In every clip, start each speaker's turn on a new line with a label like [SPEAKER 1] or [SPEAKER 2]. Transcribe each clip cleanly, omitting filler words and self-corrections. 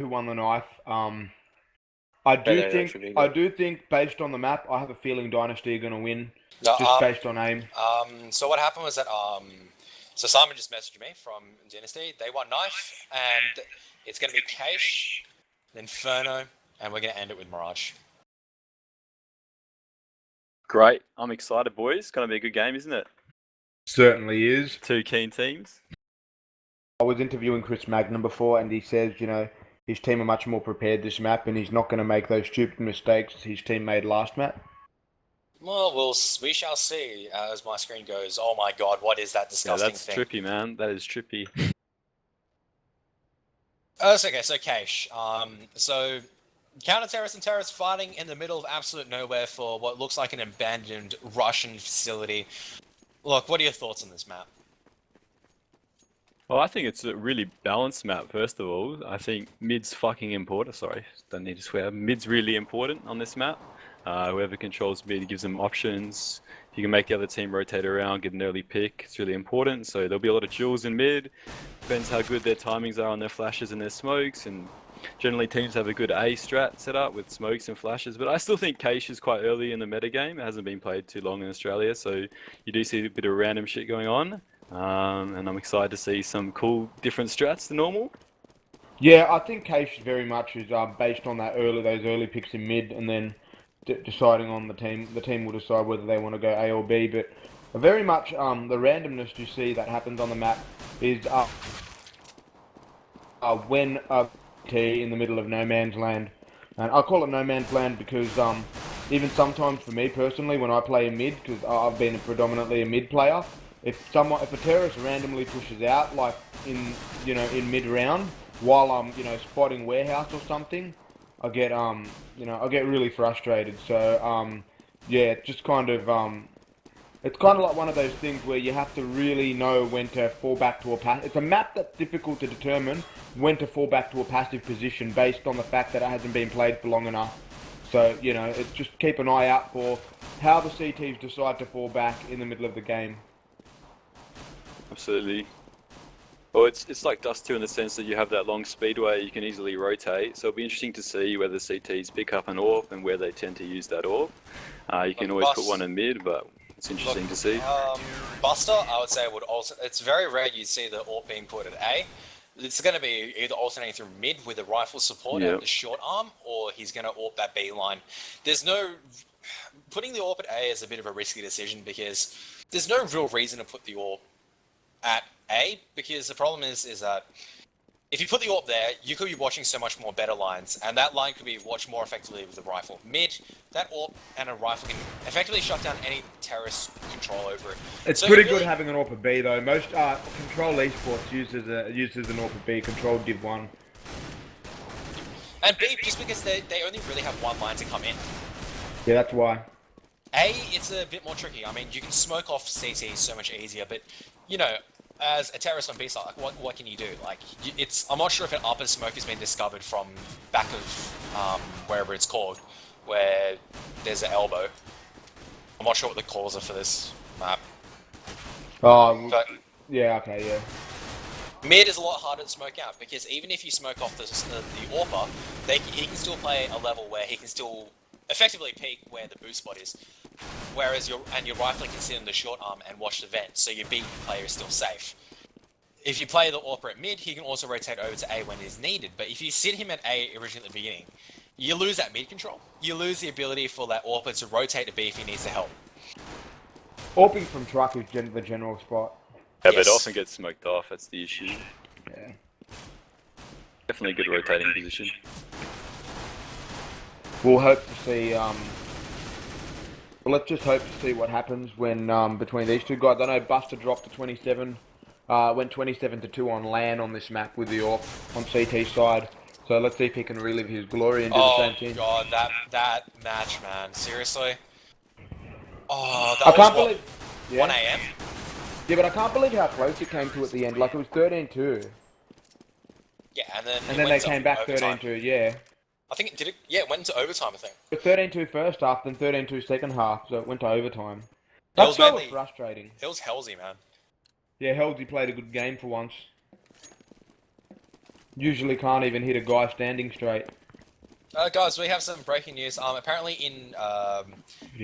[SPEAKER 1] who won the knife. I do think based on the map, I have a feeling Dynasty are going to win,
[SPEAKER 2] No,
[SPEAKER 1] just based on aim.
[SPEAKER 2] So what happened was that so Simon just messaged me from Dynasty. They want knife, and it's going to be Cache, then Inferno, and we're going to end it with Mirage.
[SPEAKER 3] Great. I'm excited, boys. It's going to be a good game, isn't it?
[SPEAKER 1] Certainly is.
[SPEAKER 3] Two keen teams.
[SPEAKER 1] I was interviewing Chris Magnum before, and he says, his team are much more prepared this map, and he's not going to make those stupid mistakes his team made last map.
[SPEAKER 2] Well, we shall see as my screen goes. Oh my god, what is that disgusting
[SPEAKER 3] thing?
[SPEAKER 2] Yeah,
[SPEAKER 3] that's trippy, man. That is trippy.
[SPEAKER 2] Oh, it's okay. So Cache. So counter-terrorists and terrorists fighting in the middle of absolute nowhere for what looks like an abandoned Russian facility. Look, what are your thoughts on this map?
[SPEAKER 3] Well, I think it's a really balanced map, first of all. I think mid's fucking important. Sorry, don't need to swear. Mid's really important on this map. Whoever controls mid gives them options. If you can make the other team rotate around, get an early pick, it's really important. So there'll be a lot of duels in mid. Depends how good their timings are on their flashes and their smokes. And generally teams have a good A strat set up with smokes and flashes. But I still think Cache is quite early in the metagame. It hasn't been played too long in Australia. So you do see a bit of random shit going on. And I'm excited to see some cool different strats to normal.
[SPEAKER 1] Yeah, I think Cache very much is based on those early picks in mid, and then deciding on the team. The team will decide whether they want to go A or B. But very much the randomness you see that happens on the map is when T in the middle of no man's land, and I call it no man's land because even sometimes for me personally, when I play in mid, because I've been predominantly a mid player. If a terrorist randomly pushes out, like in mid round, while I'm spotting warehouse or something, I get really frustrated. So yeah, it's just kind of it's kind of like one of those things where you have to really know when to fall back to a passive. It's a map that's difficult to determine when to fall back to a passive position based on the fact that it hasn't been played for long enough. So it's just keep an eye out for how the CTs decide to fall back in the middle of the game.
[SPEAKER 3] Absolutely. Well, it's like Dust 2 in the sense that you have that long speedway, you can easily rotate. So it'll be interesting to see whether CTs pick up an AWP and where they tend to use that AWP. You can always put one in mid, but it's interesting to see.
[SPEAKER 2] Buster, I would say, would also. It's very rare you see the AWP being put at A. It's going to be either alternating through mid with a rifle support and the short arm, or he's going to AWP that B line. There's no. Putting the AWP at A is a bit of a risky decision because there's no real reason to put the AWP at A, because the problem is that if you put the AWP there, you could be watching so much more better lines, and that line could be watched more effectively with the rifle. Mid, that AWP and a rifle can effectively shut down any terrorist control over it.
[SPEAKER 1] It's pretty good having an AWP at B though. Most Control esports uses an AWP at B. Control Div 1.
[SPEAKER 2] And B, just because they only really have one line to come in.
[SPEAKER 1] Yeah, that's why.
[SPEAKER 2] A, it's a bit more tricky. I mean, you can smoke off CT so much easier, but as a terrorist on B side, like what can you do? Like, I'm not sure if an upper smoke has been discovered from back of wherever it's called, where there's an elbow. I'm not sure what the calls are for this map.
[SPEAKER 1] But, yeah, okay, yeah.
[SPEAKER 2] Mid is a lot harder to smoke out because even if you smoke off the AWPer, he can still play a level where he can still effectively peek where the boot spot is. Whereas your rifler can sit in the short arm and watch the vent, so your B player is still safe. If you play the AWPer at mid, he can also rotate over to A when it is needed, but if you sit him at A originally at the beginning, you lose that mid control. You lose the ability for that AWPer to rotate to B if he needs the help.
[SPEAKER 1] AWPing from truck is the general spot.
[SPEAKER 3] Yeah, but it often gets smoked off, that's the issue.
[SPEAKER 1] Yeah.
[SPEAKER 3] Definitely a good rotating position.
[SPEAKER 1] We'll hope to see, well, let's just hope to see what happens when, between these two guys. I know Buster dropped to 27, went 27-2 on LAN on this map with the AWP on CT side. So let's see if he can relive his glory and do the same thing.
[SPEAKER 2] Oh god, that match, man. Seriously? Oh,
[SPEAKER 1] I can't believe... Yeah.
[SPEAKER 2] 1 AM?
[SPEAKER 1] Yeah, but I can't believe how close it came to at the end. Like, it was 13-2.
[SPEAKER 2] Yeah, and then
[SPEAKER 1] they came back 13-2, yeah.
[SPEAKER 2] I think it went into overtime, I think.
[SPEAKER 1] But 13-2 first half, then 13-2 second half, so it went to overtime. That's so frustrating.
[SPEAKER 2] It was Halsey, man.
[SPEAKER 1] Yeah, Halsey played a good game for once. Usually can't even hit a guy standing straight.
[SPEAKER 2] Guys, we have some breaking news. Apparently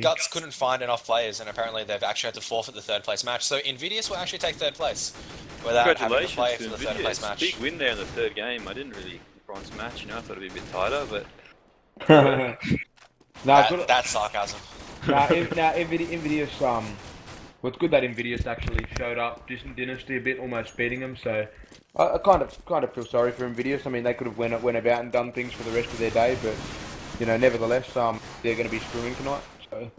[SPEAKER 2] Guts couldn't find enough players, and apparently they've actually had to forfeit the third place match. So Invidious will actually take third place without having to play for the third place match.
[SPEAKER 3] Big win there in the third game. I didn't really bronze match, you know. I thought it'd be a bit tighter, but
[SPEAKER 2] That's sarcasm.
[SPEAKER 1] Invidious. Well, it's good that Invidious actually showed up just in Dynasty a bit, almost beating them. So I kind of feel sorry for Invidious. I mean, they could have went about and done things for the rest of their day, but you know, nevertheless, they're going to be screwing tonight. So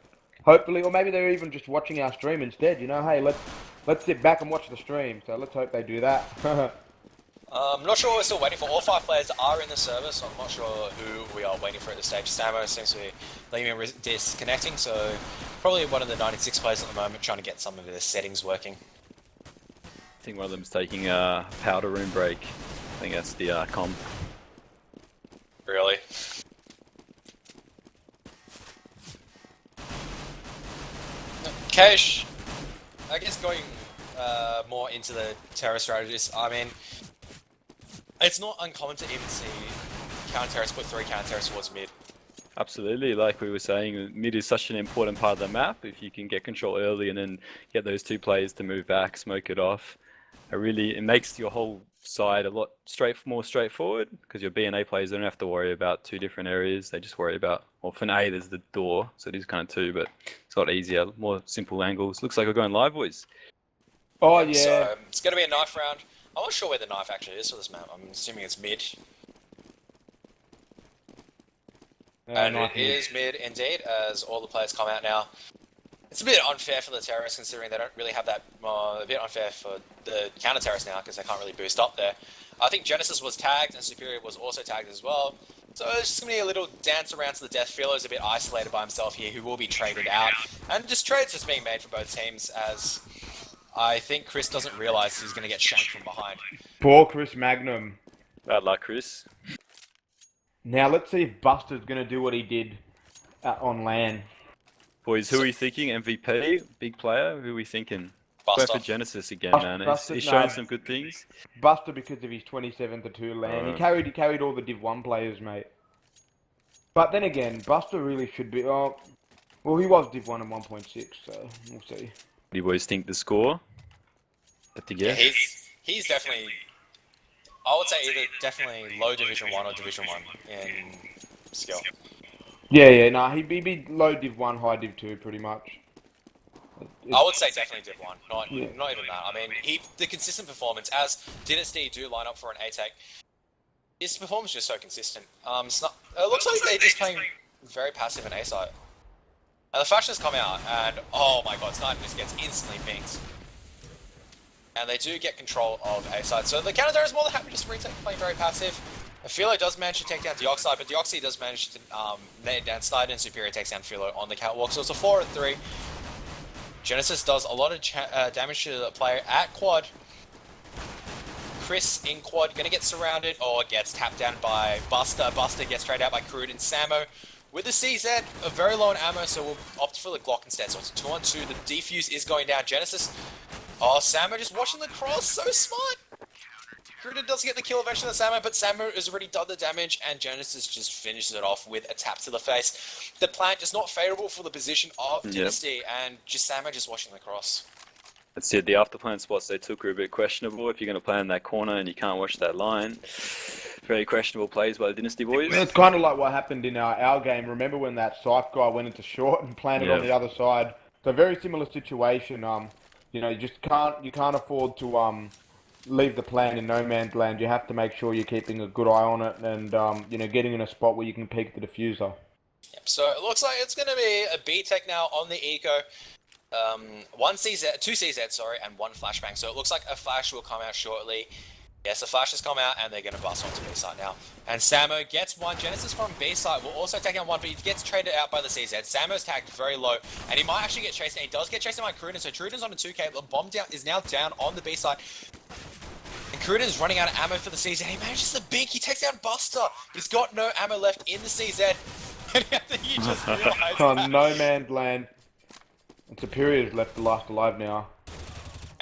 [SPEAKER 1] hopefully, or maybe they're even just watching our stream instead. You know, hey, let's sit back and watch the stream. So let's hope they do that.
[SPEAKER 2] I'm not sure what we're still waiting for. All 5 players are in the server, so I'm not sure who we are waiting for at this stage. Samo seems to be leaving and disconnecting, so probably one of the 96 players at the moment trying to get some of their settings working.
[SPEAKER 3] I think one of them's taking a powder room break. I think that's the comp.
[SPEAKER 2] Really? Cash, I guess going more into the terror strategies, I mean, it's not uncommon to even see counter-terrorists put 3 counter-terrorists towards mid.
[SPEAKER 3] Absolutely, like we were saying, mid is such an important part of the map. If you can get control early and then get those 2 players to move back, smoke it off, it makes your whole side a lot more straightforward, because your B and A players don't have to worry about 2 different areas. They just worry about, well, for an A there's the door, so it is kind of 2, but it's a lot easier, more simple angles. Looks like we're going live, boys.
[SPEAKER 1] Oh yeah.
[SPEAKER 2] So it's going to be a knife round. I'm not sure where the knife actually is for this map. I'm assuming it's mid. And it is mid indeed, as all the players come out now. It's a bit unfair for the terrorists, considering they don't really have that. A bit unfair for the counter terrorists now, because they can't really boost up there. I think Genesis was tagged, and Superior was also tagged as well. So it's just going to be a little dance around to the death. Philo's a bit isolated by himself here, who will be traded out. And just trades just being made for both teams, as I think Chris doesn't realise he's going to get shanked from behind.
[SPEAKER 1] Poor Chris Magnum.
[SPEAKER 3] Bad luck, Chris.
[SPEAKER 1] Now let's see if Buster's going to do what he did on LAN.
[SPEAKER 3] Boys, who are you thinking? MVP? Big player? Who are we thinking?
[SPEAKER 2] Buster.
[SPEAKER 3] Go for Genesis again, man.
[SPEAKER 1] Buster,
[SPEAKER 3] He's shown some good things.
[SPEAKER 1] Buster, because of his 27-2 LAN. He carried all the Div 1 players, mate. But then again, Buster really should be... well, he was Div 1 and 1.6, so we'll see.
[SPEAKER 3] What do you boys think the score? Have to guess?
[SPEAKER 2] Yeah, he's definitely... I would say either definitely low Division 1 or Division 1 in skill.
[SPEAKER 1] Yeah, nah, he'd be low Div 1, high Div 2, pretty much.
[SPEAKER 2] I would say definitely Div 1, not even that. I mean, the consistent performance, as Dynasty do line up for an A-Tech, his performance is just so consistent. It looks like they're just playing very passive in A-side. And the Flash has come out, and oh my god, Sniper just gets instantly pinked. And they do get control of A-side, so the counter is more than happy to just retake, playing very passive. Philo does manage to take down Deoxide, but Deoxide does manage to nail down Snyder, and Superior takes down Philo on the catwalk, so it's a 4-3. Genesis does a lot of damage to the player at quad. Chris in quad, gonna get surrounded, or gets tapped down by Buster. Buster gets straight out by Crude, and Samo with the CZ, a very low on ammo, so we'll opt for the Glock instead. So it's a 2-on-2, the defuse is going down. Genesis, oh, Samo just watching the cross, so smart! Crude does get the kill eventually on Samo, but Samo has already done the damage, and Genesis just finishes it off with a tap to the face. The plant is not favourable for the position of Dynasty, and just Samo just watching the cross.
[SPEAKER 3] That's it, the after-plan spots they took were a bit questionable. If you're going to play in that corner and you can't watch that line, very questionable plays by the Dynasty boys.
[SPEAKER 1] It's kind of like what happened in our game. Remember when that Scythe guy went into short and planted on the other side? So very similar situation. You know, you can't afford to leave the plan in no man's land. You have to make sure you're keeping a good eye on it, and you know, getting in a spot where you can peek the diffuser.
[SPEAKER 2] Yep, so it looks like it's going to be a B-Tech now on the Eco. 2 CZ, sorry, and 1 flashbang. So it looks like a flash will come out shortly. Yes, the flash has come out, and they're going to bust onto B-side now. And Samo gets 1. Genesis from B-side will also take down 1, but he gets traded out by the CZ. Samo's tagged very low, and he might actually get chased, and he does get chased by Cruden. So Truden's on a 2K, but bomb down is now down on the B-side. And Cruden's running out of ammo for the CZ. He manages to bink. He takes down Buster. He's got no ammo left in the CZ. And he just realized
[SPEAKER 1] on no man's land. And Superior's left the last alive now.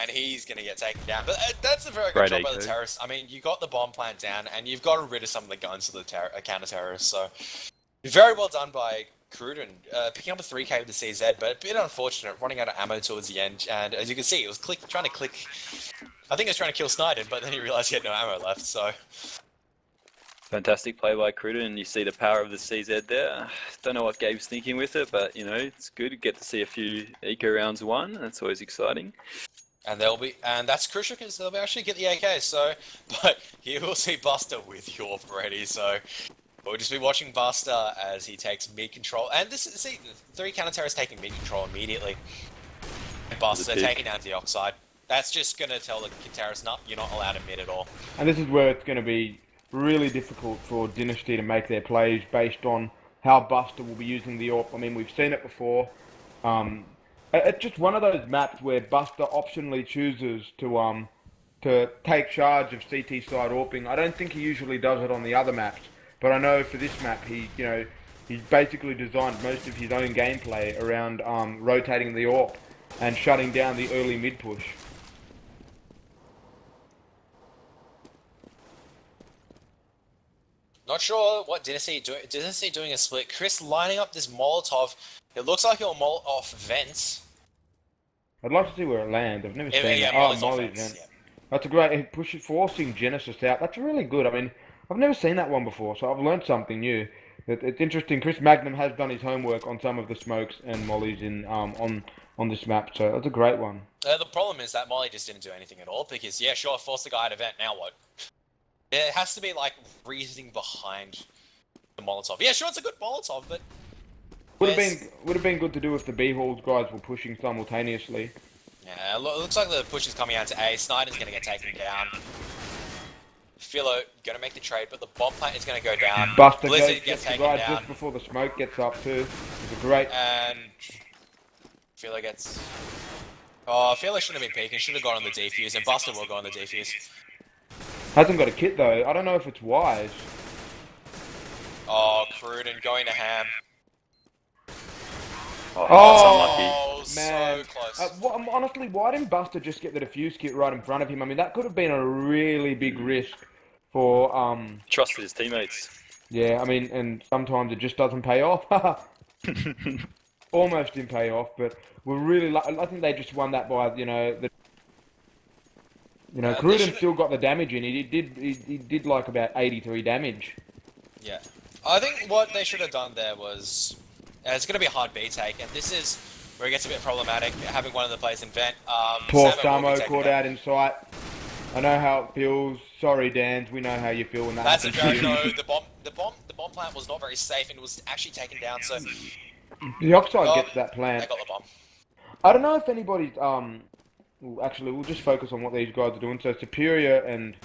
[SPEAKER 2] and he's going to get taken down. But that's a very good
[SPEAKER 3] Great
[SPEAKER 2] job by
[SPEAKER 3] eco.
[SPEAKER 2] the terrorists. I mean, you got the bomb plant down, and you've gotten rid of some of the guns of the counter-terrorists, so very well done by Cruden, picking up a 3k with the CZ, but a bit unfortunate, running out of ammo towards the end, and as you can see, it was trying to click. I think he was trying to kill Snyden, but then he realised he had no ammo left, so...
[SPEAKER 3] Fantastic play by Cruden, and you see the power of the CZ there. Don't know what Gabe's thinking with it, but, you know, it's good to get to see a few eco rounds won. That's always exciting.
[SPEAKER 2] And that's crucial because they'll actually get the AK, so... But you will see Buster with Yorp already, so... We'll just be watching Buster as he takes mid control. And this is, see, 3 counter-terrorists taking mid control immediately. And Buster taking down Deoxide. That's just going to tell the terrorists, no, you're not allowed in mid at all.
[SPEAKER 1] And this is where it's going to be really difficult for Dynasty to make their plays based on how Buster will be using the AWP. I mean, we've seen it before. It's just one of those maps where Buster optionally chooses to take charge of CT side AWPing. I don't think he usually does it on the other maps. But I know for this map, he's basically designed most of his own gameplay around rotating the AWP and shutting down the early mid push.
[SPEAKER 2] Not sure what Dynasty doing a split. Chris lining up this Molotov. It looks like he'll mol off vents.
[SPEAKER 1] I'd like to see where it lands. I've never seen
[SPEAKER 2] yeah,
[SPEAKER 1] it.
[SPEAKER 2] Molly's
[SPEAKER 1] Oh,
[SPEAKER 2] off
[SPEAKER 1] Molly's
[SPEAKER 2] vents,
[SPEAKER 1] vent.
[SPEAKER 2] yeah.
[SPEAKER 1] That's a great push, forcing Genesis out. That's really good. I mean, I've never seen that one before, so I've learned something new. It's interesting. Chris Magnum has done his homework on some of the smokes and mollies in on this map, so that's a great one.
[SPEAKER 2] The problem is that Molly just didn't do anything at all because, yeah, sure, force the guy to vent. Now what? There has to be like reasoning behind the Molotov. Yeah, sure, it's a good Molotov, but
[SPEAKER 1] would have been good to do if the B halls guys were pushing simultaneously.
[SPEAKER 2] Yeah, it looks like the push is coming out to A. Snyder's going to get taken down. Philo going to make the trade, but the bomb plant is going to go down.
[SPEAKER 1] Buster
[SPEAKER 2] Blizzard
[SPEAKER 1] gets
[SPEAKER 2] taken
[SPEAKER 1] right
[SPEAKER 2] down.
[SPEAKER 1] just before the smoke gets up too. It's a great.
[SPEAKER 2] And Philo gets. Oh, Philo shouldn't have been peeking. Should have gone on the defuse, and Buster will go on the defuse.
[SPEAKER 1] Hasn't got a kit though. I don't know if it's wise.
[SPEAKER 2] Oh, Cruden going to ham.
[SPEAKER 1] Oh,
[SPEAKER 2] that's
[SPEAKER 1] man.
[SPEAKER 2] so close.
[SPEAKER 1] Honestly, why didn't Buster just get the defuse kit right in front of him? I mean, that could have been a really big risk for
[SPEAKER 3] Trust his teammates.
[SPEAKER 1] Yeah, I mean, and sometimes it just doesn't pay off. Almost didn't pay off, but we're really. I think they just won that by Cruden still got the damage in. He did like about 83 damage.
[SPEAKER 2] Yeah, I think what they should have done there was it's going to be a hard B take, and this is where it gets a bit problematic. Having one of the players in vent.
[SPEAKER 1] Poor Samo caught out in sight. I know how it feels. Sorry, Dans. We know how you feel when that
[SPEAKER 2] happens.
[SPEAKER 1] That's a
[SPEAKER 2] joke. No, the bomb plant was not very safe and was actually taken down. So
[SPEAKER 1] the Oxide gets that plant.
[SPEAKER 2] They got the bomb.
[SPEAKER 1] I don't know if anybody's actually, we'll just focus on what these guys are doing. So Superior and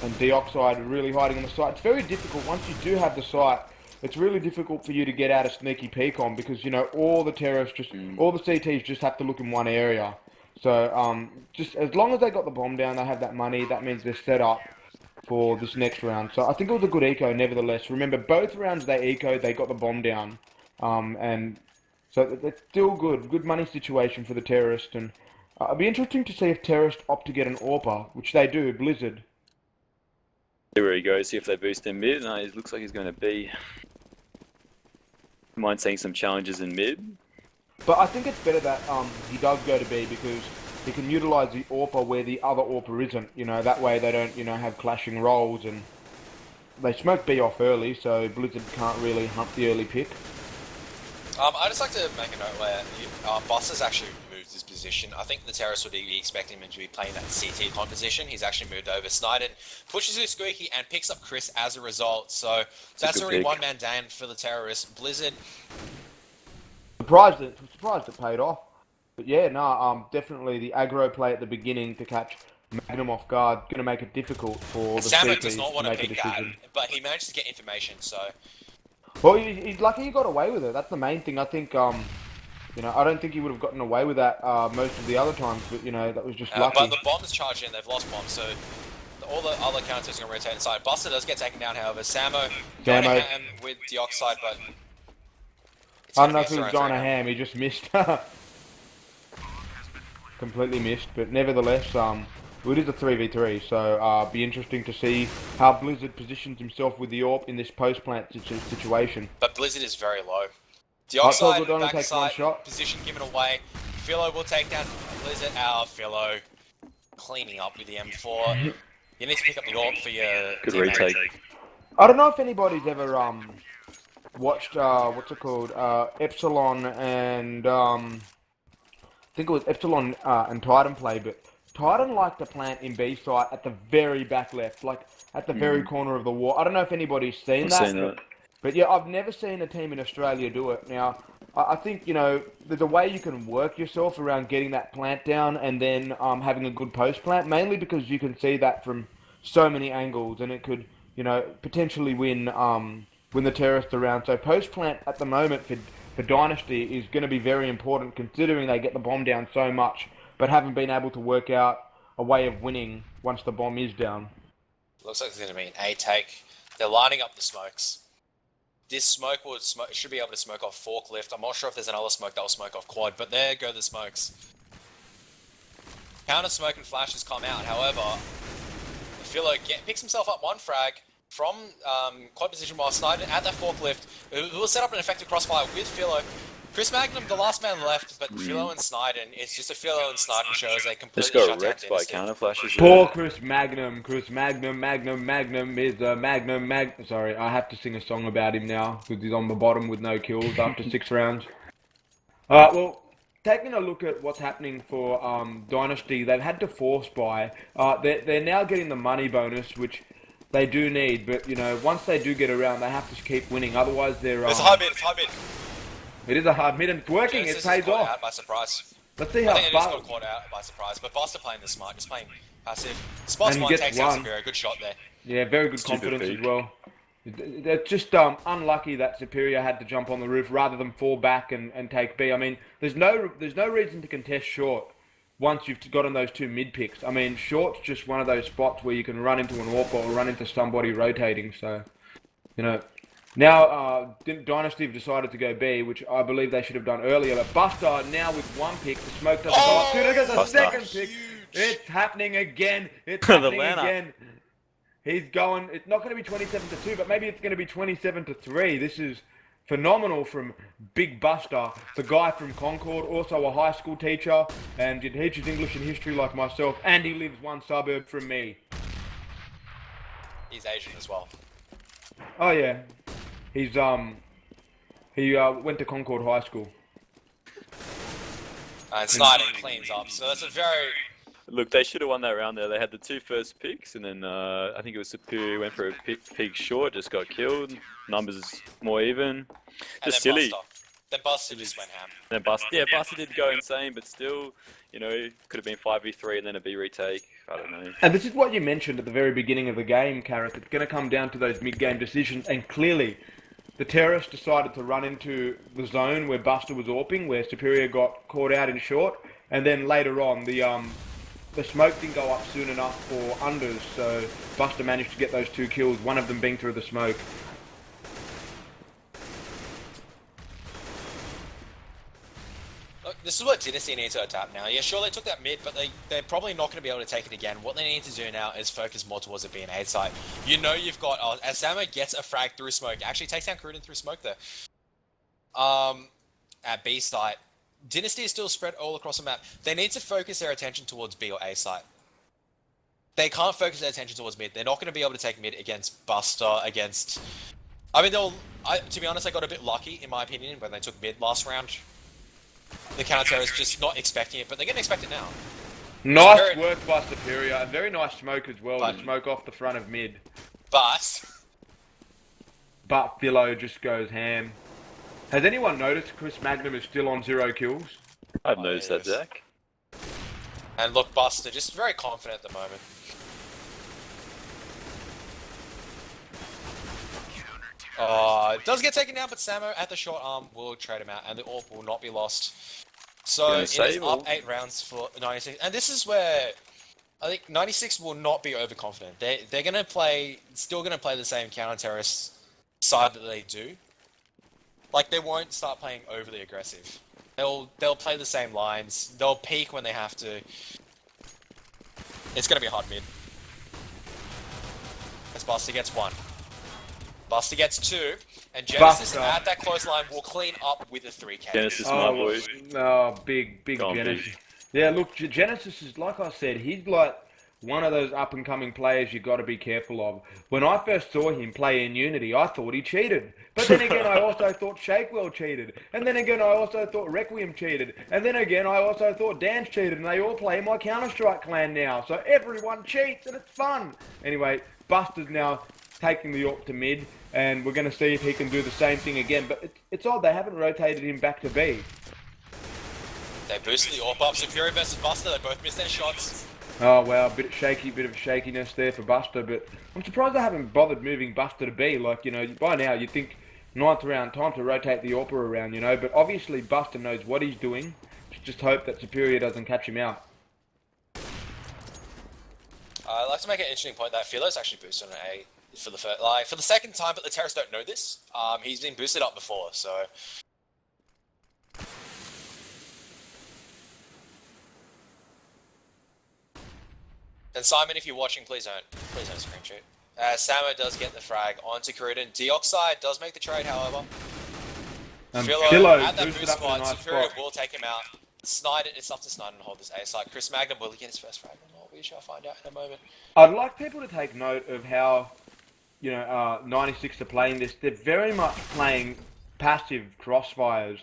[SPEAKER 1] Deoxide are really hiding on the site. It's very difficult once you do have the site. It's really difficult for you to get out a sneaky peek on because all the terrorists all the CTs just have to look in one area. So just as long as they got the bomb down, they have that money. That means they're set up for this next round. So I think it was a good eco, nevertheless. Remember, both rounds they ecoed, they got the bomb down, and so it's still good. Good money situation for the terrorists, and it'll be interesting to see if terrorists opt to get an AWPer, which they do. Blizzard.
[SPEAKER 3] See where he goes. See if they boost in mid. No, it looks like he's going to be. Mind seeing some challenges in mid.
[SPEAKER 1] But I think it's better that he does go to B because he can utilise the AWPer where the other AWPer isn't. That way they don't, have clashing roles and they smoke B off early, so Blizzard can't really hunt the early pick.
[SPEAKER 2] I'd just like to make a note where Buster's actually moved his position. I think the terrorists would be expecting him to be playing that CT con position. He's actually moved over. Snyden pushes his squeaky and picks up Chris as a result. So that's already one man down for the terrorists. Blizzard.
[SPEAKER 1] Surprised it paid off. But yeah, definitely the aggro play at the beginning to catch Magnum off guard going to make it difficult for the
[SPEAKER 2] Samo
[SPEAKER 1] CTs
[SPEAKER 2] does not want
[SPEAKER 1] to
[SPEAKER 2] to
[SPEAKER 1] make a
[SPEAKER 2] pick that,
[SPEAKER 1] decision.
[SPEAKER 2] but he managed to get information, so...
[SPEAKER 1] Well, he's lucky he got away with it. That's the main thing. I think, I don't think he would have gotten away with that most of the other times, but, that was just lucky.
[SPEAKER 2] But the bombs charged in, they've lost bombs, so all the other counters are going to rotate inside. Buster does get taken down, however. Samo going to ham with Deoxide, but...
[SPEAKER 1] I don't know if he was going to ham, he just missed. completely missed. But nevertheless, it is a 3v3, so be interesting to see how Blizzard positions himself with the AWP in this post-plant situation.
[SPEAKER 2] But Blizzard is very low.
[SPEAKER 1] Alright,
[SPEAKER 2] Deoxide,
[SPEAKER 1] Donald takes one
[SPEAKER 2] backside,
[SPEAKER 1] shot.
[SPEAKER 2] position given away. Philo will take down Blizzard. Our Philo cleaning up with the M4. You need to pick up the AWP for your
[SPEAKER 3] Good
[SPEAKER 2] teammate.
[SPEAKER 3] retake.
[SPEAKER 1] I don't know if anybody's ever watched what's it called, Epsilon and I think it was Epsilon and Titan play, but Titan liked to plant in B site at the very back left, like at the very corner of the wall. I don't know if anybody's seen that. But yeah, I've never seen a team in Australia do it. Now, I think, you know, there's a way you can work yourself around getting that plant down and then having a good post plant, mainly because you can see that from so many angles and it could, you know, potentially win the terrorists around. So post plant at the moment for Dynasty is going to be very important considering they get the bomb down so much but haven't been able to work out a way of winning once the bomb is down.
[SPEAKER 2] Looks like it's going to be an A take. They're lining up the smokes. This smoke should be able to smoke off forklift. I'm not sure if there's another smoke that will smoke off quad, but there go the smokes. Counter smoke and flashes come out. However, Philo picks himself up one frag from quad position while Snyder at that forklift. It will set up an effective crossfire with Philo. Chris Magnum, the last man left, but Philo and Snyden, it's just a Philo and Snyden show as they completely shut down
[SPEAKER 3] wrecked by counter flashes.
[SPEAKER 1] Poor Chris Magnum. Magnum is Sorry, I have to sing a song about him now because he's on the bottom with no kills after 6 rounds. Alright, well, taking a look at what's happening for Dynasty, they've had to force buy. They're now getting the money bonus, which they do need, but, you know, once they do get around, they have to keep winning. Otherwise, they're...
[SPEAKER 2] It's a high bid, it's high bid.
[SPEAKER 1] It is a hard mid and it's working,
[SPEAKER 2] Genesis
[SPEAKER 1] it pays off.
[SPEAKER 2] Out by surprise.
[SPEAKER 1] Let's see how
[SPEAKER 2] I think it
[SPEAKER 1] far...
[SPEAKER 2] just got caught out by surprise, but Buster playing this smart, just playing passive. Spots one, takes out Superior, good shot there.
[SPEAKER 1] Yeah, very good confidence as well. They're just unlucky that Superior had to jump on the roof rather than fall back and take B. I mean, there's no reason to contest short once you've gotten those 2 mid picks. I mean, short's just one of those spots where you can run into an AWP or run into somebody rotating, so, you know... Now, Dynasty have decided to go B, which I believe they should have done earlier. But Buster, now with 1 pick, the smoke doesn't go up. There goes a second pick. It's happening again. It's happening again. He's going, it's not going to be 27-2, but maybe it's going to be 27-3. This is phenomenal from Big Buster, the guy from Concord, also a high school teacher, and he teaches English and history like myself, and he lives 1 suburb from me.
[SPEAKER 2] He's Asian as well.
[SPEAKER 1] Oh, yeah. He went to Concord High School.
[SPEAKER 2] And Snyder cleans up, so that's a very...
[SPEAKER 3] Look, they should have won that round there. They had the 2 first picks, and then I think it was Superior went for a pick short, just got killed. Numbers more even. Just silly.
[SPEAKER 2] Then Buster just went ham.
[SPEAKER 3] Then Buster did go insane, but still, you know, could have been 5v3 and then a B retake. I don't know.
[SPEAKER 1] And this is what you mentioned at the very beginning of the game, Kareth. It's going to come down to those mid-game decisions, and clearly, the terrorists decided to run into the zone where Buster was AWPing, where Superior got caught out in short, and then later on, the smoke didn't go up soon enough for unders, so Buster managed to get those 2 kills, one of them being through the smoke.
[SPEAKER 2] Look, this is what Dynasty need to attack now. Yeah, sure, they took that mid, but they're probably not going to be able to take it again. What they need to do now is focus more towards the B and A side. You know you've got... as Samo gets a frag through smoke, actually takes down Cruden through smoke there. At B site, Dynasty is still spread all across the map. They need to focus their attention towards B or A site. They can't focus their attention towards mid. They're not going to be able to take mid against Buster, against... I mean, to be honest, they got a bit lucky, in my opinion, when they took mid last round. The counter-terrorists just not expecting it, but they're going to expect it now.
[SPEAKER 1] Nice work by Superior. A very nice smoke as well, to smoke off the front of mid.
[SPEAKER 2] But
[SPEAKER 1] Philo just goes ham. Has anyone noticed Chris Magnum is still on 0 kills?
[SPEAKER 3] I've noticed that, Zach.
[SPEAKER 2] And look, Buster, just very confident at the moment. It does get taken down, but Samo at the short arm will trade him out, and the AWP will not be lost. So it is up 8 rounds for 96, and this is where I think 96 will not be overconfident. They're going to play, still going to play the same counter-terrorist side that they do. Like, they won't start playing overly aggressive. They'll play the same lines. They'll peek when they have to. It's gonna be a hard mid. As Buster gets 1. Buster gets 2. And Genesis
[SPEAKER 1] Buster.
[SPEAKER 2] at that close line will clean up with a 3K.
[SPEAKER 3] Genesis, my boy.
[SPEAKER 1] Big
[SPEAKER 3] Go on,
[SPEAKER 1] Genesis.
[SPEAKER 3] big.
[SPEAKER 1] Yeah, look, Genesis is, like I said, he's like one of those up-and-coming players you got to be careful of. When I first saw him play in Unity, I thought he cheated. But then again, I also thought Shakewell cheated. And then again, I also thought Requiem cheated. And then again, I also thought Dance cheated. And they all play in my Counter-Strike clan now. So everyone cheats and it's fun. Anyway, Buster's now taking the AWP to mid. And we're going to see if he can do the same thing again. But it's odd, they haven't rotated him back to B.
[SPEAKER 2] They boosted the AWP up. Superior versus Buster. They both missed their shots.
[SPEAKER 1] Oh wow, bit of shakiness there for Buster, but I'm surprised they haven't bothered moving Buster to B. Like, you know, by now you'd think 9th round, time to rotate the AWP around, you know, but obviously Buster knows what he's doing. Just hope that Superior doesn't catch him out.
[SPEAKER 2] I'd like to make an interesting point that Philo's actually boosted on an A for the second time, but the Terrorists don't know this. He's been boosted up before, so. And Simon, if you're watching, please don't screenshot. Samo does get the frag onto Kurudin. Deoxide does make the trade, however. Philo at that boost spot, nice Superior will take him out. Snyder, it's up to Snyder to hold this A side. Chris Magnum will get his first frag or not. We shall find out in a moment.
[SPEAKER 1] I'd like people to take note of how, you know, 96 are playing this. They're very much playing passive crossfires.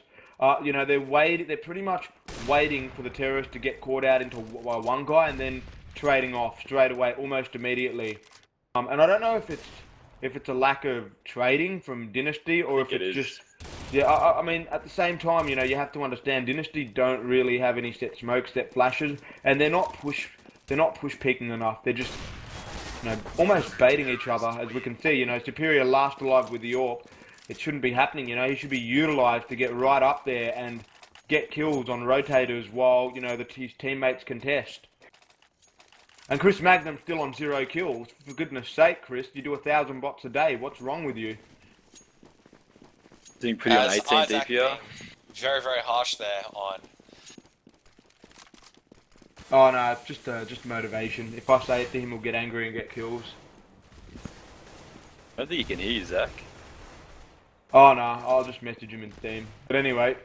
[SPEAKER 1] You know, they're pretty much waiting for the Terrorists to get caught out into one guy and then trading off straight away, almost immediately. And I don't know if it's a lack of trading from Dynasty or if it's just. Yeah, I mean, at the same time, you know, you have to understand Dynasty don't really have any set smokes, set flashes, and they're not push peeking enough. They're just, you know, almost baiting each other, as we can see. You know, Superior last alive with the AWP. It shouldn't be happening. You know, he should be utilised to get right up there and get kills on rotators while, you know, his teammates contest. And Chris Magnum's still on 0 kills. For goodness sake, Chris, you do 1,000 bots a day. What's wrong with you?
[SPEAKER 3] Doing pretty on 18
[SPEAKER 2] Isaac
[SPEAKER 3] DPR.
[SPEAKER 2] Very, very harsh there on.
[SPEAKER 1] Oh no, it's just motivation. If I say it to him, he'll get angry and get kills.
[SPEAKER 3] I don't think you can hear you, Zach.
[SPEAKER 1] Oh no, I'll just message him in Steam. But anyway.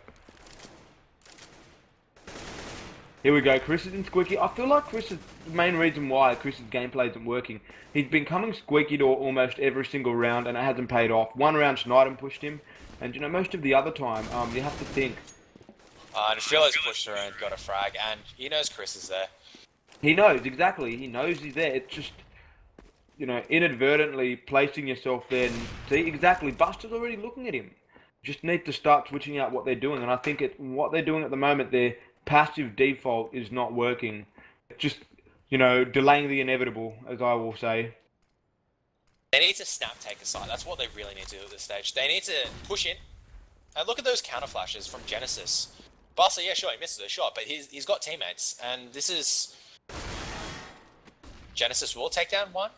[SPEAKER 1] Here we go, Chris is in squeaky. I feel like the main reason why Chris's gameplay isn't working, he's been coming squeaky door almost every single round and it hasn't paid off. One round Snyder pushed him, and you know, most of the other time, you have to think.
[SPEAKER 2] And Philo's pushed her and got a frag, and he knows Chris is there.
[SPEAKER 1] He knows, exactly, he knows he's there. It's just, you know, inadvertently placing yourself there and see, exactly, Buster's already looking at him. Just need to start switching out what they're doing, and I think what they're doing at the moment, their passive default is not working. Just, you know, delaying the inevitable, as I will say.
[SPEAKER 2] They need to snap take a side. That's what they really need to do at this stage. They need to push in. And look at those counter flashes from Genesis. Buster, yeah, sure, he misses a shot, but he's got teammates. And this is... Genesis will take down one.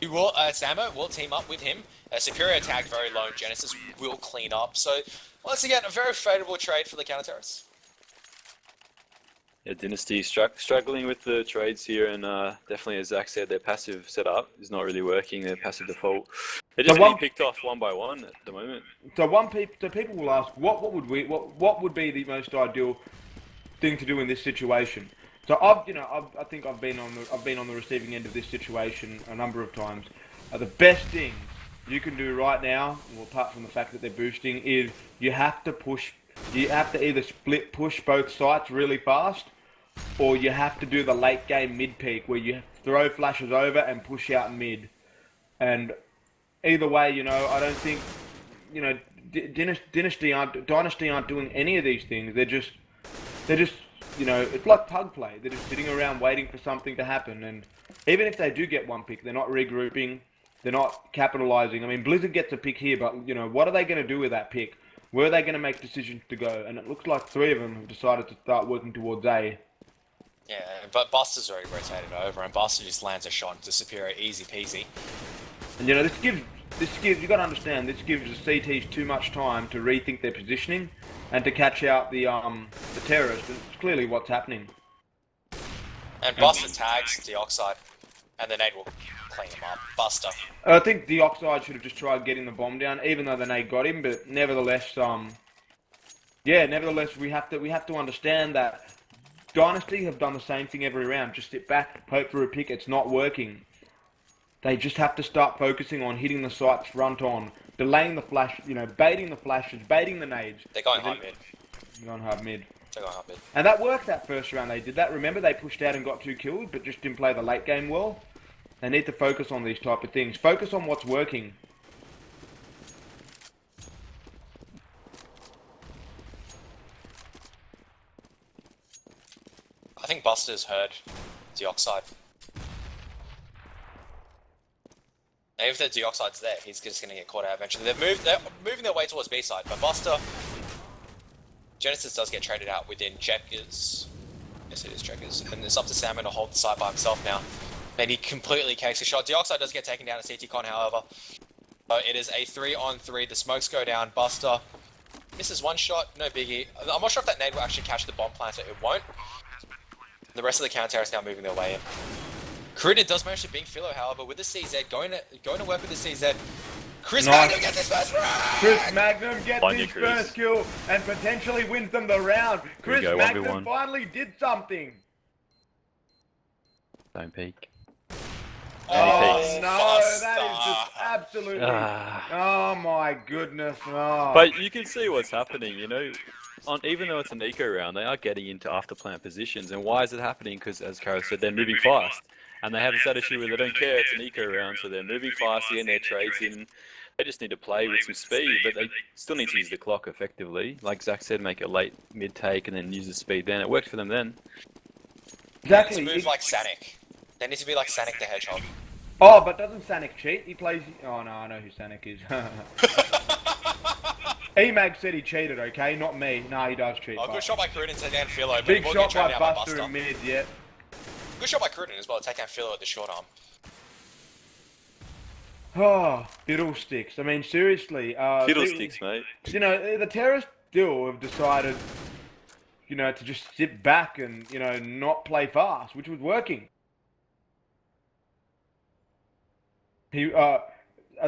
[SPEAKER 2] He will, Samo will team up with him. Superior tag very low, Genesis will clean up. So, once again, a very favourable trade for the counter-terrorists.
[SPEAKER 3] Yeah, Dynasty struggling with the trades here, and definitely, as Zach said, their passive setup is not really working. Their passive default, they're just getting picked off one by one at the moment. So
[SPEAKER 1] people will ask, what would be the most ideal thing to do in this situation? So I think I've been on the receiving end of this situation a number of times. The best thing you can do right now, well, apart from the fact that they're boosting, is you have to push. You have to either split push both sites really fast, or you have to do the late game mid peak where you throw flashes over and push out mid. And either way, you know, I don't think, you know, Dynasty aren't doing any of these things. They're just, you know, it's like pug play. They're just sitting around waiting for something to happen. And even if they do get one pick, they're not regrouping. They're not capitalizing. I mean, Blizzard gets a pick here, but you know, what are they going to do with that pick? Where are they going to make decisions to go? And it looks like 3 of them have decided to start working towards A.
[SPEAKER 2] Yeah, but Buster's already rotated over, and Buster just lands a shot into Superior, easy peasy.
[SPEAKER 1] And you know, this gives you got to understand, this gives the CTs too much time to rethink their positioning and to catch out the terrorists. It's clearly what's happening.
[SPEAKER 2] And Buster tags Deoxide, and the nade will clean him up. Buster.
[SPEAKER 1] I think Deoxide should have just tried getting the bomb down, even though the nade got him. But nevertheless, nevertheless, we have to understand that Dynasty have done the same thing every round. Just sit back, hope for a pick. It's not working. They just have to start focusing on hitting the sights front on, delaying the flash, baiting the flashes, baiting the nades.
[SPEAKER 2] They're going hard mid.
[SPEAKER 1] They're going hard mid.
[SPEAKER 2] They're going hard mid.
[SPEAKER 1] And that worked that first round. They did that. Remember, they pushed out and got 2 kills, but just didn't play the late game well. They need to focus on these type of things. Focus on what's working.
[SPEAKER 2] I think Buster's heard Deoxide. And if the Deoxide's there, he's just going to get caught out eventually. They're moving their way towards B side, but Buster... Genesis does get traded out within Checkers. Yes, it is Checkers. And it's up to Salmon to hold the side by himself now. And he completely cakes a shot. Deoxide does get taken down at CT Con, however. So it is a 3-on-3. The smokes go down. Buster misses one shot. No biggie. I'm not sure if that nade will actually catch the bomb planter. It won't. The rest of the counter is now moving their way in. Cruden does manage to bing Philo, however, with the CZ. Going to work with the CZ. Chris Magnum gets his first frag!
[SPEAKER 1] Chris Magnum gets his first kill and potentially wins them the round. Chris Magnum finally did something.
[SPEAKER 3] Don't peek.
[SPEAKER 1] Oh no, that is just absolutely... Oh my goodness. Oh.
[SPEAKER 3] But you can see what's happening, even though it's an eco round, they are getting into after plant positions. And why is it happening? Because, as Kara said, they're moving fast. And they have this attitude where they don't care, it's an eco round, so they're moving fast, getting their trades in. They just need to play with some speed, but they still need to use the clock effectively. Like Zach said, make a late mid-take and then use the speed then. It worked for them then.
[SPEAKER 1] Exactly.
[SPEAKER 2] They need to move like Sanic. They need to be like Sanic the Hedgehog.
[SPEAKER 1] Oh, but doesn't Sanic cheat? He plays... Oh no, I know who Sanic is. E-Mag said he cheated, okay? Not me. No, he does cheat.
[SPEAKER 2] Oh, good shot by Cruden to take down Philo.
[SPEAKER 1] Big shot by Buster in mid, yeah.
[SPEAKER 2] Good shot by Cruden as well, take down Philo at the short arm.
[SPEAKER 1] Oh, fiddlesticks. I mean, seriously.
[SPEAKER 3] Fiddlesticks, mate.
[SPEAKER 1] The terrorists still have decided, to just sit back and, not play fast, which was working. I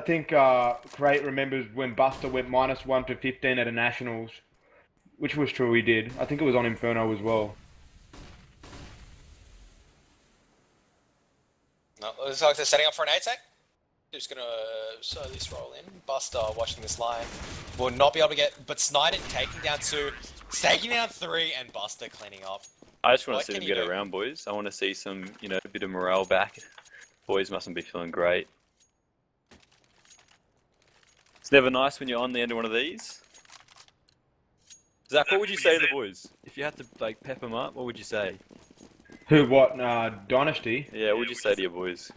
[SPEAKER 1] think Crate remembers when Buster went -1 to 15 at a Nationals, which was true, he did. I think it was on Inferno as well.
[SPEAKER 2] No, looks like they're setting up for an A-tech. Just gonna slowly scroll in. Buster watching this line will not be able to get, but Snyder taking down 2, taking down 3, and Buster cleaning up.
[SPEAKER 3] I just want to see them get around, boys. I want to see some, a bit of morale back. Boys mustn't be feeling great. It's never nice when you're on the end of one of these. Zach, what would you say to the boys? If you had to, pep them up, what would you say?
[SPEAKER 1] Who, what, Dynasty?
[SPEAKER 3] Yeah, what would you say to your boys?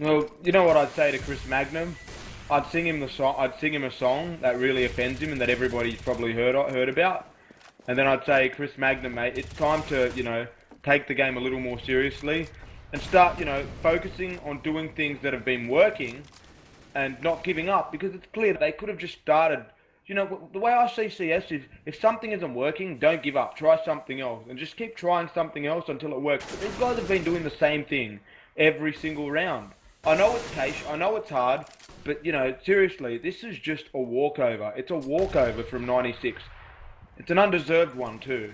[SPEAKER 1] Well, you know what I'd say to Chris Magnum? I'd sing him a song that really offends him and that everybody's probably heard about. And then I'd say, Chris Magnum, mate, it's time to, take the game a little more seriously and start, focusing on doing things that have been working and not giving up, because it's clear that they could have just started. The way I see CS is, if something isn't working, don't give up. Try something else. And just keep trying something else until it works. But these guys have been doing the same thing every single round. I know it's cash, I know it's hard, but, seriously, this is just a walkover. It's a walkover from 96. It's an undeserved one, too.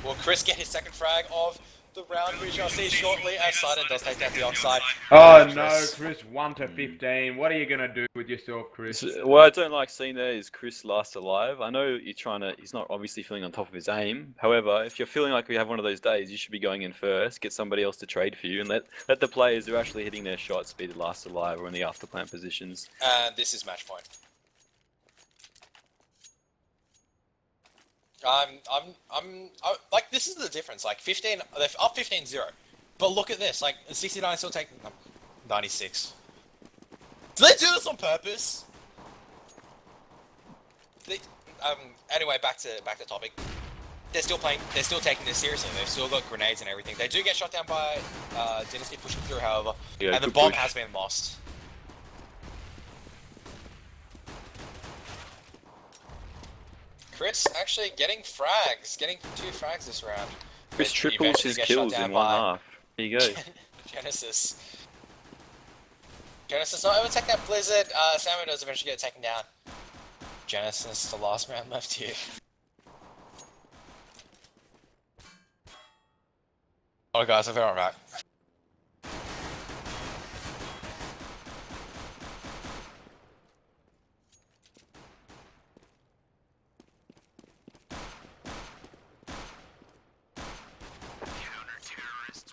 [SPEAKER 2] Will Chris get his second frag of the round, we shall see shortly, as Sidon does take down Deoxide.
[SPEAKER 1] Oh no, Chris 1 to 15. What are you gonna do with yourself, Chris?
[SPEAKER 3] What I don't like seeing there is Chris last alive. I know he's not obviously feeling on top of his aim. However, if you're feeling like we have one of those days, you should be going in first, get somebody else to trade for you, and let the players who are actually hitting their shots be the last alive or in the afterplant positions.
[SPEAKER 2] And this is match point. Like, this is the difference. Like, 15, they're up 15-0. But look at this. Like, 69 still taking 96. Do they do this on purpose? Anyway, back to topic. they're still playing. They're still taking this seriously. They've still got grenades and everything. They do get shot down by Dynasty pushing through, however,
[SPEAKER 3] Yeah,
[SPEAKER 2] and the
[SPEAKER 3] good
[SPEAKER 2] bomb
[SPEAKER 3] push.
[SPEAKER 2] has been lost. Chris actually getting frags, getting 2 frags this round.
[SPEAKER 3] Chris
[SPEAKER 2] But
[SPEAKER 3] triples
[SPEAKER 2] eventually
[SPEAKER 3] his
[SPEAKER 2] gets shot
[SPEAKER 3] kills
[SPEAKER 2] down
[SPEAKER 3] in one
[SPEAKER 2] by
[SPEAKER 3] half. Here you go.
[SPEAKER 2] Genesis. Genesis not able to take that Blizzard. Samu does eventually get taken down. Genesis, the last man left here. Oh guys, I'll be right back.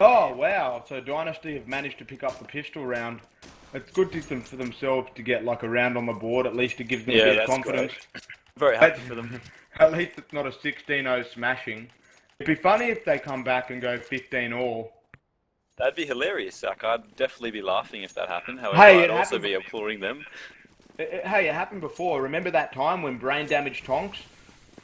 [SPEAKER 1] Oh wow! So Dynasty have managed to pick up the pistol round. It's good for themselves to get like a round on the board. At least it gives them a bit of confidence.
[SPEAKER 3] Great. Very happy for them.
[SPEAKER 1] At least it's not a 16-0 smashing. It'd be funny if they come back and go 15-all.
[SPEAKER 3] That'd be hilarious, Zach. I'd definitely be laughing if that happened. However,
[SPEAKER 1] Hey,
[SPEAKER 3] I'd
[SPEAKER 1] it
[SPEAKER 3] also
[SPEAKER 1] happened-
[SPEAKER 3] be applauding them.
[SPEAKER 1] Hey, it happened before. Remember that time when Brain Damage Tonks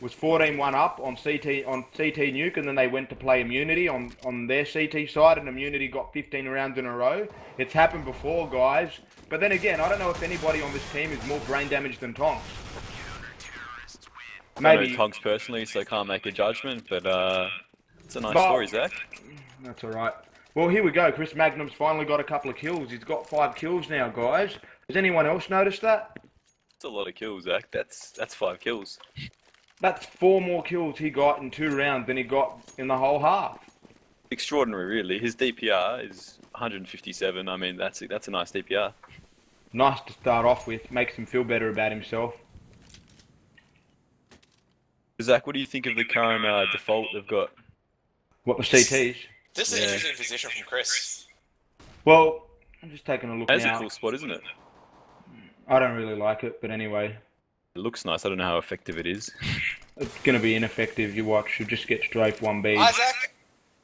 [SPEAKER 1] was 14-1 up on CT Nuke, and then they went to play Immunity on their CT side, and Immunity got 15 rounds in a row. It's happened before, guys. But then again, I don't know if anybody on this team is more brain damaged than Tonks.
[SPEAKER 3] I
[SPEAKER 1] Maybe.
[SPEAKER 3] know Tonks personally, so I can't make a judgment, but it's a nice
[SPEAKER 1] But-
[SPEAKER 3] story, Zach.
[SPEAKER 1] That's all right. Well, here we go. Chris Magnum's finally got a couple of kills. He's got 5 kills now, guys. Has anyone else noticed that?
[SPEAKER 3] That's a lot of kills, Zach. That's 5 kills.
[SPEAKER 1] That's 4 more kills he got in 2 rounds than he got in the whole half.
[SPEAKER 3] Extraordinary, really. His DPR is 157. I mean, that's a nice DPR.
[SPEAKER 1] Nice to start off with. Makes him feel better about himself.
[SPEAKER 3] Zach, what do you think of the current default they've got?
[SPEAKER 1] What, the CTs?
[SPEAKER 2] This is an
[SPEAKER 3] Yeah.
[SPEAKER 2] interesting position from Chris.
[SPEAKER 1] Well, I'm just taking a look
[SPEAKER 3] That's
[SPEAKER 1] now.
[SPEAKER 3] a cool spot, isn't it?
[SPEAKER 1] I don't really like it, but anyway.
[SPEAKER 3] It looks nice. I don't know how effective it is.
[SPEAKER 1] It's going to be ineffective. You watch. You'll just get straight 1B.
[SPEAKER 2] Isaac,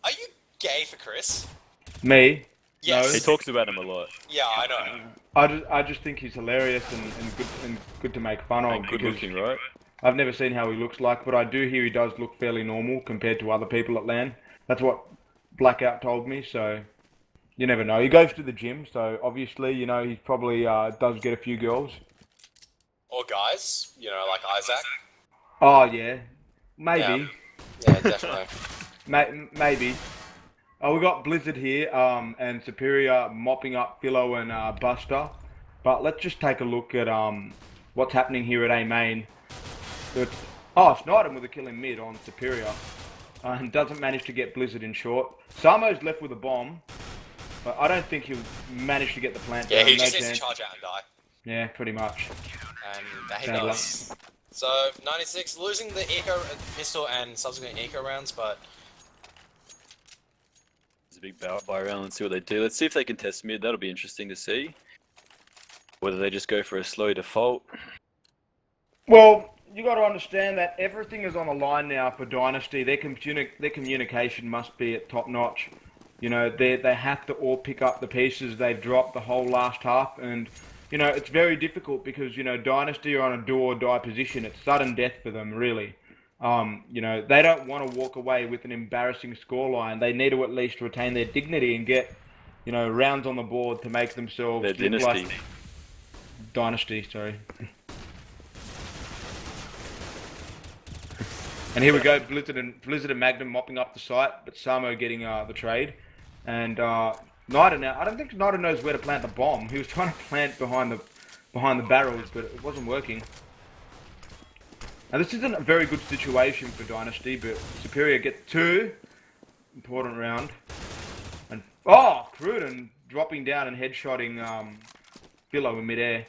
[SPEAKER 2] are you gay for Chris?
[SPEAKER 1] Me?
[SPEAKER 2] Yes.
[SPEAKER 3] He talks about him a lot.
[SPEAKER 2] Yeah, I know.
[SPEAKER 1] I just think he's hilarious and good to make fun of.
[SPEAKER 3] And good
[SPEAKER 1] because
[SPEAKER 3] looking, right?
[SPEAKER 1] I've never seen how he looks like, but I do hear he does look fairly normal compared to other people at LAN. That's what Blackout told me, so you never know. He goes to the gym, so obviously, you know, he probably does get a few girls.
[SPEAKER 2] Or guys, you know, like Isaac.
[SPEAKER 1] Oh, yeah. Maybe.
[SPEAKER 2] Yeah, definitely.
[SPEAKER 1] Maybe. Oh, we got Blizzard here, and Superior mopping up Philo and Buster. But let's just take a look at what's happening here at A main. Snyder with a kill in mid on Superior, and doesn't manage to get Blizzard in short. Samo's left with a bomb, but I don't think he'll manage to get the plant
[SPEAKER 2] Yeah,
[SPEAKER 1] down.
[SPEAKER 2] he
[SPEAKER 1] No
[SPEAKER 2] just needs to
[SPEAKER 1] chance.
[SPEAKER 2] charge out and die.
[SPEAKER 1] Yeah, pretty much.
[SPEAKER 2] And that he
[SPEAKER 1] Bad luck.
[SPEAKER 2] does. So, 96, losing the eco pistol and subsequent eco rounds, but
[SPEAKER 3] It's a big buy round. Let's see what they do. Let's see if they can test mid. That'll be interesting to see. Whether they just go for a slow default.
[SPEAKER 1] Well, you got to understand that everything is on the line now for Dynasty. Their communication must be at top notch. You know, they have to all pick up the pieces they've dropped the whole last half, and you know it's very difficult because you know Dynasty are on a do or die position. It's sudden death for them, really. You know, they don't want to walk away with an embarrassing scoreline. They need to at least retain their dignity and get, you know, rounds on the board to make themselves
[SPEAKER 3] Their
[SPEAKER 1] look
[SPEAKER 3] dynasty.
[SPEAKER 1] like Dynasty. Sorry. And here we go, Blizzard and Magnum mopping up the site, but Samo getting the trade. And Nida now, I don't think Nida knows where to plant the bomb. He was trying to plant behind the barrels, but it wasn't working. Now this isn't a very good situation for Dynasty, but Superior get 2. Important round. And Cruden dropping down and headshotting Philo in midair.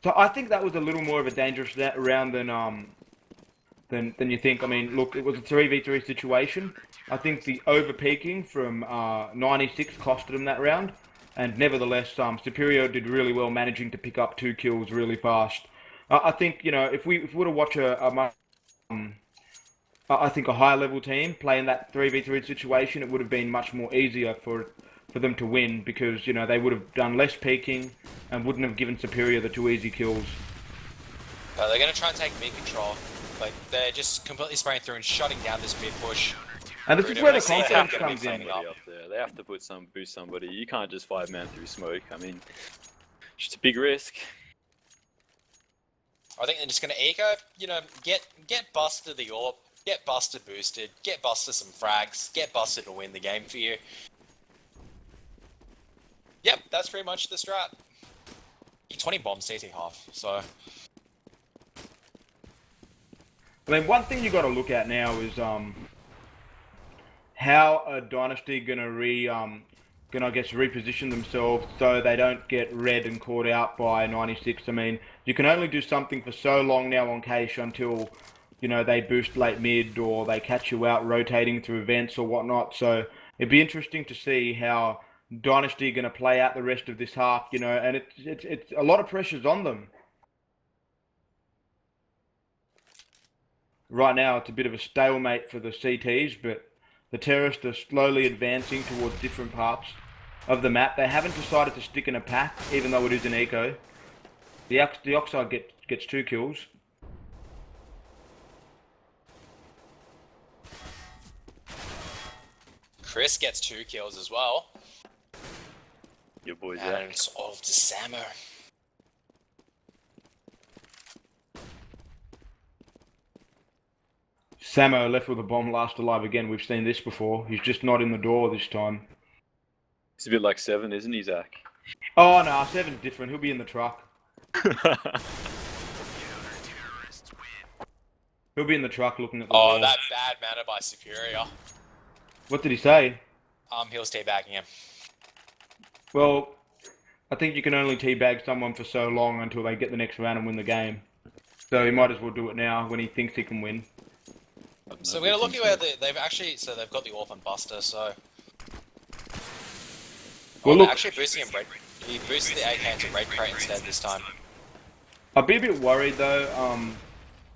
[SPEAKER 1] So I think that was a little more of a dangerous round than you think. I mean, look, it was a 3v3 situation. I think the over-peaking from 96 costed him that round. And nevertheless, Superior did really well managing to pick up 2 kills really fast. I think, you know, if we were to watch I think a higher-level team playing that 3v3 situation, it would have been much more easier for them to win because, you know, they would have done less peaking and wouldn't have given Superior the 2 easy kills.
[SPEAKER 2] they're going to try and take mid control. Like, they're just completely spraying through and shutting down this mid push.
[SPEAKER 1] And this is where the
[SPEAKER 2] They have
[SPEAKER 1] confidence
[SPEAKER 2] to be
[SPEAKER 1] comes in.
[SPEAKER 2] cleaning up.
[SPEAKER 3] Up there. They have to boost somebody. You can't just 5-man through smoke. I mean, it's just a big risk.
[SPEAKER 2] I think they're just going to eco, you know, get busted the AWP, get busted boosted, get busted some frags, get busted to win the game for you. Yep, that's pretty much the strat. 20 bombs CT half, so...
[SPEAKER 1] I mean, one thing you got to look at now is how a Dynasty gonna reposition themselves so they don't get red and caught out by 96. I mean, you can only do something for so long now on Cache until, you know, they boost late mid or they catch you out rotating through events or whatnot. So it'd be interesting to see how Dynasty are going to play out the rest of this half, you know, and it's a lot of pressures on them. Right now, it's a bit of a stalemate for the CTs, but the terrorists are slowly advancing towards different parts of the map. They haven't decided to stick in a pack, even though it is an eco. The Oxide gets 2 kills.
[SPEAKER 2] Chris gets 2 kills as well.
[SPEAKER 3] Your boy
[SPEAKER 2] And
[SPEAKER 3] Zach.
[SPEAKER 2] it's off to Samo.
[SPEAKER 1] Samo left with a bomb, last alive again. We've seen this before. He's just not in the door this time.
[SPEAKER 3] He's a bit like 7, isn't he, Zach?
[SPEAKER 1] Oh no, 7's different. He'll be in the truck. He'll be in the truck looking at the wall.
[SPEAKER 2] Oh, that bad manner by Superior.
[SPEAKER 1] What did he say?
[SPEAKER 2] He was teabagging him.
[SPEAKER 1] Well, I think you can only teabag someone for so long until they get the next round and win the game. So he might as well do it now when he thinks he can win.
[SPEAKER 2] So we're looking where they've actually, so they've got the Orphan Buster, so...
[SPEAKER 1] Well,
[SPEAKER 2] they're
[SPEAKER 1] look,
[SPEAKER 2] actually boosting him red. He boosted the AK into red crate instead this time.
[SPEAKER 1] I'd be a bit worried though,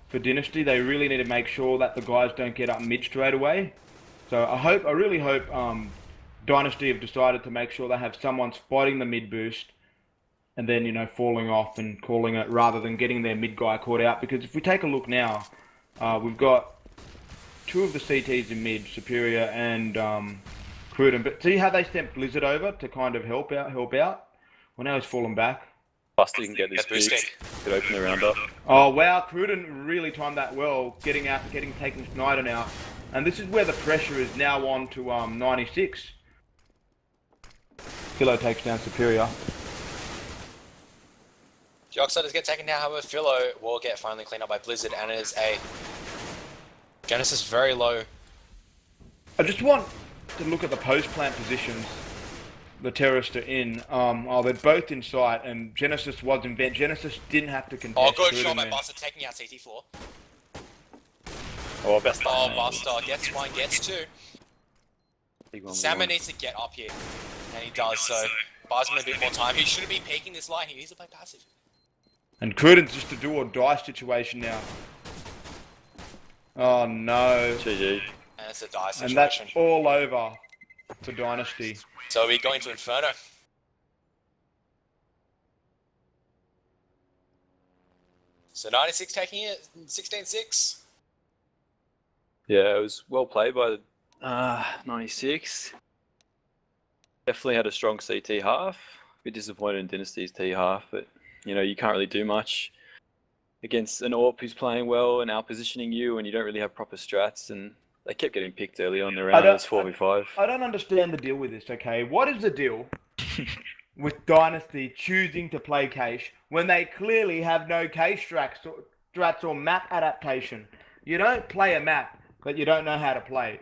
[SPEAKER 1] for Dynasty. They really need to make sure that the guys don't get up mid straight away. So I really hope Dynasty have decided to make sure they have someone spotting the mid boost and then, you know, falling off and calling it rather than getting their mid guy caught out. Because if we take a look now, we've got 2 of the CTs in mid, Superior and Cruden. But see how they sent Blizzard over to kind of help out? Well, now he's fallen back.
[SPEAKER 3] Buster can get this
[SPEAKER 2] boosting.
[SPEAKER 3] boost. Could open the round up.
[SPEAKER 1] Oh wow, Cruden really timed that well, taking Snyder now. And this is where the pressure is now on to 96. Philo takes down Superior.
[SPEAKER 2] The Oxiders get taken down, however, Philo will get finally cleaned up by Blizzard, and it is a Genesis very low.
[SPEAKER 1] I just want to look at the post-plant positions the terrorists are in. They're both in sight, and Genesis was in vent. Genesis didn't have to contest.
[SPEAKER 2] Oh, good
[SPEAKER 1] Cruden
[SPEAKER 2] shot by
[SPEAKER 1] there.
[SPEAKER 2] Buster, taking out CT floor.
[SPEAKER 3] Oh, best.
[SPEAKER 2] Oh, Buster gets 1, gets 2.
[SPEAKER 3] Big one,
[SPEAKER 2] Salmon needs to get up here, and he does so. Buys him a bit more time. He shouldn't be peeking this line. He needs to play passive.
[SPEAKER 1] And Cruden's just a do or die situation now. Oh no.
[SPEAKER 3] GG.
[SPEAKER 2] And it's a die
[SPEAKER 1] And that's
[SPEAKER 2] situation.
[SPEAKER 1] all over for Dynasty.
[SPEAKER 2] So we go into Inferno. So 96 taking it, 16-6.
[SPEAKER 3] Yeah, it was well played by 96. Definitely had a strong CT half. A bit disappointed in Dynasty's T half, but you know, you can't really do much against an AWP who's playing well and out-positioning you, and you don't really have proper strats, and they kept getting picked early on the round. It was 4v5.
[SPEAKER 1] I don't understand the deal with this, okay? What is the deal with Dynasty choosing to play Cache when they clearly have no Cache strats or map adaptation? You don't play a map that you don't know how to play.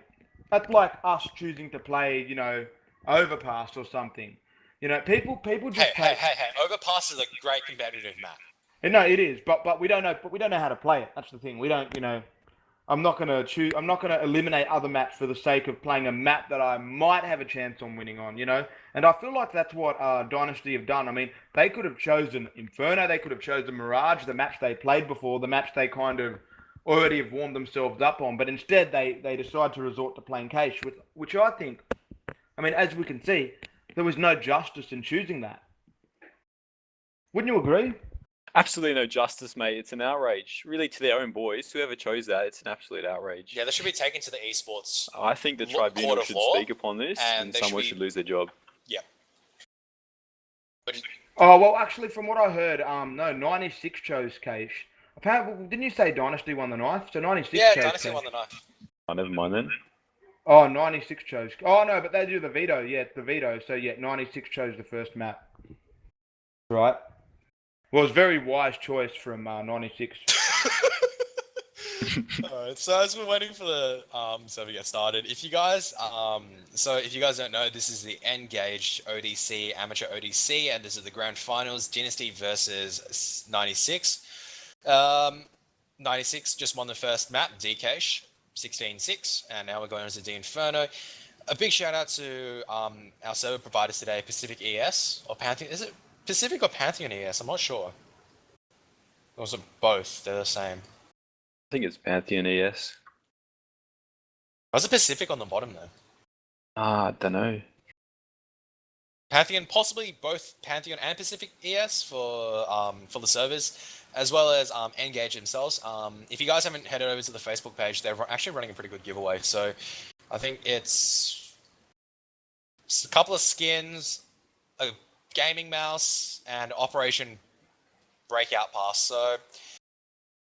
[SPEAKER 1] That's like us choosing to play, you know, Overpass or something. You know, people just
[SPEAKER 2] Hey, Overpass is a great competitive map.
[SPEAKER 1] No, it is, but we don't know. But we don't know how to play it. That's the thing. We don't, you know. I'm not gonna eliminate other maps for the sake of playing a map that I might have a chance on winning on. You know, and I feel like that's what Dynasty have done. I mean, they could have chosen Inferno. They could have chosen Mirage, the maps they played before, the maps they kind of already have warmed themselves up on. But instead, they decide to resort to playing Cache, which I think, I mean, as we can see, there was no justice in choosing that. Wouldn't you agree?
[SPEAKER 3] Absolutely no justice, mate. It's an outrage. Really, to their own boys, whoever chose that, it's an absolute outrage.
[SPEAKER 2] Yeah, they should be taken to the esports
[SPEAKER 3] I think the
[SPEAKER 2] court
[SPEAKER 3] tribunal
[SPEAKER 2] of
[SPEAKER 3] should
[SPEAKER 2] law,
[SPEAKER 3] speak upon this,
[SPEAKER 2] and
[SPEAKER 3] and
[SPEAKER 2] they
[SPEAKER 3] someone
[SPEAKER 2] should
[SPEAKER 3] should
[SPEAKER 2] be-
[SPEAKER 3] lose their job.
[SPEAKER 2] Yeah. But
[SPEAKER 1] Oh, well, actually, from what I heard, no, 96 chose Cache. Apparently, didn't you say Dynasty won the knife? So 96
[SPEAKER 2] yeah,
[SPEAKER 1] chose
[SPEAKER 2] Dynasty
[SPEAKER 1] Cache.
[SPEAKER 2] won the knife.
[SPEAKER 3] Oh, never mind then.
[SPEAKER 1] Oh, 96 chose. Oh, no, but they do the veto. Yeah, the veto. So, yeah, 96 chose the first map. Right. Well, it was a very wise choice from 96.
[SPEAKER 2] Alright, so as we're waiting for the server to get started, if you guys don't know, this is the N-GAGE ODC, amateur ODC, and this is the grand finals, Dynasty versus 96. 96 just won the first map, D-Cache, 16-6, and now we're going on to D-Inferno. A big shout out to our server providers today, PacificES, or Pantheon, is it Pacific or Pantheon ES? I'm not sure. Those are both, they're the same.
[SPEAKER 3] I think it's Pantheon ES.
[SPEAKER 2] Why's it Pacific on the bottom though?
[SPEAKER 3] I don't know.
[SPEAKER 2] Pantheon, possibly both Pantheon and Pacific ES for the servers, as well as N-GAGE themselves. If you guys haven't headed over to the Facebook page, they're actually running a pretty good giveaway. So I think it's a couple of skins, a gaming mouse, and Operation Breakout Pass. So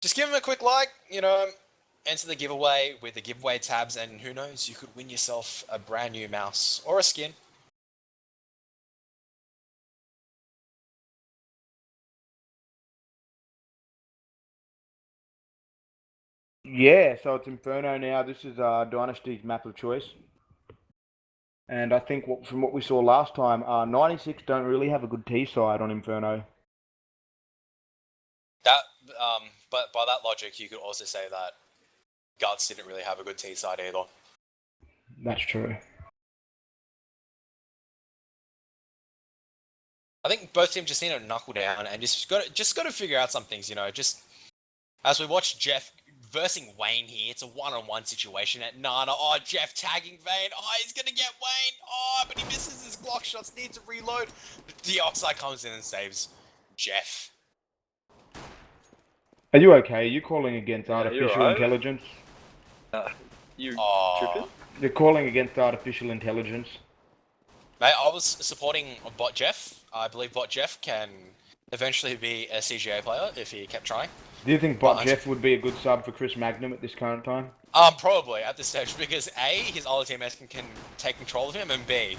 [SPEAKER 2] just give them a quick like, enter the giveaway with the giveaway tabs, and who knows, you could win yourself a brand new mouse or a skin.
[SPEAKER 1] Yeah, so it's Inferno now. This is Dynasty's map of choice. And I think from what we saw last time, 96 don't really have a good T side on Inferno.
[SPEAKER 2] That, but by that logic, you could also say that Guts didn't really have a good T side either.
[SPEAKER 1] That's true.
[SPEAKER 2] I think both teams just need to knuckle down and just got to figure out some things. Just as we watch Jeff versing Wayne here, it's a one-on-one situation at Nana. Oh, Jeff tagging Vayne. Oh, he's gonna get Wayne. Oh, but he misses his Glock shots. Needs to reload. The Oxide comes in and saves Jeff.
[SPEAKER 1] Are you okay? Are you calling against artificial
[SPEAKER 3] right.
[SPEAKER 1] intelligence?
[SPEAKER 3] You
[SPEAKER 2] Oh.
[SPEAKER 3] tripping?
[SPEAKER 1] You're calling against artificial intelligence.
[SPEAKER 2] Mate, I was supporting Bot Jeff. I believe Bot Jeff can eventually be a CGA player if he kept trying.
[SPEAKER 1] Do you think Bot Jeff would be a good sub for Chris Magnum at this current time?
[SPEAKER 2] Probably at this stage, because A, his other teammates can take control of him, and B,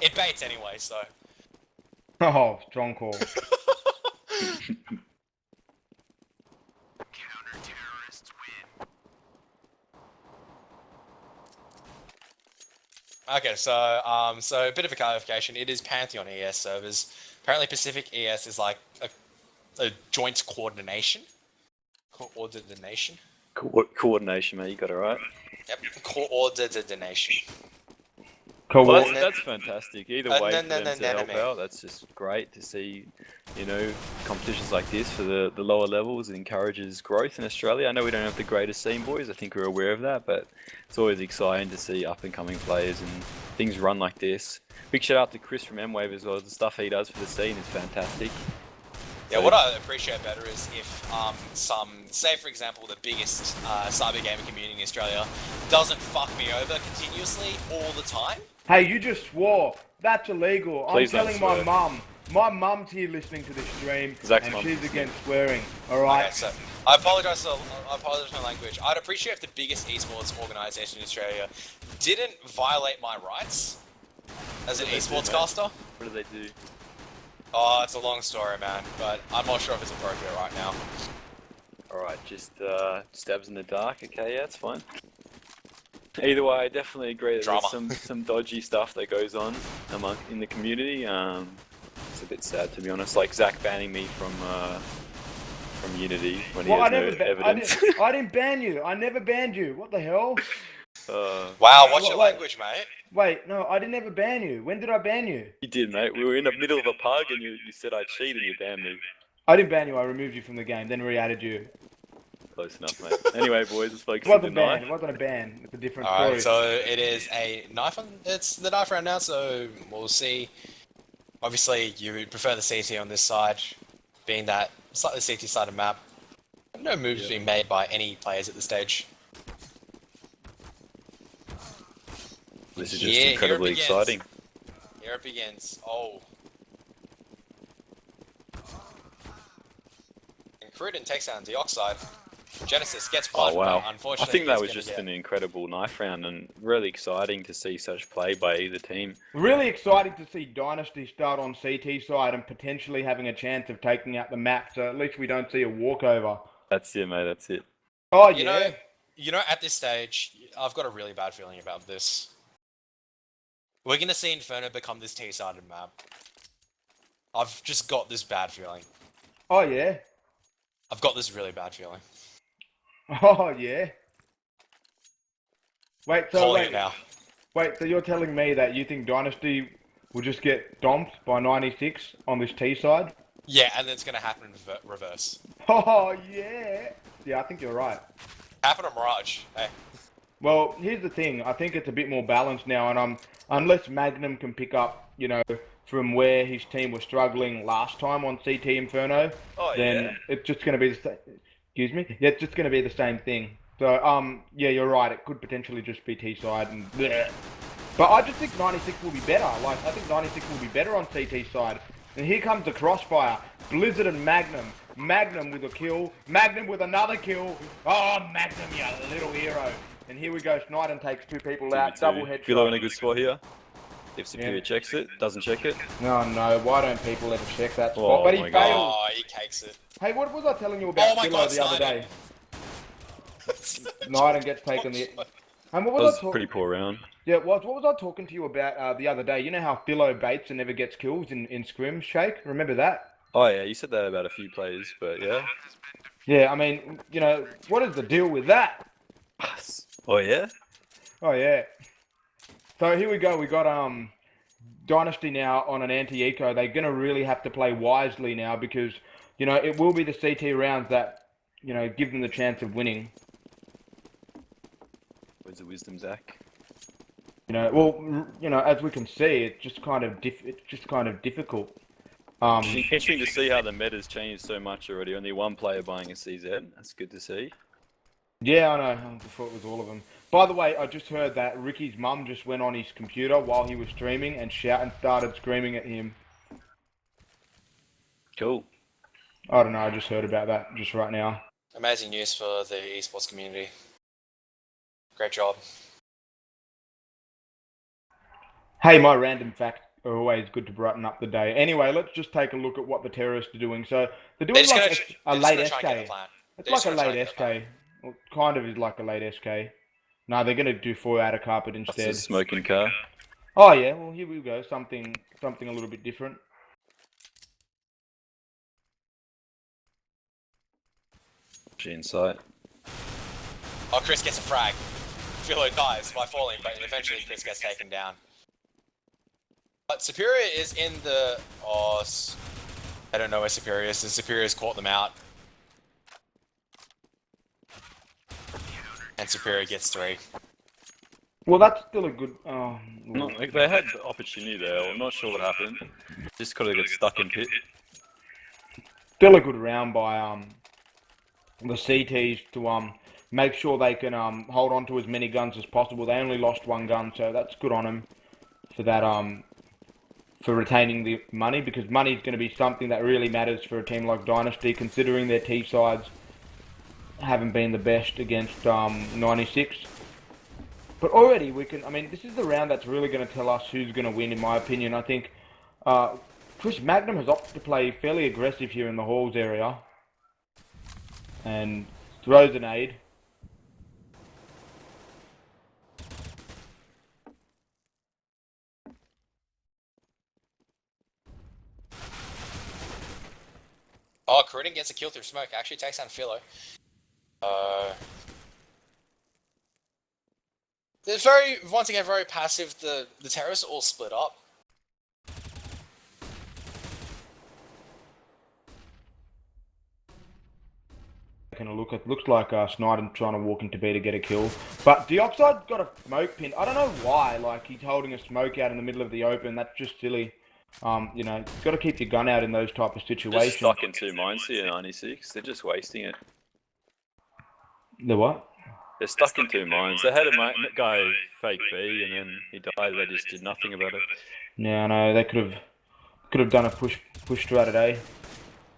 [SPEAKER 2] it baits anyway, so.
[SPEAKER 1] Oh, strong call.
[SPEAKER 2] Okay, so so a bit of a clarification. It is Pantheon ES servers. Apparently, Pacific ES is like a joint coordination. Coordination.
[SPEAKER 3] Coordination, mate. You got it right.
[SPEAKER 2] Yep. Coordination.
[SPEAKER 3] Well, that's fantastic. Either way, for them to help
[SPEAKER 2] mate.
[SPEAKER 3] out, that's just great to see. Competitions like this for the lower levels. It encourages growth in Australia. I know we don't have the greatest scene, boys. I think we're aware of that, but it's always exciting to see up and coming players and things run like this. Big shout out to Chris from M-Wave as well. The stuff he does for the scene is fantastic.
[SPEAKER 2] Yeah, what I appreciate better is if say for example, the biggest cyber gaming community in Australia doesn't fuck me over continuously all the time.
[SPEAKER 1] Hey, you just swore. That's illegal.
[SPEAKER 3] Please
[SPEAKER 1] I'm
[SPEAKER 3] don't
[SPEAKER 1] telling my
[SPEAKER 3] swear.
[SPEAKER 1] mum. My mum's here listening to this stream,
[SPEAKER 3] Zach's
[SPEAKER 1] and
[SPEAKER 3] mum.
[SPEAKER 1] she's against swearing. All right.
[SPEAKER 2] Okay, so I apologize for my language. I'd appreciate if the biggest esports organization in Australia didn't violate my rights as an esports caster.
[SPEAKER 3] What do they do?
[SPEAKER 2] Oh, it's a long story, man, but I'm not sure if it's appropriate right now.
[SPEAKER 3] Alright, just stabs in the dark. Okay, yeah, it's fine. Either way, I definitely agree that
[SPEAKER 2] Drama.
[SPEAKER 3] there's some dodgy stuff that goes on in the community. It's a bit sad, to be honest. Like Zach banning me from Unity when he has no evidence.
[SPEAKER 1] I didn't ban you. I never banned you. What the hell?
[SPEAKER 2] Wow, watch your language, mate.
[SPEAKER 1] Wait, no, I didn't ever ban you. When did I ban you?
[SPEAKER 3] You did, mate. We were in the middle of a pug and you said I cheated and you banned me.
[SPEAKER 1] I didn't ban you. I removed you from the game, then re-added you.
[SPEAKER 3] Close enough, mate. Anyway, boys, let's focus
[SPEAKER 1] It
[SPEAKER 3] on
[SPEAKER 1] wasn't
[SPEAKER 3] the
[SPEAKER 1] a ban.
[SPEAKER 3] knife.
[SPEAKER 1] It wasn't a ban. It's a different
[SPEAKER 2] Alright,
[SPEAKER 1] story.
[SPEAKER 2] so it is a knife it's the knife round now, so we'll see. Obviously, you prefer the CT on this side, being that slightly CT-sided map. No moves being made by any players at this stage.
[SPEAKER 3] This is just incredibly exciting.
[SPEAKER 2] Here it begins. Oh. And Cruden takes down Deoxide. Genesis gets one,
[SPEAKER 3] Oh wow!
[SPEAKER 2] but unfortunately
[SPEAKER 3] I think that
[SPEAKER 2] he's
[SPEAKER 3] was
[SPEAKER 2] gonna
[SPEAKER 3] just an incredible knife round and really exciting to see such play by either team.
[SPEAKER 1] Really exciting to see Dynasty start on CT side and potentially having a chance of taking out the map. So at least we don't see a walkover.
[SPEAKER 3] That's it, mate. That's it.
[SPEAKER 1] Oh
[SPEAKER 2] You
[SPEAKER 1] yeah.
[SPEAKER 2] know, at this stage, I've got a really bad feeling about this. We're gonna see Inferno become this T-sided map. I've just got this bad feeling.
[SPEAKER 1] Oh yeah.
[SPEAKER 2] I've got this really bad feeling.
[SPEAKER 1] Oh yeah. Wait,
[SPEAKER 2] Calling it now.
[SPEAKER 1] Wait, so you're telling me that you think Dynasty will just get domped by 96 on this T side?
[SPEAKER 2] Yeah, and then it's gonna happen in reverse.
[SPEAKER 1] Oh yeah. Yeah, I think you're right.
[SPEAKER 2] Happen to Mirage. Hey.
[SPEAKER 1] Well, here's the thing. I think it's a bit more balanced now, and unless Magnum can pick up, you know, from where his team was struggling last time on CT Inferno, then it's just going to be the same. Excuse me. Yeah, it's just going to be the same thing. So, yeah, you're right. It could potentially just be T side, and bleh. But I just think 96 will be better. Like, I think 96 will be better on CT side. And here comes the crossfire. Blizzard and Magnum. Magnum with a kill. Magnum with another kill. Oh, Magnum, you little hero. And here we go. Snyden takes two people out. Double headshot.
[SPEAKER 3] Philo in a good spot here. If Superior checks it, doesn't check it.
[SPEAKER 1] No, why don't people ever check that spot?
[SPEAKER 3] Oh,
[SPEAKER 1] but he
[SPEAKER 3] my
[SPEAKER 1] failed.
[SPEAKER 3] God.
[SPEAKER 2] Oh, he cakes it.
[SPEAKER 1] Hey, what was I telling you about Philo the other day? Snyden gets taken the... And what was
[SPEAKER 3] That was a pretty poor round.
[SPEAKER 1] Yeah, what was I talking to you about the other day? You know how Philo baits and never gets kills in scrims, Shake? Remember that?
[SPEAKER 3] Oh yeah, you said that about a few players, but yeah.
[SPEAKER 1] Yeah, I mean, you know, what is the deal with that?
[SPEAKER 3] Oh yeah?
[SPEAKER 1] Oh yeah. So here we go. We got Dynasty now on an anti-eco. They're gonna really have to play wisely now because, you know, it will be the CT rounds that, you know, give them the chance of winning.
[SPEAKER 3] Words of wisdom, Zach.
[SPEAKER 1] You know, well, you know, as we can see, it's just kind of difficult.
[SPEAKER 3] It's interesting to see how the meta's changed so much already. Only one player buying a CZ. That's good to see.
[SPEAKER 1] Yeah, I know. I thought it was all of them. By the way, I just heard that Ricky's mum just went on his computer while he was streaming and started screaming at him.
[SPEAKER 3] Cool.
[SPEAKER 1] I don't know. I just heard about that just right now.
[SPEAKER 2] Amazing news for the esports community. Great job.
[SPEAKER 1] Hey, my random facts are always good to brighten up the day. Anyway, let's just take a look at what the terrorists are doing. So they're doing like a late SK. It's like a late SK. Well, kind of is like a late SK. No, they're going to do 4 outer carpet instead.
[SPEAKER 3] That's a smoking car.
[SPEAKER 1] Oh yeah, well here we go. Something a little bit different.
[SPEAKER 3] In sight.
[SPEAKER 2] Oh, Chris gets a frag. Philo dies by falling, but eventually Chris gets taken down. But Superior is in the... Oh, I don't know where Superior is. The Superior's caught them out. And Superior gets 3.
[SPEAKER 1] Well, that's still a good...
[SPEAKER 3] No, like they had the opportunity there. I'm not sure what happened. Just could have got stuck in pit.
[SPEAKER 1] Still a good round by the CTs to make sure they can hold on to as many guns as possible. They only lost 1 gun, so that's good on them for that for retaining the money, because money is going to be something that really matters for a team like Dynasty, considering their T sides haven't been the best against 96. But already we can, I mean, this is the round that's really going to tell us who's going to win, in my opinion. I think Chris Magnum has opted to play fairly aggressive here in the halls area and throws an aid.
[SPEAKER 2] Oh, Cruden gets a kill through smoke. Actually takes down Philo. It's very, once again, very passive. The terrorists are all split up.
[SPEAKER 1] Taking a look, it looks like Snyden trying to walk into B to get a kill. But Deoxide's got a smoke pin. I don't know why, like he's holding a smoke out in the middle of the open. That's just silly. You know, got to keep your gun out in those type of
[SPEAKER 3] Just
[SPEAKER 1] situations.
[SPEAKER 3] stuck in 2 mines here, 96. They're just wasting it.
[SPEAKER 1] The what?
[SPEAKER 3] They're stuck in 2 mines. They had a guy fake B, and then he died. They just did nothing about it.
[SPEAKER 1] Yeah, I know they could have done a push strategy.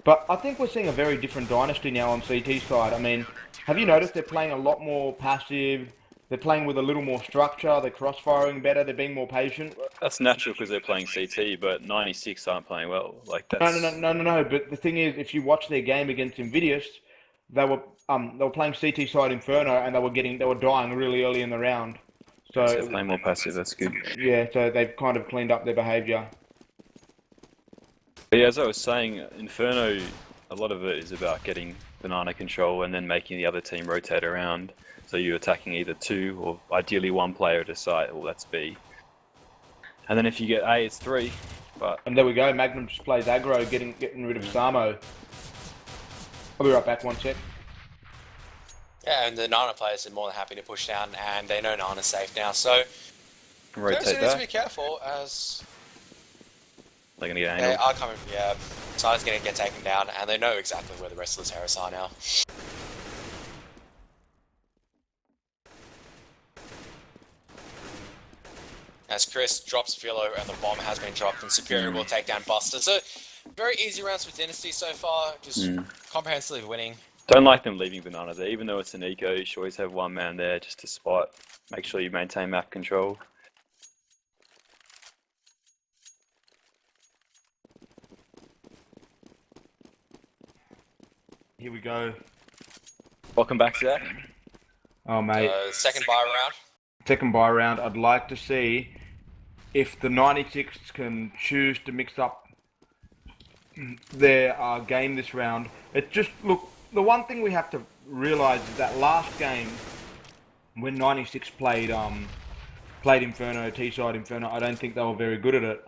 [SPEAKER 1] But I think we're seeing a very different dynasty now on CT side. I mean, have you noticed they're playing a lot more passive? They're playing with a little more structure. They're cross-firing better. They're being more patient.
[SPEAKER 3] That's natural because they're playing CT, but 96 aren't playing well. Like that's
[SPEAKER 1] No. But the thing is, if you watch their game against Invidious, they were playing CT side Inferno and they were dying really early in the round.
[SPEAKER 3] so they're
[SPEAKER 1] So
[SPEAKER 3] playing more passive. That's good.
[SPEAKER 1] yeah, so they've kind of cleaned up their behaviour.
[SPEAKER 3] But yeah, as I was saying, Inferno, a lot of it is about getting banana control and then making the other team rotate around. So you're attacking either 2 or ideally 1 player at a site. Well, that's B. And then if you get A, it's 3. But
[SPEAKER 1] And there we go. Magnum just plays aggro, getting rid of Samo. I'll be right back. 1 sec.
[SPEAKER 2] Yeah, and the Nana players are more than happy to push down, and they know Nana's safe now. So
[SPEAKER 3] rotate
[SPEAKER 2] Terrace needs to be
[SPEAKER 3] back.
[SPEAKER 2] careful as
[SPEAKER 3] They're gonna get
[SPEAKER 2] they
[SPEAKER 3] angled.
[SPEAKER 2] are coming. Yeah, Simon's going to get taken down, and they know exactly where the rest of the Terrace are now. As Chris drops Philo and the bomb has been dropped, and Superior will take down Buster. So very easy rounds for Dynasty so far, just comprehensively winning.
[SPEAKER 3] Don't like them leaving banana there, even though it's an eco. You should always have 1 man there just to spot. Make sure you maintain map control.
[SPEAKER 1] Here we go.
[SPEAKER 3] Welcome back, Zach.
[SPEAKER 1] Oh mate.
[SPEAKER 2] Second buy round.
[SPEAKER 1] Second buy round. I'd like to see if the 96 can choose to mix up their game this round. It just look. The one thing we have to realise is that last game when 96 played Inferno, T-side Inferno, I don't think they were very good at it.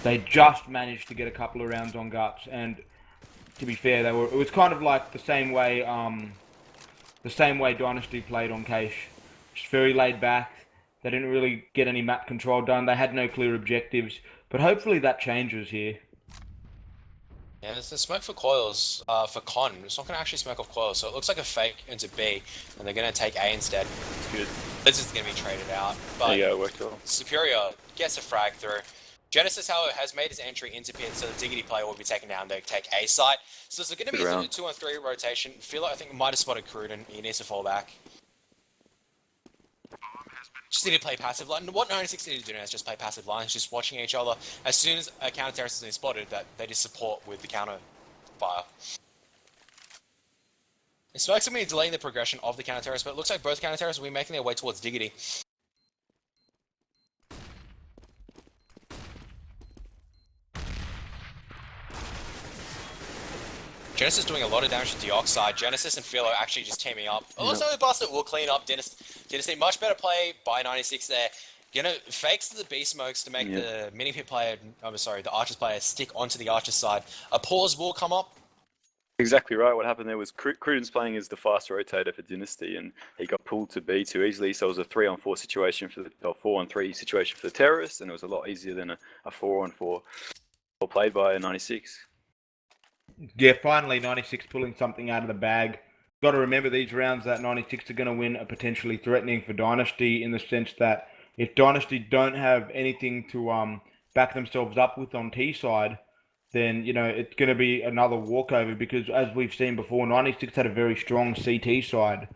[SPEAKER 1] They just managed to get a couple of rounds on guts, and to be fair, it was kind of like the same way Dynasty played on Cache. Just very laid back. They didn't really get any map control done. They had no clear objectives, but hopefully that changes here.
[SPEAKER 2] Yeah, there's the smoke for coils for Con. It's not going to actually smoke off coils, so it looks like a fake into B, and they're going to take A instead.
[SPEAKER 3] Good.
[SPEAKER 2] This is going to be traded out, but
[SPEAKER 3] There you go, worked well.
[SPEAKER 2] Superior gets a frag through. Genesis, however, has made his entry into pit, so the Diggity player will be taken down. They take A site. So it's going to be a 2-on-3 rotation. Feel like I think might have spotted Cruden. He needs to fall back. Just need to play passive line. What 96 need to do now is just play passive lines, just watching each other. As soon as a counter terrorist has been spotted, that they just support with the counter fire. It's going to be delaying the progression of the counter terrorists, but it looks like both counter terrorists will be making their way towards Diggity. Genesis doing a lot of damage to Deoxide. Genesis and Philo actually just teaming up. Also, Buster will clean up Dynasty. Much better play by 96 there. You know, fakes the B smokes to make the mini pit player, the Archer's player stick onto the Archer's side. A pause will come up.
[SPEAKER 3] Exactly right. What happened there was Cruden's playing as the fast rotator for Dynasty, and he got pulled to B too easily. So it was a 3-on-4 situation for the 4-on-3 situation for the terrorists, and it was a lot easier than a 4-on-4 played by a 96.
[SPEAKER 1] Yeah, finally 96 pulling something out of the bag. Got to remember these rounds that 96 are going to win are potentially threatening for Dynasty in the sense that if Dynasty don't have anything to back themselves up with on T side, then you know it's going to be another walkover because as we've seen before, 96 had a very strong CT side.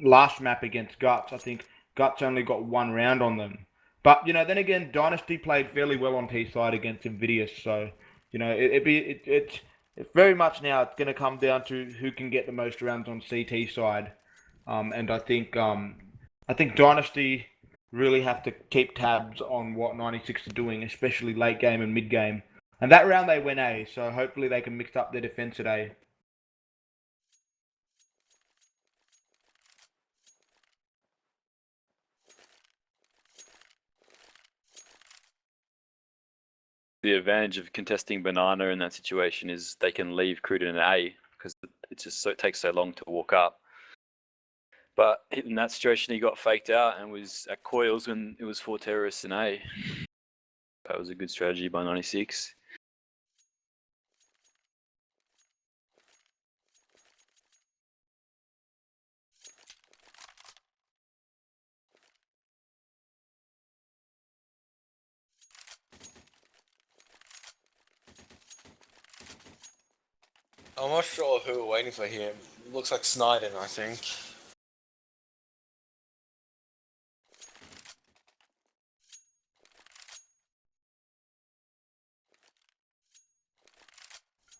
[SPEAKER 1] Last map against Guts, I think Guts only got 1 round on them. But you know, then again, Dynasty played fairly well on T side against Invidious, so. You know, it's very much now it's going to come down to who can get the most rounds on CT side, and I think Dynasty really have to keep tabs on what 96 are doing, especially late game and mid game. And that round they went A, so hopefully they can mix up their defense at A.
[SPEAKER 3] The advantage of contesting banana in that situation is they can leave Cruden in A because it takes so long to walk up. But in that situation, he got faked out and was at coils when it was 4 terrorists in A. That was a good strategy by 96.
[SPEAKER 2] I'm not sure who we're waiting for here. Looks like Snyden, I think.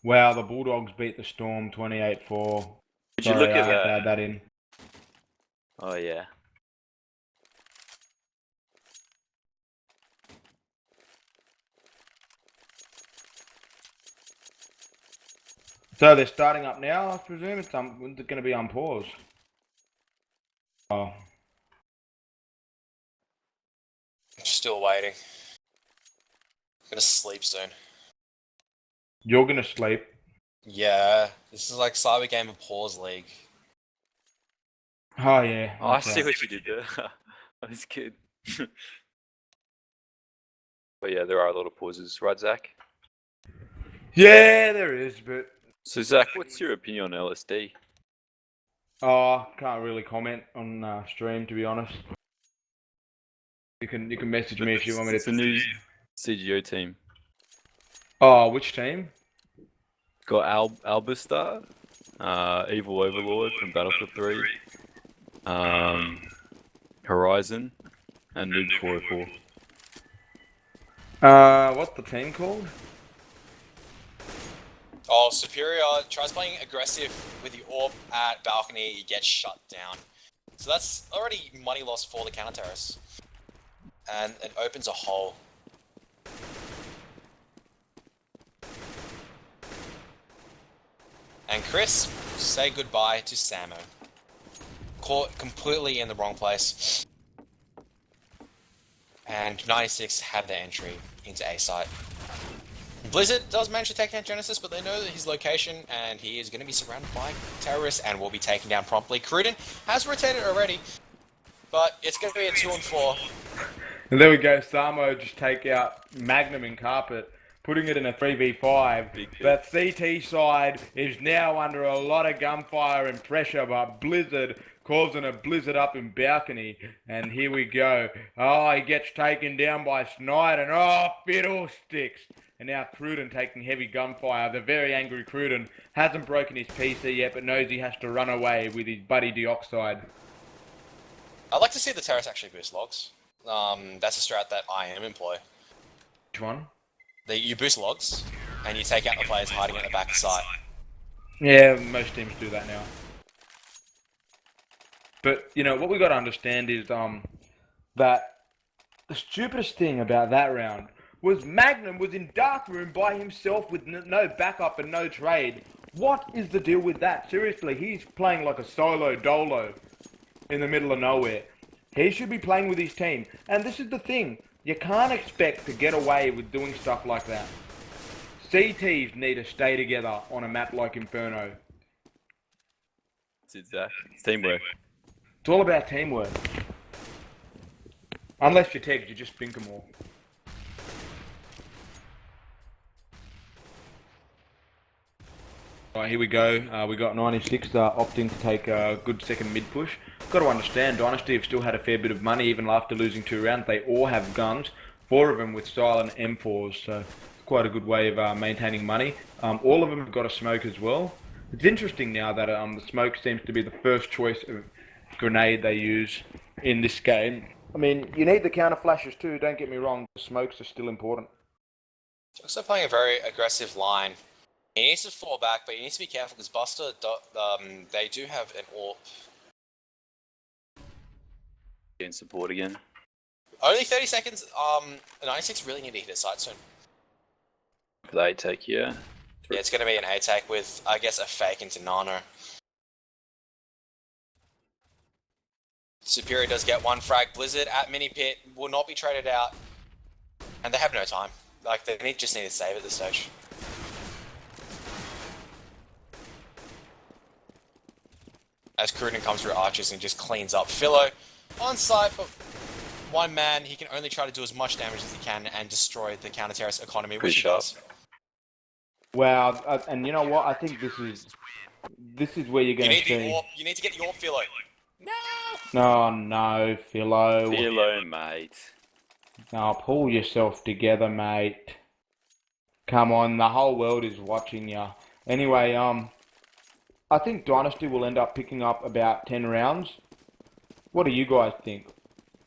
[SPEAKER 1] Wow, the Bulldogs beat the Storm 28-4.
[SPEAKER 3] Did you
[SPEAKER 1] Sorry,
[SPEAKER 3] look
[SPEAKER 1] I
[SPEAKER 3] at
[SPEAKER 1] had to
[SPEAKER 3] that?
[SPEAKER 1] add that in.
[SPEAKER 3] Oh yeah.
[SPEAKER 1] So they're starting up now, I presume? It's going to be on pause. Oh.
[SPEAKER 2] Still waiting. Gonna sleep soon.
[SPEAKER 1] You're going to sleep.
[SPEAKER 2] Yeah, this is like Cyber Game of Pause League.
[SPEAKER 1] Oh, yeah.
[SPEAKER 3] Oh, I
[SPEAKER 1] that's
[SPEAKER 3] see
[SPEAKER 1] right.
[SPEAKER 3] what you did there. That was good. But yeah, there are a lot of pauses, right, Zach?
[SPEAKER 1] Yeah, there is, but...
[SPEAKER 3] So Zach, what's your opinion on LSD?
[SPEAKER 1] Oh, can't really comment on stream, to be honest. You can message me if you want me to...
[SPEAKER 3] It's a new CGO team.
[SPEAKER 1] Oh, which team?
[SPEAKER 3] Got Albustar, Evil Overlord from Battlefield 3, Horizon, and Noob 404.
[SPEAKER 1] What's the team called?
[SPEAKER 2] Oh, Superior tries playing aggressive with the AWP at balcony, he gets shut down. So that's already money loss for the counter terrorists. And it opens a hole. And Chris, say goodbye to Samo. Caught completely in the wrong place. And 96 have their entry into A site. Blizzard does manage to take down Genesis, but they know that his location, and he is going to be surrounded by terrorists and will be taken down promptly. Cruden has rotated already, but it's going to be a 2 and 4.
[SPEAKER 1] And there we go, Samo just take out Magnum and Carpet, putting it in a 3v5. That CT side is now under a lot of gunfire and pressure, but Blizzard causing a blizzard up in balcony. And here we go. Oh, he gets taken down by Snyder. Oh, fiddlesticks. And now Cruden taking heavy gunfire. The very angry Cruden hasn't broken his PC yet, but knows he has to run away with his buddy Dioxide.
[SPEAKER 2] I'd like to see the terrorists actually boost logs. That's a strat that I am employ.
[SPEAKER 1] Which one?
[SPEAKER 2] You boost logs, and you take out the players hiding at the back of site.
[SPEAKER 1] Yeah, most teams do that now. But, you know, what we got to understand is that the stupidest thing about that round was Magnum was in dark room by himself with no backup and no trade. What is the deal with that? Seriously, he's playing like a solo dolo in the middle of nowhere. He should be playing with his team. And this is the thing. You can't expect to get away with doing stuff like that. CTs need to stay together on a map like Inferno.
[SPEAKER 3] That's it, Zach. It's teamwork.
[SPEAKER 1] It's all about teamwork. Unless you're tagged, you just pink them all. Alright, here we go. We got 96 opting to take a good second mid push. Got to understand, Dynasty have still had a fair bit of money even after losing 2 rounds. They all have guns, 4 of them with silent M4s, so quite a good way of maintaining money. All of them have got a smoke as well. It's interesting now that the smoke seems to be the first choice of grenade they use in this game. I mean, you need the counter flashes too, don't get me wrong. The smokes are still important.
[SPEAKER 2] He's also playing a very aggressive line. He needs to fall back, but he needs to be careful because Buster, they do have an AWP.
[SPEAKER 3] Getting support again.
[SPEAKER 2] Only 30 seconds. 96 really need to hit his site soon.
[SPEAKER 3] For the A-take, yeah.
[SPEAKER 2] Yeah, it's going to be an A-take with, I guess, a fake into Nano. Superior does get 1 frag. Blizzard at mini pit will not be traded out. And they have no time. Like, they just need to save at this stage. As Cruden comes through archers and just cleans up Philo on site, but one man, he can only try to do as much damage as he can and destroy the counter-terrorist economy, which he
[SPEAKER 3] sharp.
[SPEAKER 2] does.
[SPEAKER 1] Wow, and you know what? I think this is where you're
[SPEAKER 2] You
[SPEAKER 1] going to
[SPEAKER 2] need the
[SPEAKER 1] see.
[SPEAKER 2] AWP. You need to get the AWP, Philo. No!
[SPEAKER 1] Oh no, Philo.
[SPEAKER 3] Philo, mate.
[SPEAKER 1] Now pull yourself together, mate. Come on, the whole world is watching you. Anyway, I think Dynasty will end up picking up about 10 rounds. What do you guys think?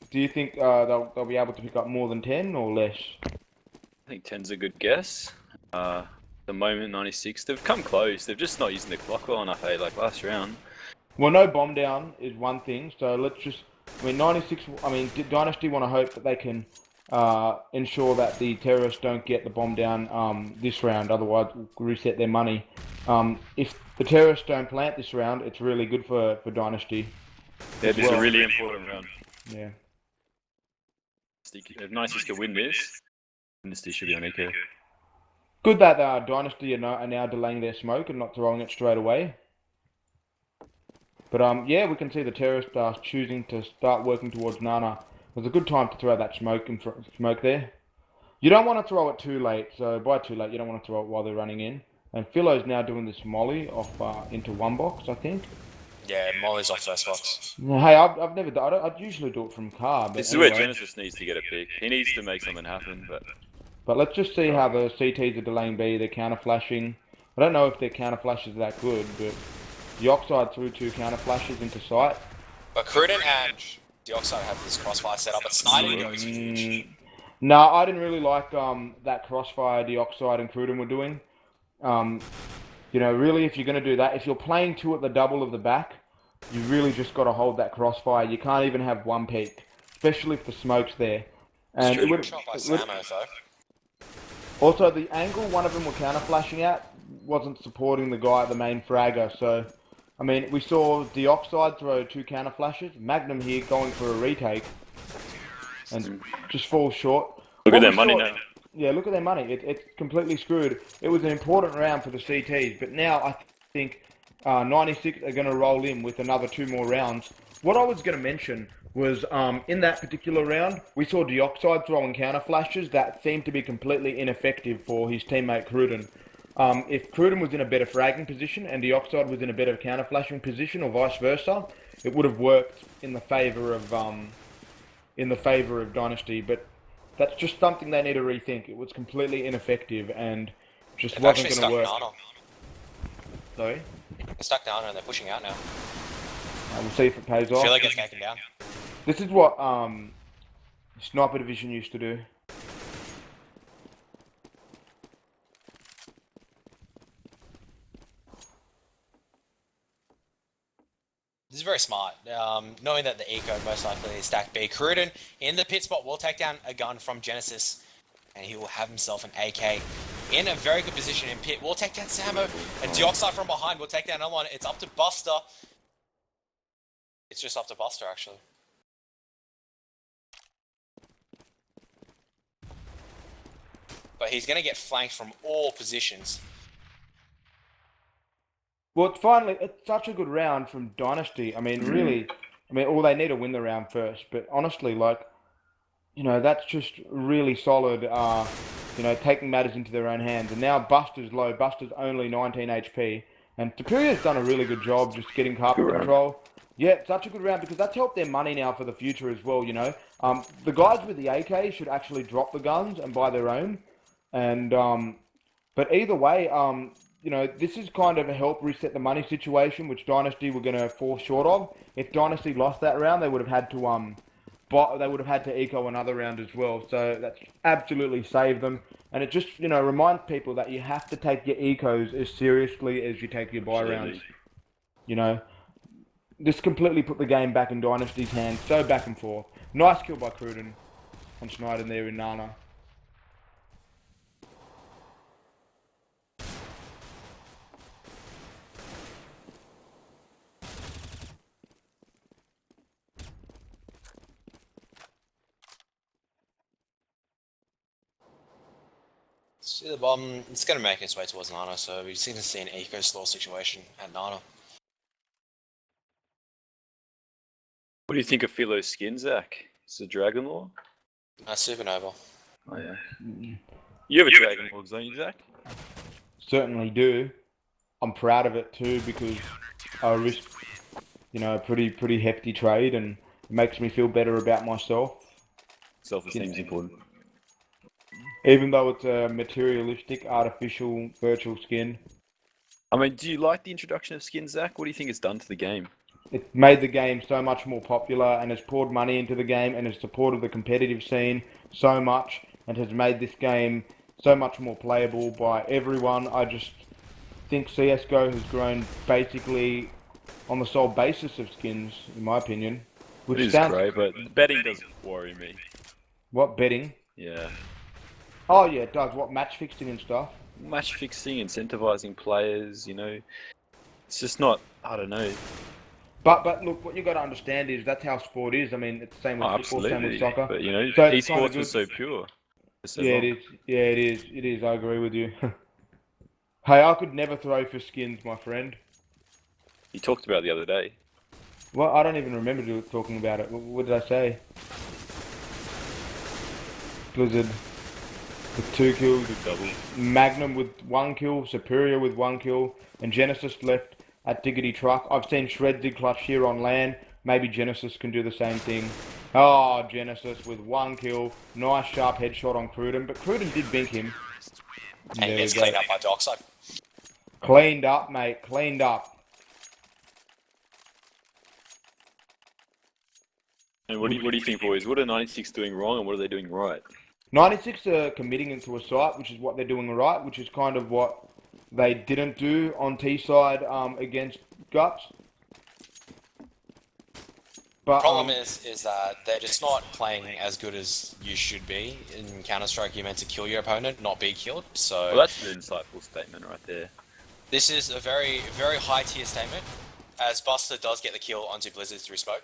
[SPEAKER 1] Do you think they'll be able to pick up more than 10 or less?
[SPEAKER 3] I think 10's a good guess. At the moment, 96. They've come close. They're just not using the clock well enough, like last round.
[SPEAKER 1] Well, no bomb down is one thing, so let's just... I mean, 96... I mean, Dynasty want to hope that they can ensure that the terrorists don't get the bomb down this round, otherwise we'll reset their money. If the terrorists don't plant this round, it's really good for Dynasty.
[SPEAKER 3] Yeah, this is a really important round.
[SPEAKER 1] Yeah.
[SPEAKER 3] If Nicest can win this, Dynasty should be on eco.
[SPEAKER 1] Good that Dynasty are now delaying their smoke and not throwing it straight away. But yeah, we can see the terrorists are choosing to start working towards Nana. It was a good time to throw that smoke there. You don't want to throw it too late, so by too late, you don't want to throw it while they're running in. And Philo's now doing this molly off into one box, I think.
[SPEAKER 2] Yeah, Molly's off first box.
[SPEAKER 1] Hey, I've never done it. I'd usually do it from car. But
[SPEAKER 3] This is
[SPEAKER 1] anyway.
[SPEAKER 3] where Genesis needs to get a pick. He needs to make something happen,
[SPEAKER 1] But let's just see how the CTs are delaying B. They're counter flashing. I don't know if their counter flash is that good, but the Oxide threw 2 counter flashes into sight.
[SPEAKER 2] But Cruden and the Oxide have this crossfire set up, but Snyder goes huge.
[SPEAKER 1] No, I didn't really like that crossfire the Oxide and Cruden were doing. You know, really, if you're going to do that, if you're playing 2 at the double of the back, you really just got to hold that crossfire. You can't even have 1 peak, especially if the smoke's there. And it would,
[SPEAKER 2] Shot by Samo, though.
[SPEAKER 1] also, the angle one of them were counter flashing at wasn't supporting the guy at the main fragger. So, I mean, we saw the Oxide throw 2 counter flashes. Magnum here going for a retake and just falls short.
[SPEAKER 3] look at their money now.
[SPEAKER 1] Yeah, look at their money. It's completely screwed. It was an important round for the CTs, but now I think 96 are going to roll in with another 2 more rounds. What I was going to mention was in that particular round, we saw Dioxide throwing counter flashes that seemed to be completely ineffective for his teammate Cruden. If Cruden was in a better fragging position and Dioxide was in a better counter flashing position, or vice versa, it would have worked in the favor of Dynasty. But that's just something they need to rethink. It was completely ineffective and just wasn't going to work. Sorry?
[SPEAKER 2] They're stuck down and they're pushing out now.
[SPEAKER 1] We'll see if it pays off.
[SPEAKER 2] I feel like it's taken down.
[SPEAKER 1] This is what Sniper Division used to do.
[SPEAKER 2] This is very smart, knowing that the eco most likely is stacked B. Cruden in the pit spot will take down a gun from Genesis, and he will have himself an AK in a very good position in pit. We'll take down Samo, and Dioxide from behind will take down another one. It's up to Buster. It's just up to Buster, actually. But he's going to get flanked from all positions.
[SPEAKER 1] Well, it's such a good round from Dynasty. I mean, really, all they need to win the round first. But honestly, like, you know, that's just really solid, you know, taking matters into their own hands. And now Buster's low. Buster's only 19 HP. And Superior's done a really good job just getting carpet control. Yeah, such a good round because that's helped their money now for the future as well, you know. The guys with the AK should actually drop the guns and buy their own. And, but either way, you know, this is kind of a help reset the money situation, which Dynasty were going to fall short of. If Dynasty lost that round, they would have had to eco another round as well. So that's absolutely saved them. And it just, you know, reminds people that you have to take your ecos as seriously as you take your buy rounds. You know, this completely put the game back in Dynasty's hands. So back and forth. Nice kill by Cruden on Schneider there in Nana.
[SPEAKER 2] See the bomb, it's going to make its way towards Nana, so we seem to see an eco store situation at Nana.
[SPEAKER 3] What do you think of Philo's skin, Zach? It's a Dragon Law?
[SPEAKER 2] Supernova.
[SPEAKER 3] Oh, yeah. You have a Dragon Law, don't you, Zach?
[SPEAKER 1] Certainly do. I'm proud of it too because I risked, a pretty hefty trade, and it makes me feel better about myself.
[SPEAKER 3] Self-esteem's important.
[SPEAKER 1] Even though it's a materialistic, artificial, virtual skin.
[SPEAKER 3] I mean, do you like the introduction of skins, Zach? What do you think it's done to the game?
[SPEAKER 1] It made the game so much more popular and has poured money into the game and has supported the competitive scene so much and has made this game so much more playable by everyone. I just think CSGO has grown basically on the sole basis of skins, in my opinion.
[SPEAKER 3] Which is great, but betting doesn't worry me.
[SPEAKER 1] What, betting?
[SPEAKER 3] Yeah.
[SPEAKER 1] Oh yeah, it does. What, match fixing and stuff?
[SPEAKER 3] Match fixing, incentivizing players, it's just not, I don't know.
[SPEAKER 1] But look, what you got to understand is that's how sport is. I mean, it's the same with football, same with soccer.
[SPEAKER 3] But
[SPEAKER 1] so
[SPEAKER 3] esports was so pure.
[SPEAKER 1] Yeah, it is. Yeah, it is. It is. I agree with you. Hey, I could never throw for skins, my friend.
[SPEAKER 3] You talked about it the other day.
[SPEAKER 1] Well, I don't even remember talking about it. What did I say? Blizzard with 2 kills.
[SPEAKER 3] Good double.
[SPEAKER 1] Magnum with 1 kill. Superior with 1 kill. And Genesis left at Diggity Truck. I've seen Shred Dig Clutch here on LAN. Maybe Genesis can do the same thing. Oh, Genesis with 1 kill. Nice sharp headshot on Cruden. But Cruden did bink him.
[SPEAKER 2] And he gets cleaned up by Dockside.
[SPEAKER 1] Cleaned up, mate. Cleaned up.
[SPEAKER 3] And what do you think, boys? What are 96 doing wrong and what are they doing right?
[SPEAKER 1] 96 are committing into a site, which is what they're doing right, which is kind of what they didn't do on T-side against Guts. But,
[SPEAKER 2] the problem is that they're just not playing as good as you should be. In Counter-Strike, you're meant to kill your opponent, not be killed. So
[SPEAKER 3] well, that's an insightful statement right there.
[SPEAKER 2] This is a very, very high-tier statement, as Buster does get the kill onto Blizzard through smoke.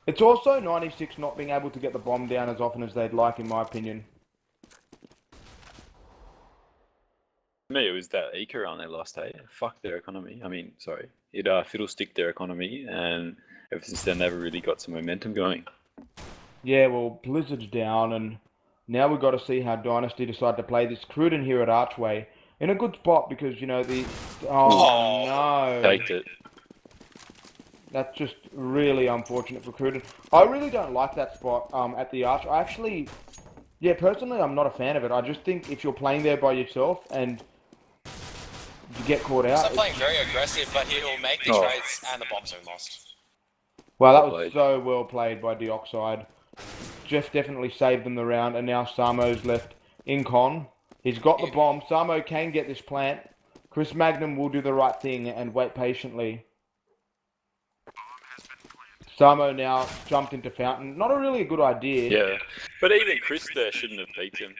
[SPEAKER 1] It's also 96 not being able to get the bomb down as often as they'd like, in my opinion.
[SPEAKER 3] For me, it was that Eco round they lost, hey? Fuck their economy. I mean, sorry. It fiddlestick their economy, and ever since then, never really got some momentum going.
[SPEAKER 1] Yeah, well, Blizzard's down, and now we've got to see how Dynasty decide to play this. Cruden here at Archway in a good spot because, the... Oh, no.
[SPEAKER 3] Taked it.
[SPEAKER 1] That's just really unfortunate for Cruden. I really don't like that spot at the Arch. I actually... Yeah, personally, I'm not a fan of it. I just think if you're playing there by yourself and you get caught out...
[SPEAKER 2] He's not playing very aggressive, but he'll make the trades and the bomb zone lost.
[SPEAKER 1] Well, that was so well played by Dioxide. Jeff definitely saved them the round, and now Samo's left in con. He's got the bomb. Samo can get this plant. Chris Magnum will do the right thing and wait patiently. Samo now jumped into Fountain. Not a really good idea.
[SPEAKER 3] Yeah, but even Chris there shouldn't have beat him.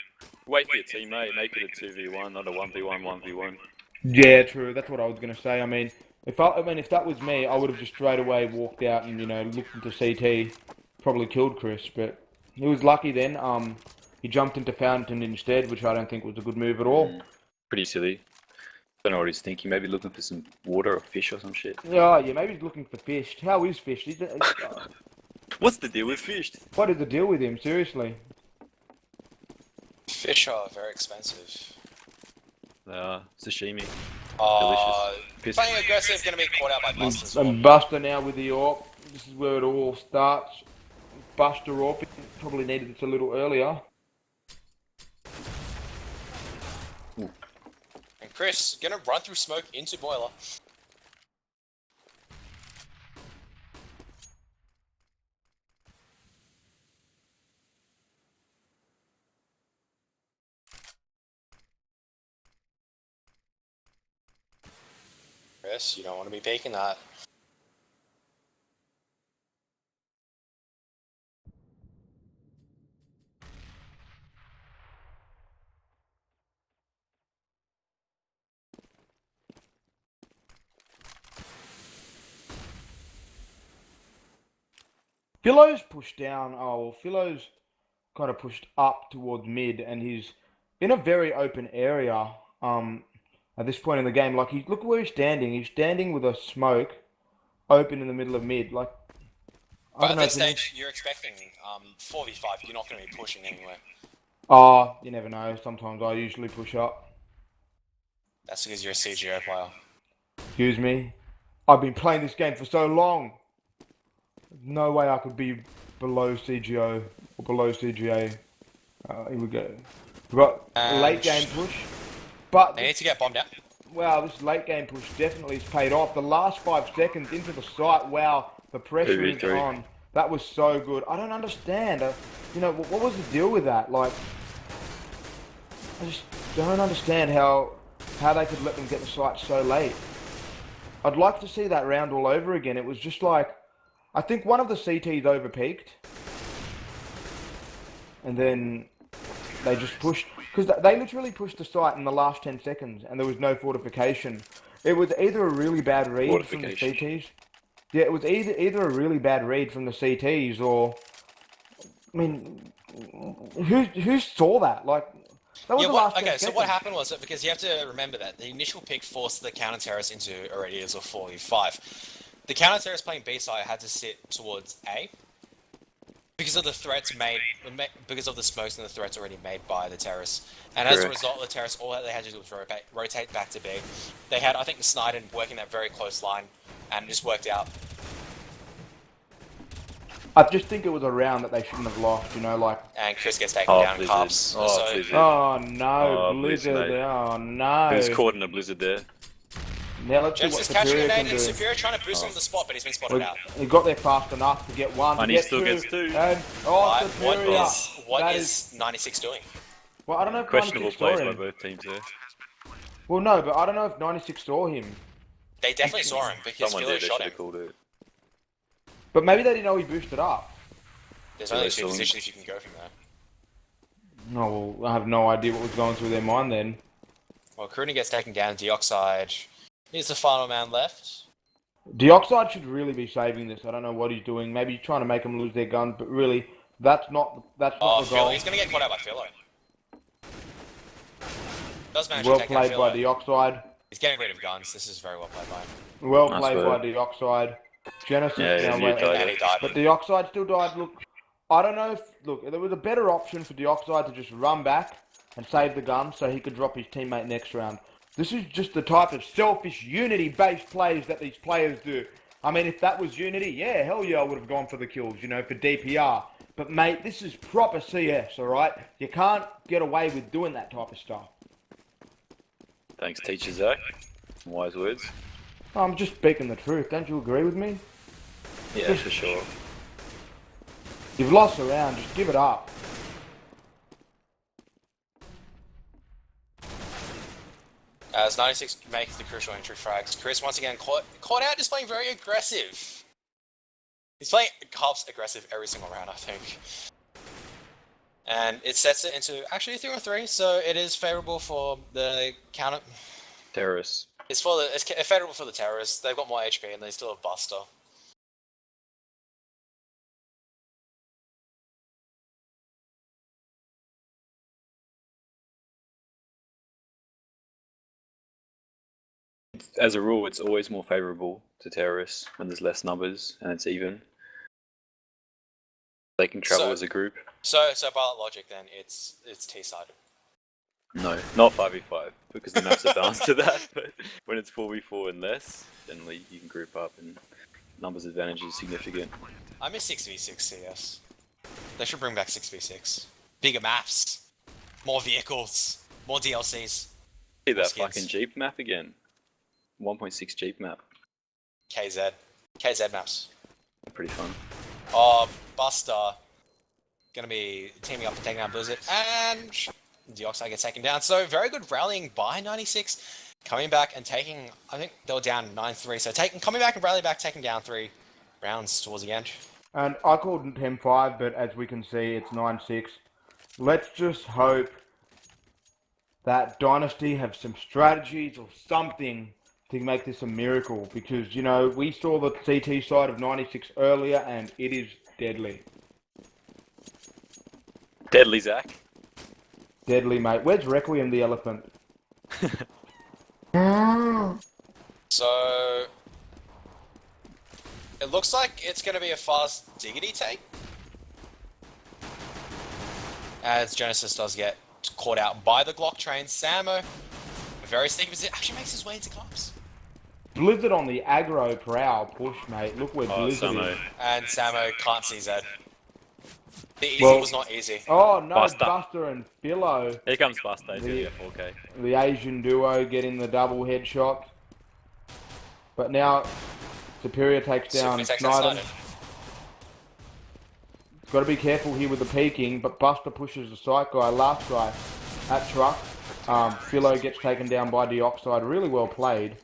[SPEAKER 3] Wait for your teammate, make it a 2v1, not a 1v1, 1v1.
[SPEAKER 1] Yeah, true. That's what I was going to say. I mean, if that was me, I would have just straight away walked out and, looked into CT. Probably killed Chris, but he was lucky then. He jumped into Fountain instead, which I don't think was a good move at all.
[SPEAKER 3] Pretty silly. Don't know what he's thinking. Maybe looking for some water or fish or some shit.
[SPEAKER 1] Yeah, maybe he's looking for fish. How is fish?
[SPEAKER 3] What's the deal with fish?
[SPEAKER 1] What is the deal with him? Seriously.
[SPEAKER 2] Fish are very expensive.
[SPEAKER 3] Sashimi.
[SPEAKER 2] Delicious. Playing aggressive is going to be caught out by Buster.
[SPEAKER 1] And Buster now with the AWP. This is where it all starts. Buster AWP. Probably needed this a little earlier.
[SPEAKER 2] And Chris, going to run through smoke into Boiler. Chris, you don't want to be taking that.
[SPEAKER 1] Philo's pushed down. Oh, well, Philo's kind of pushed up towards mid, and he's in a very open area at this point in the game. Like, look where he's standing. He's standing with a smoke open in the middle of mid. Like, I
[SPEAKER 2] But
[SPEAKER 1] don't
[SPEAKER 2] at
[SPEAKER 1] know.
[SPEAKER 2] this stage, you're expecting 4v5. You're not going to be pushing anywhere.
[SPEAKER 1] Oh, you never know. Sometimes I usually push up.
[SPEAKER 2] That's because you're a CGO player.
[SPEAKER 1] Excuse me. I've been playing this game for so long. No way I could be below CGO or below CGA. Here we go. We've got a late game push, but
[SPEAKER 2] They need to get bombed out.
[SPEAKER 1] wow, this late game push definitely has paid off. The last 5 seconds into the site, wow, the pressure is
[SPEAKER 3] 2v3.
[SPEAKER 1] on. That was so good. I don't understand. You know, what was the deal with that? Like, I just don't understand how they could let them get the site so late. I'd like to see that round all over again. It was just like, I think one of the CTs overpeaked, and then they just pushed, because they literally pushed the site in the last 10 seconds, and there was no fortification. It was either a really bad read from the CTs. Yeah, it was either a really bad read from the CTs, or, I mean, who saw that? Like, that was the last 10
[SPEAKER 2] okay,
[SPEAKER 1] seconds.
[SPEAKER 2] so what happened was that, because you have to remember that the initial pick forced the counter terrorist into already as a 4v5. The counter terrorist playing B side had to sit towards A because of the threats because of the smokes and the threats already made by the terrorists. And as a result, the terrorists, all they had to do was rotate back to B. They had, I think, the Snyder working that very close line, and it just worked out.
[SPEAKER 1] I just think it was a round that they shouldn't have lost, you know, like...
[SPEAKER 2] And Chris gets taken down in cups.
[SPEAKER 3] Blizzard.
[SPEAKER 1] Oh no,
[SPEAKER 3] Oh,
[SPEAKER 1] Blizzard,
[SPEAKER 3] Blizzard,
[SPEAKER 1] oh no.
[SPEAKER 3] He was caught in a blizzard there.
[SPEAKER 1] Now let's see what
[SPEAKER 2] Jets is catching a
[SPEAKER 1] Superior can
[SPEAKER 2] nade,
[SPEAKER 1] do.
[SPEAKER 2] and Superior trying to boost him on the spot, but he's been spotted out.
[SPEAKER 1] He got there fast enough to get one,
[SPEAKER 3] And
[SPEAKER 1] to
[SPEAKER 3] he
[SPEAKER 1] get
[SPEAKER 3] still
[SPEAKER 1] two,
[SPEAKER 3] gets two.
[SPEAKER 1] And, Superior.
[SPEAKER 2] What is 96 doing?
[SPEAKER 1] Well, I don't know if
[SPEAKER 3] Questionable
[SPEAKER 1] 96 saw
[SPEAKER 3] plays by
[SPEAKER 1] him.
[SPEAKER 3] both teams there.
[SPEAKER 1] Well, no, but I don't know if 96 saw him.
[SPEAKER 2] They definitely saw him because
[SPEAKER 3] Someone
[SPEAKER 2] Philo
[SPEAKER 3] did, they
[SPEAKER 2] shot
[SPEAKER 3] should
[SPEAKER 2] him.
[SPEAKER 3] have called it.
[SPEAKER 1] But maybe they didn't know he boosted up.
[SPEAKER 2] There's only 2 positions you can go from there.
[SPEAKER 1] No, well, I have no idea what was going through their mind then.
[SPEAKER 2] Well, Crooney gets taken down, Dioxide. He's the final man left.
[SPEAKER 1] Dioxide should really be saving this. I don't know what he's doing. Maybe he's trying to make them lose their guns, but really, that's not the goal.
[SPEAKER 2] Philo, he's going to get caught out by Philo. Does manage
[SPEAKER 1] Well
[SPEAKER 2] to take out
[SPEAKER 1] played
[SPEAKER 2] Philo.
[SPEAKER 1] by Dioxide.
[SPEAKER 2] He's getting rid of guns. This is very well played by him.
[SPEAKER 1] Well
[SPEAKER 3] Nice
[SPEAKER 1] played
[SPEAKER 3] work.
[SPEAKER 1] by Dioxide. Genesis now
[SPEAKER 3] you
[SPEAKER 1] went,
[SPEAKER 3] died.
[SPEAKER 2] And he died.
[SPEAKER 1] but Dioxide still died. Look, I don't know if there was a better option for Dioxide to just run back and save the gun so he could drop his teammate next round. This is just the type of selfish Unity-based plays that these players do. I mean, if that was Unity, yeah, hell yeah, I would have gone for the kills, you know, for DPR. But mate, this is proper CS, alright? You can't get away with doing that type of stuff.
[SPEAKER 3] Thanks, teacher Zach. Wise words.
[SPEAKER 1] I'm just speaking the truth. Don't you agree with me?
[SPEAKER 3] Yeah, for sure.
[SPEAKER 1] You've lost a round. Just give it up.
[SPEAKER 2] As 96 makes the crucial entry frags, Chris once again caught out, just playing very aggressive. He's playing Carp's aggressive every single round, I think. And it sets it into actually a 3-on-3, so it is favourable for the counter.
[SPEAKER 3] Terrorists.
[SPEAKER 2] It's favourable for the terrorists. They've got more HP and they still have Buster.
[SPEAKER 3] As a rule, it's always more favourable to terrorists when there's less numbers and it's even. They can travel as a group.
[SPEAKER 2] So by that logic, then it's T-sided.
[SPEAKER 3] No, not 5v5 because the maps are balanced to that. But when it's 4v4 and less, generally you can group up and numbers advantage is significant.
[SPEAKER 2] I miss 6v6 CS. They should bring back 6v6. Bigger maps, more vehicles, more DLCs.
[SPEAKER 3] See that
[SPEAKER 2] skins.
[SPEAKER 3] fucking Jeep map again. 1.6 Jeep map.
[SPEAKER 2] KZ maps.
[SPEAKER 3] Pretty fun.
[SPEAKER 2] Oh, Buster gonna be teaming up to take down Blizzard, and Dioxide gets taken down. So very good rallying by 96, coming back and taking. I think they were down 9-3. So coming back and rally back, taking down 3 rounds towards the end.
[SPEAKER 1] And I called it 10-5, but as we can see, it's 9-6. Let's just hope that Dynasty have some strategies or something to make this a miracle, because, you know, we saw the CT side of 96 earlier, and it is deadly.
[SPEAKER 3] Deadly Zach.
[SPEAKER 1] Deadly, mate. Where's Requiem the elephant?
[SPEAKER 2] So It looks like it's going to be a fast diggity take. As Genesis does get caught out by the Glock train. Samo, a very sneaky position, actually makes his way into cops.
[SPEAKER 1] Blizzard on the aggro prowl push, mate. Look where Blizzard is.
[SPEAKER 2] And Samo can't see Zed. The easy was not easy.
[SPEAKER 1] Oh no,
[SPEAKER 3] Buster.
[SPEAKER 1] Buster and Philo.
[SPEAKER 3] Here comes Buster, he's gonna get 4K.
[SPEAKER 1] The Asian duo getting the double headshot. But now, Superior takes down Snyder. Got to be careful here with the peeking, but Buster pushes the sight guy, last guy at truck. Philo gets taken down by Dioxide. Really well played.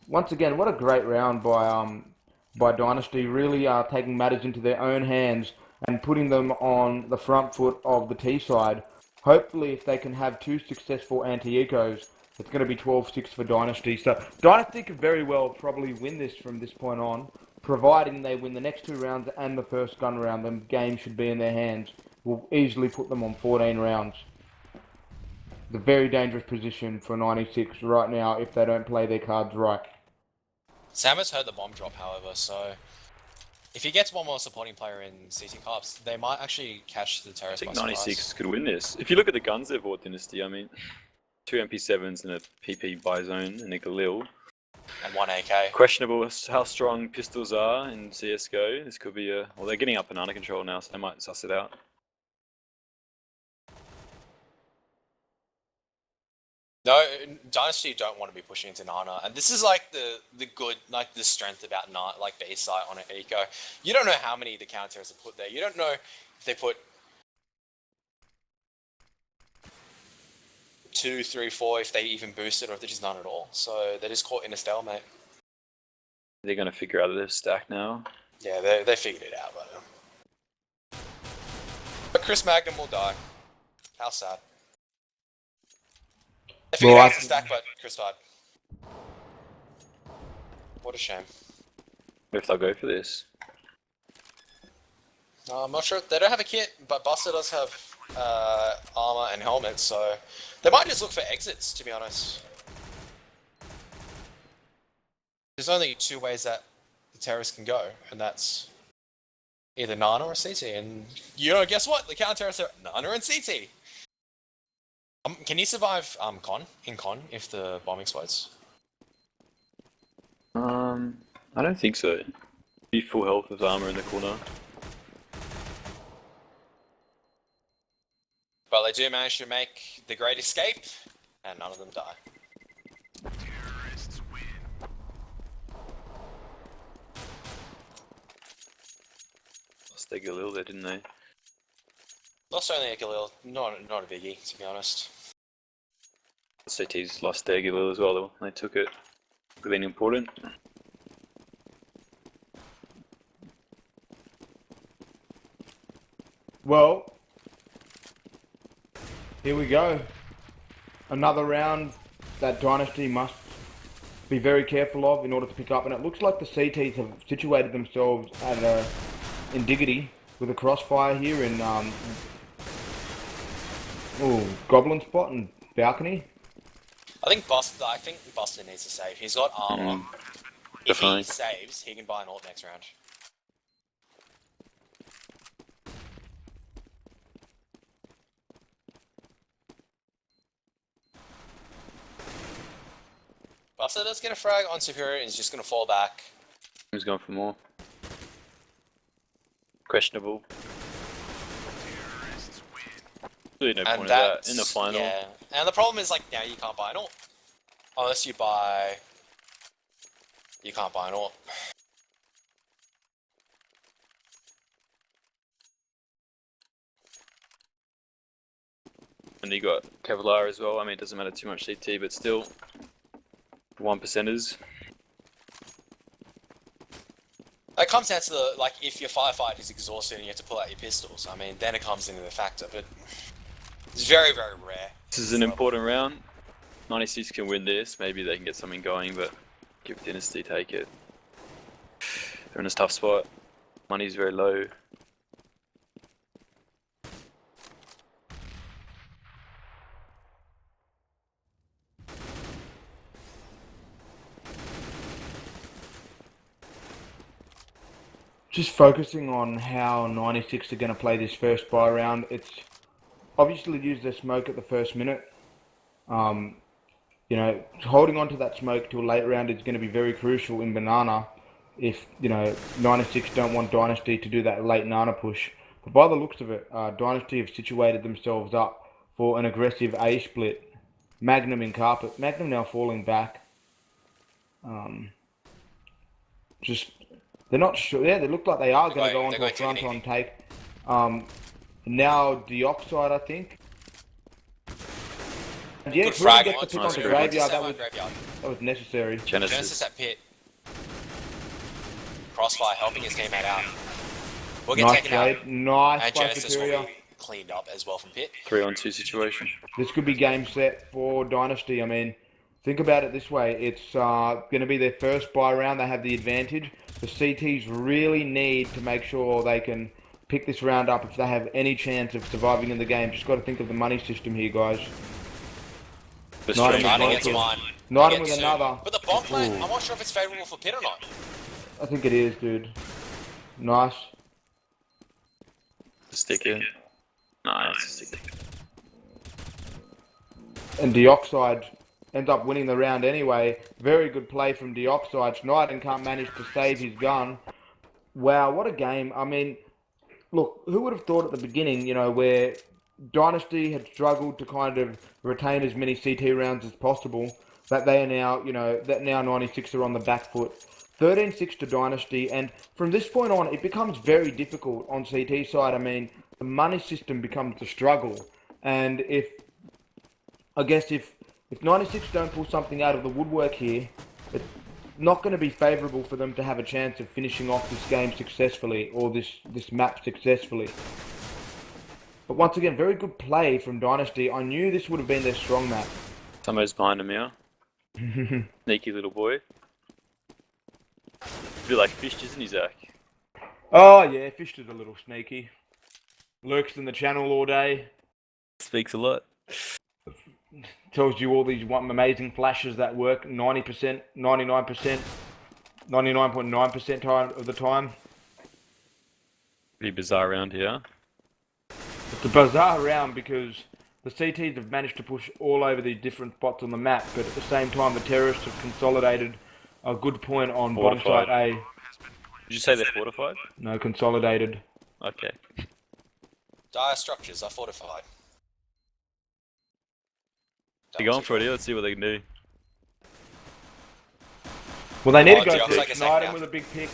[SPEAKER 1] Once again, what a great round by Dynasty. Really taking matters into their own hands and putting them on the front foot of the T side. Hopefully, if they can have 2 successful anti-ecos, it's going to be 12-6 for Dynasty. So Dynasty could very well probably win this from this point on, providing they win the next 2 rounds and the first gun round. The game should be in their hands. Will easily put them on 14 rounds. The very dangerous position for 96 right now if they don't play their cards right.
[SPEAKER 2] Sam has heard the bomb drop, however, so if he gets one more supporting player in CT Cops, they might actually catch the terrorist.
[SPEAKER 3] I think 96 could win this. If you look at the guns they've bought Dynasty, I mean, 2 MP7s and a PP Bizone and a Galil.
[SPEAKER 2] And 1 AK.
[SPEAKER 3] Questionable how strong pistols are in CSGO. This could be well, they're getting up banana control now, so they might suss it out.
[SPEAKER 2] No, Dynasty don't want to be pushing into Nana, and this is like the good, like the strength about Nana, like B site on an eco. You don't know how many the counter-terrorists have put there. You don't know if they put 2, 3, 4, if they even boost it, or if there's just none at all. So they're just caught in a stalemate.
[SPEAKER 3] They're going to figure out their stack now.
[SPEAKER 2] Yeah, they figured it out, but Chris Magnum will die. How sad. They figured out the stack, but Chris died. What a shame.
[SPEAKER 3] If they'll go for this.
[SPEAKER 2] I'm not sure. They don't have a kit, but Buster does have armor and helmet, so they might just look for exits, to be honest. There's only 2 ways that the terrorists can go, and that's either Nana or CT. And you know, guess what? The counter-terrorists are Nana and CT. Can you survive con if the bomb explodes?
[SPEAKER 3] I don't think so. Be full health with armor in the corner.
[SPEAKER 2] But they do manage to make the great escape, and none of them die.
[SPEAKER 4] Terrorists win.
[SPEAKER 3] Lost their Galil there, didn't they?
[SPEAKER 2] Lost only a Galil, not a biggie, to be honest.
[SPEAKER 3] CT's lost their Galil as well, though. They took it. Really important.
[SPEAKER 1] Well, here we go. Another round that Dynasty must be very careful of in order to pick up. And it looks like the CTs have situated themselves at in Diggity with a crossfire here in Goblin spot and balcony.
[SPEAKER 2] I think Buster needs to save. He's got armor. If he saves, he can buy an ult next round. Buster does get a frag on Superior and he's just going to fall back.
[SPEAKER 3] He's going for more. Questionable. Really no point of that in the final.
[SPEAKER 2] Yeah, and the problem is, like, now you can't buy an ult. Unless you buy... You can't buy an ult.
[SPEAKER 3] And you got Kevlar as well. I mean, it doesn't matter too much CT, but still, 1%ers.
[SPEAKER 2] It comes down to the, like, if your firefight is exhausted and you have to pull out your pistols, I mean, then it comes into the factor, but it's very, very rare.
[SPEAKER 3] This is an important round. 96 can win this. Maybe they can get something going, but give Dynasty take it. They're in a tough spot. Money's very low.
[SPEAKER 1] just focusing on how 96 are going to play this first buy round. It's obviously use their smoke at the first minute. You know, holding on to that smoke till late round is going to be very crucial in Banana if, 96 don't want Dynasty to do that late Nana push. But by the looks of it, Dynasty have situated themselves up for an aggressive A split. Magnum in carpet. Magnum now falling back. Just, they're not sure. Yeah, they look like they are going to go onto a front on take. Now Dioxide, I think. And yeah, Cruden gets the pick onto Graveyard. That was necessary.
[SPEAKER 2] Genesis at pit. Crossfire helping his teammate out. We'll get taken out.
[SPEAKER 1] Nice
[SPEAKER 2] and
[SPEAKER 1] by
[SPEAKER 2] Genesis
[SPEAKER 1] Superior.
[SPEAKER 2] will be cleaned up as well from pit.
[SPEAKER 3] 3-on-2 situation.
[SPEAKER 1] This could be game set for Dynasty. I mean, think about it this way. It's going to be their first buy round. They have the advantage. The CTs really need to make sure they can pick this round up if they have any chance of surviving in the game. Just got to think of the money system here, guys.
[SPEAKER 2] Knighting gets one.
[SPEAKER 1] Knighting with another.
[SPEAKER 2] But the bomb plant, I'm not sure if it's favourable for pit or not.
[SPEAKER 1] I think it is, dude. Nice.
[SPEAKER 3] Stick it. Nice.
[SPEAKER 1] And Dioxide ends up winning the round anyway. Very good play from Dioxide. Schneiden can't manage to save his gun. Wow, what a game. I mean, look, who would have thought at the beginning, where Dynasty had struggled to kind of retain as many CT rounds as possible, that they are now, that now 96 are on the back foot. 13-6 to Dynasty, and from this point on, it becomes very difficult on CT side. I mean, the money system becomes the struggle, and if 96 don't pull something out of the woodwork here, it's not going to be favourable for them to have a chance of finishing off this game successfully, or this map successfully. But once again, very good play from Dynasty. I knew this would have been their strong map.
[SPEAKER 3] Tomo's behind him, yeah. Sneaky little boy. Feel like Fish, isn't he, Zach?
[SPEAKER 1] Oh yeah, Fish is a little sneaky. Lurks in the channel all day.
[SPEAKER 3] Speaks a lot.
[SPEAKER 1] Tells you all these amazing flashes that work 90%, 99%, 99.9% of the time.
[SPEAKER 3] Pretty bizarre round here.
[SPEAKER 1] It's a bizarre round because the CTs have managed to push all over these different spots on the map, but at the same time the terrorists have consolidated a good point on bottom side A.
[SPEAKER 3] Did you say they're fortified?
[SPEAKER 1] No, consolidated.
[SPEAKER 3] Okay.
[SPEAKER 2] Dire structures are fortified.
[SPEAKER 3] They're going for it here, let's see what they can do.
[SPEAKER 1] Well, they need to go
[SPEAKER 2] Dioxide
[SPEAKER 1] to Schneiden with a big pick.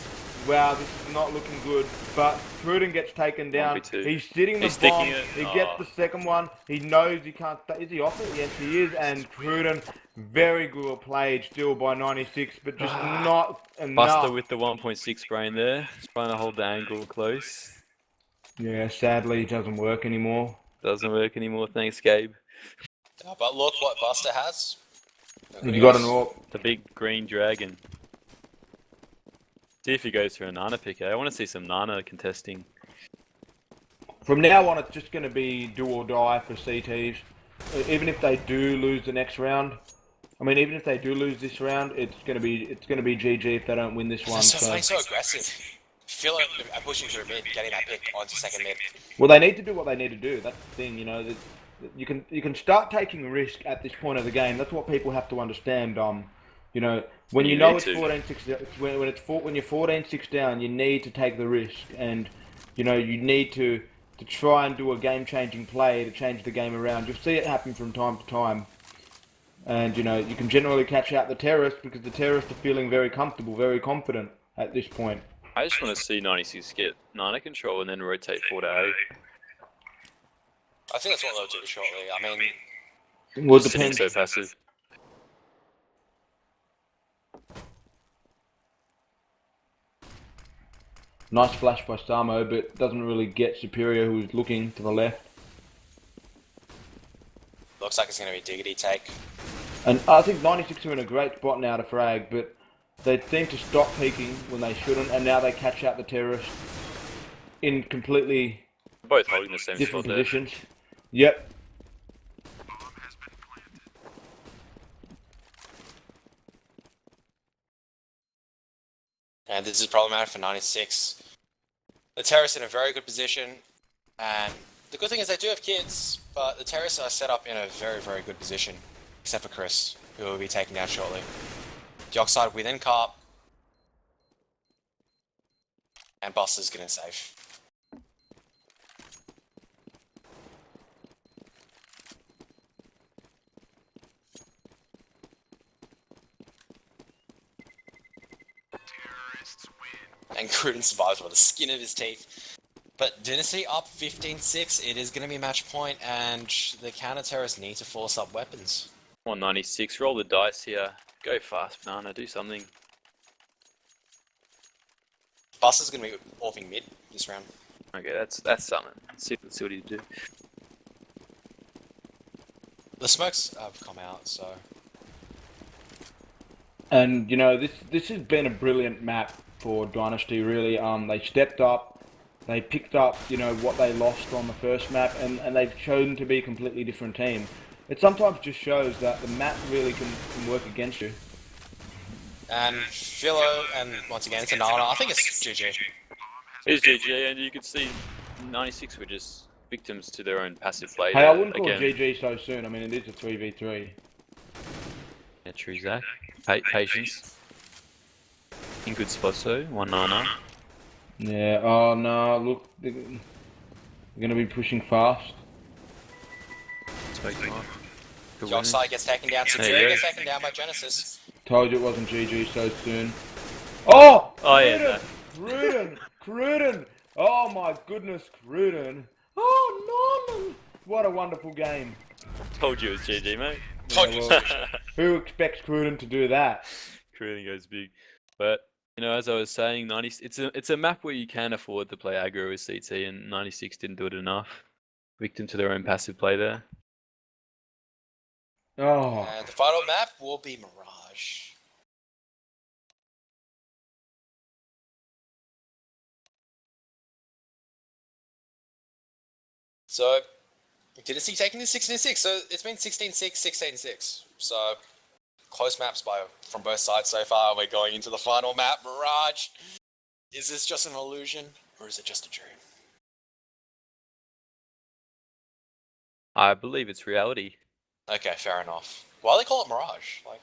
[SPEAKER 1] Wow, this is not looking good. But Cruden gets taken down. He's sitting the bomb. He gets the second one. He knows he can't. Is he off it? Yes, he is. And Cruden, very good played still by 96, but just not enough.
[SPEAKER 3] Buster with the 1.6 brain there. He's trying to hold the angle close.
[SPEAKER 1] Yeah, sadly, it doesn't work anymore.
[SPEAKER 3] Doesn't work anymore, thanks, Gabe.
[SPEAKER 2] But look what Buster has.
[SPEAKER 1] You got an AWP.
[SPEAKER 3] The big green dragon. See if he goes for a Nana pick. I want to see some Nana contesting.
[SPEAKER 1] From now on, it's just going to be do or die for CTs. Even if they do lose the next round. I mean, even if they do lose this round, it's going to be GG if they don't win this one.
[SPEAKER 2] So aggressive. Feeling and pushing through mid, getting that pick onto second mid.
[SPEAKER 1] Well, they need to do what they need to do. That's the thing, You can start taking risk at this point of the game. That's what people have to understand. When you know it's 14-6, when you're 14-6 down, you need to take the risk, and you need to try and do a game-changing play to change the game around. You'll see it happen from time to time, and you can generally catch out the terrorists because the terrorists are feeling very comfortable, very confident at this point.
[SPEAKER 3] I just want to see 96 get Nana control and then rotate 4 to A.
[SPEAKER 2] I think that's what they'll do shortly. I mean,
[SPEAKER 1] Well, it
[SPEAKER 3] Sitting
[SPEAKER 1] depends.
[SPEAKER 3] so passive.
[SPEAKER 1] Nice flash by Samo, but doesn't really get Superior, who's looking to the left.
[SPEAKER 2] looks like it's going to be diggity take.
[SPEAKER 1] And I think 96 are in a great spot now to frag, but they seem to stop peeking when they shouldn't, and now they catch out the terrorists in completely
[SPEAKER 3] Both holding the same
[SPEAKER 1] different
[SPEAKER 3] spot there.
[SPEAKER 1] positions. Yep.
[SPEAKER 2] And this is problematic for 96. The terrorists in a very good position, and the good thing is they do have kids, but the terrorists are set up in a very, very good position, except for Chris, who will be taken down shortly. Dioxide within Carp, and Buster's getting safe.
[SPEAKER 4] Terrorists win.
[SPEAKER 2] And Cruden survives by the skin of his teeth. But Dynasty up 15-6, it is going to be match point, and the counter-terrorists need to force up weapons.
[SPEAKER 3] 196, roll the dice here. Go fast, Banana, do something.
[SPEAKER 2] Buster's going to be orping mid this round.
[SPEAKER 3] Okay, that's something. Let's see what he do.
[SPEAKER 2] The smokes have come out, so...
[SPEAKER 1] And you know, this has been a brilliant map for Dynasty. Really, they stepped up, they picked up, you know, what they lost on the first map, and they've chosen to be a completely different team. It sometimes just shows that the map really can work against you.
[SPEAKER 2] And Philo, and once again, it's a Nana. I think it's GG.
[SPEAKER 3] It's GG, and you can see 96 were just victims to their own passive play.
[SPEAKER 1] Hey, I wouldn't call
[SPEAKER 3] again.
[SPEAKER 1] GG so soon. I mean, it is a 3v3.
[SPEAKER 3] Yeah, true, Zach. Patience. In good spots though. 199.
[SPEAKER 1] Yeah. Oh no! Look, they're gonna be pushing fast.
[SPEAKER 3] Spoke him off. Good
[SPEAKER 2] Dioxide gets taken down, Centuria gets taken down by Genesis.
[SPEAKER 1] Told you it wasn't GG so soon. Oh!
[SPEAKER 3] Oh, yeah,
[SPEAKER 1] Cruden! Cruden! Cruden! Oh my goodness, Cruden! Oh no! What a wonderful game.
[SPEAKER 3] Told you it was GG, mate.
[SPEAKER 2] Told you.
[SPEAKER 1] Who expects Cruden to do that?
[SPEAKER 3] Cruden goes big. But, you know, as I was saying, 90, it's a map where you can afford to play aggro with CT, and 96 didn't do it enough. Victim to their own passive play there.
[SPEAKER 1] Oh.
[SPEAKER 2] And the final map will be Mirage. So, Dynasty taking this 16-6. So it's been 16-6, 16-6. So close maps from both sides so far. We're going into the final map, Mirage. Is this just an illusion, or is it just a dream?
[SPEAKER 3] I believe it's reality.
[SPEAKER 2] Okay, fair enough. Why do they call it Mirage? Like,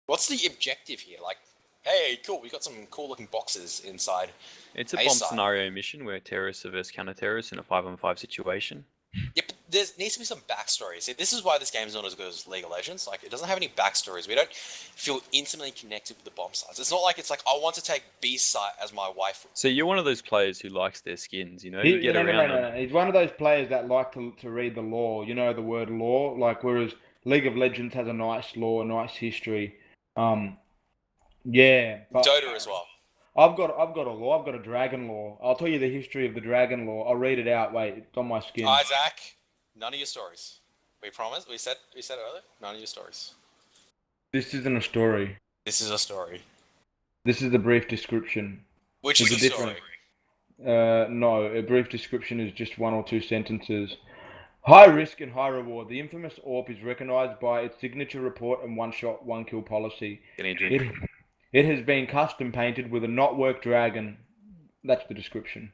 [SPEAKER 2] what's the objective here? Like, hey, cool, we got some cool looking boxes inside.
[SPEAKER 3] It's a bomb scenario mission where terrorists are versus counter-terrorists in a 5-on-5 situation.
[SPEAKER 2] Yeah, but there needs to be some backstory. See, this is why this game is not as good as League of Legends. Like, it doesn't have any backstories. We don't feel intimately connected with the bomb sites. It's not like it's like, I want to take B site as my wife.
[SPEAKER 3] So you're one of those players who likes their skins, you know? You get around them.
[SPEAKER 1] He's one of those players that like to read the lore. You know the word lore? Like, whereas League of Legends has a nice lore, nice history. Yeah. But
[SPEAKER 2] Dota as well.
[SPEAKER 1] I've got a lore. I've got a dragon lore. I'll tell you the history of the dragon lore. I'll read it out. Wait, it's on my skin.
[SPEAKER 2] Isaac, none of your stories. We promised. We said it earlier. None of your stories.
[SPEAKER 1] This isn't a story.
[SPEAKER 2] This is a story.
[SPEAKER 1] This is the brief description.
[SPEAKER 2] Which is
[SPEAKER 1] There's
[SPEAKER 2] a
[SPEAKER 1] a
[SPEAKER 2] story.
[SPEAKER 1] No, a brief description is just 1 or 2 sentences. High risk and high reward. The infamous AWP is recognized by its signature report and one shot, one kill policy.
[SPEAKER 3] Getting a drink.
[SPEAKER 1] It has been custom painted with a not work dragon. That's the description.